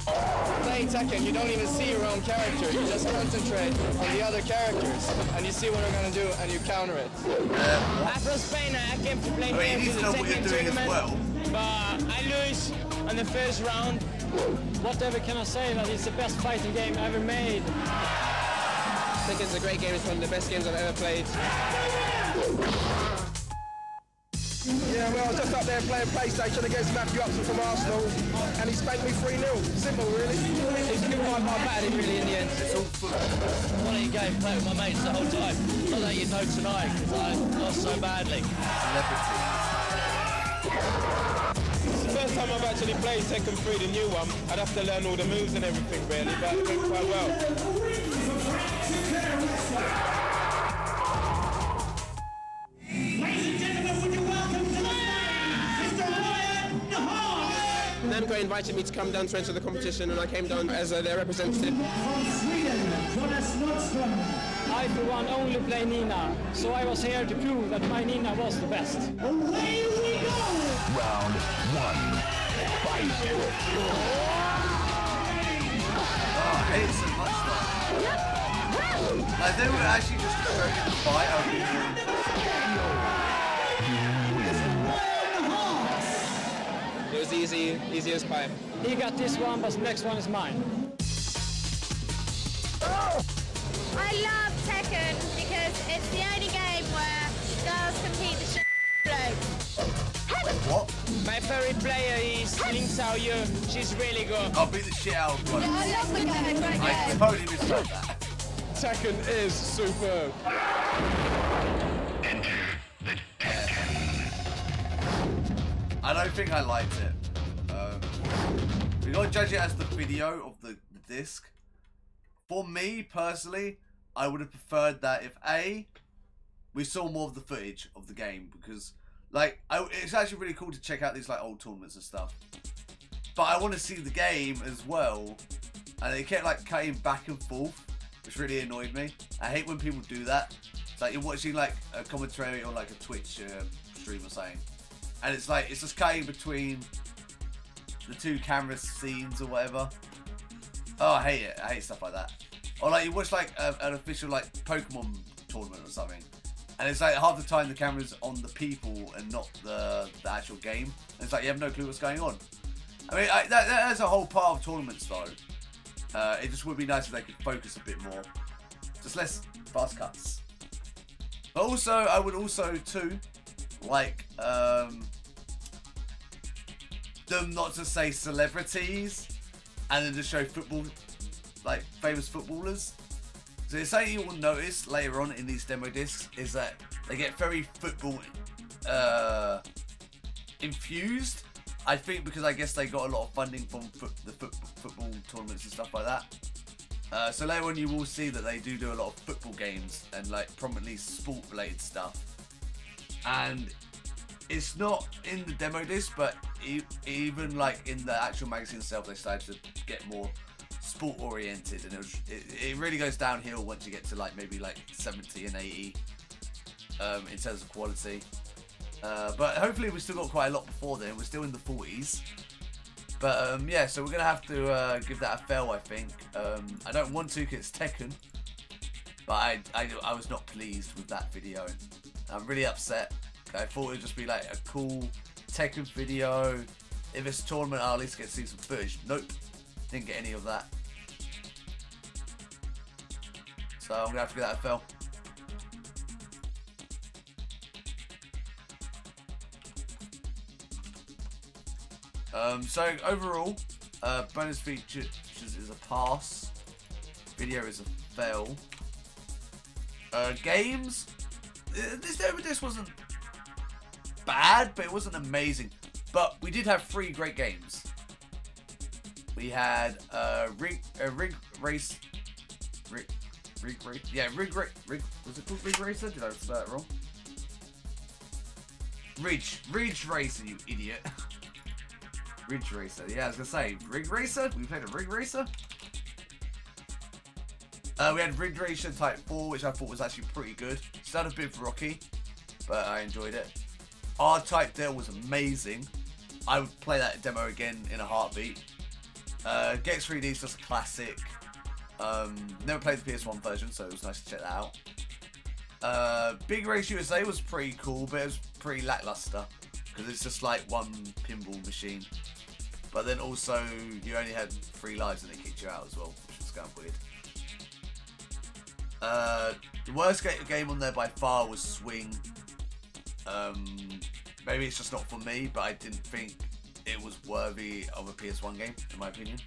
Playing Tekken, you don't even see your own character. You just concentrate on the other characters, and you see what they're gonna do, and you counter it. I from Spain, I came to play I mean, you need to know what you're doing as well. But I lose on the first round. Whatever can I say? That it's the best fighting game ever made. Tekken's a great game. It's one of the best games I've ever played. Yeah, well, I was just up there playing PlayStation against Matthew Upson from Arsenal, and he spanked me 3-0. Simple, really. It's good by my bad, really, in the end. It's all football. Quality game, play with my mates the whole time. Not that you know tonight, because I lost so badly. Celebrities. It's the first time I've actually played Tekken 3, the new one. I'd have to learn all the moves and everything, really, but it went quite well. Ladies and gentlemen, would you welcome to the stage, Mr. Ryan Hart. Namco invited me to come down to enter the competition, and I came down as their representative. From Sweden, Jonas Nordström. I, for one, only play Nina, so I was here to prove that my Nina was the best. Away we go! Round 1. Fight. Oh, I hate it so much though. Like, they were actually just showing the fight. I would be more interested. It was easy as pie. He got this one, but the next one is mine. I love Tekken because it's the only game where girls compete the shit What? My favorite player is Ling Xiaoyu. She's really good. I'll beat the shit out of one. I love the game. I totally misread that. Tekken is superb. Enter the Tekken. I don't think I liked it. We gotta judge it as the video of the disc. For me, personally, I would have preferred that if we saw more of the footage of the game, because like it's actually really cool to check out these like old tournaments and stuff. But I want to see the game as well, and they kept like cutting back and forth, which really annoyed me. I hate when people do that. It's like you're watching like a commentary or like a Twitch stream or something, and it's like it's just cutting between the two camera scenes or whatever. Oh, I hate it. I hate stuff like that. Or like you watch like an official like Pokemon tournament or something, and it's like half the time the camera's on the people and not the actual game. And it's like you have no clue what's going on. I mean, that's a whole part of tournaments though. It just would be nice if they could focus a bit more. Just less fast cuts. But also, I would also too like them not to say celebrities and then just show football, like famous footballers. So it's something you will notice later on in these demo discs is that they get very football infused. I think because I guess they got a lot of funding from the football tournaments and stuff like that. So later on you will see that they do a lot of football games and like prominently sport related stuff. And it's not in the demo disc, but even like in the actual magazine itself, they started to get more sport oriented, and it really goes downhill once you get to like maybe like 70 and 80 in terms of quality. But hopefully we still got quite a lot before then. We're still in the 40s. But yeah, so we're gonna have to give that a fail, I think. I don't want to because it's Tekken. But I was not pleased with that video. I'm really upset. I thought it would just be like a cool Tekken video. If it's a tournament, I'll at least get to see some footage. Nope. Didn't get any of that. So I'm going to have to get that a fail. So overall, bonus features is a pass. Video is a fail. Games, this wasn't bad, but it wasn't amazing. But we did have 3 great games. We had Rig Race. Yeah, Rig. Was it called Rig Racer? Did I spell it wrong? Ridge Racer, you idiot. Ridge Racer. Yeah, I was gonna say Rig Racer. We played a Rig Racer. We had Rig Racer Type 4, which I thought was actually pretty good. Started a bit rocky, but I enjoyed it. R-Type Dale was amazing. I would play that demo again in a heartbeat. Gex 3D is just a classic. Never played the PS1 version, so it was nice to check that out. Big Race USA was pretty cool, but it was pretty lackluster because it's just like one pinball machine. But then also you only had 3 lives and it kicked you out as well, which was kind of weird. The worst game on there by far was Swing. Maybe it's just not for me, but I didn't think it was worthy of a PS1 game, in my opinion.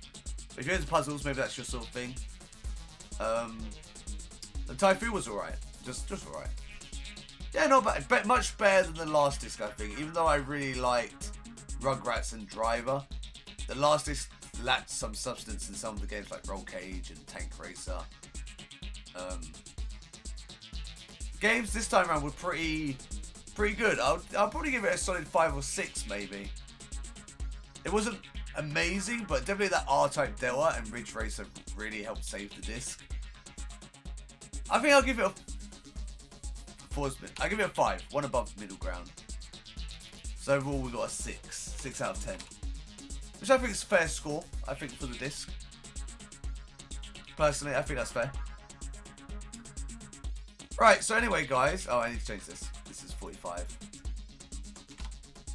But if you're into puzzles, maybe that's your sort of thing. The Typhoon was alright. Just alright. Yeah, not bad. But much better than the last disc, I think. Even though I really liked Rugrats and Driver, the last disc lacked some substance in some of the games like Roll Cage and Tank Racer. Games this time around were pretty good. I'll probably give it a solid 5 or 6 maybe. It wasn't amazing, but definitely that R-Type Delta and Ridge Racer really helped save the disc. I think I'll give it a I'll give it a 5, one above middle ground. So overall we got a 6 out of 10, which I think is a fair score. I think for the disc. Personally, I think that's fair. Right, so anyway, guys. Oh, I need to change this. This is 45.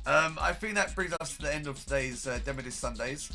I think that brings us to the end of today's Demo Disc Sundays.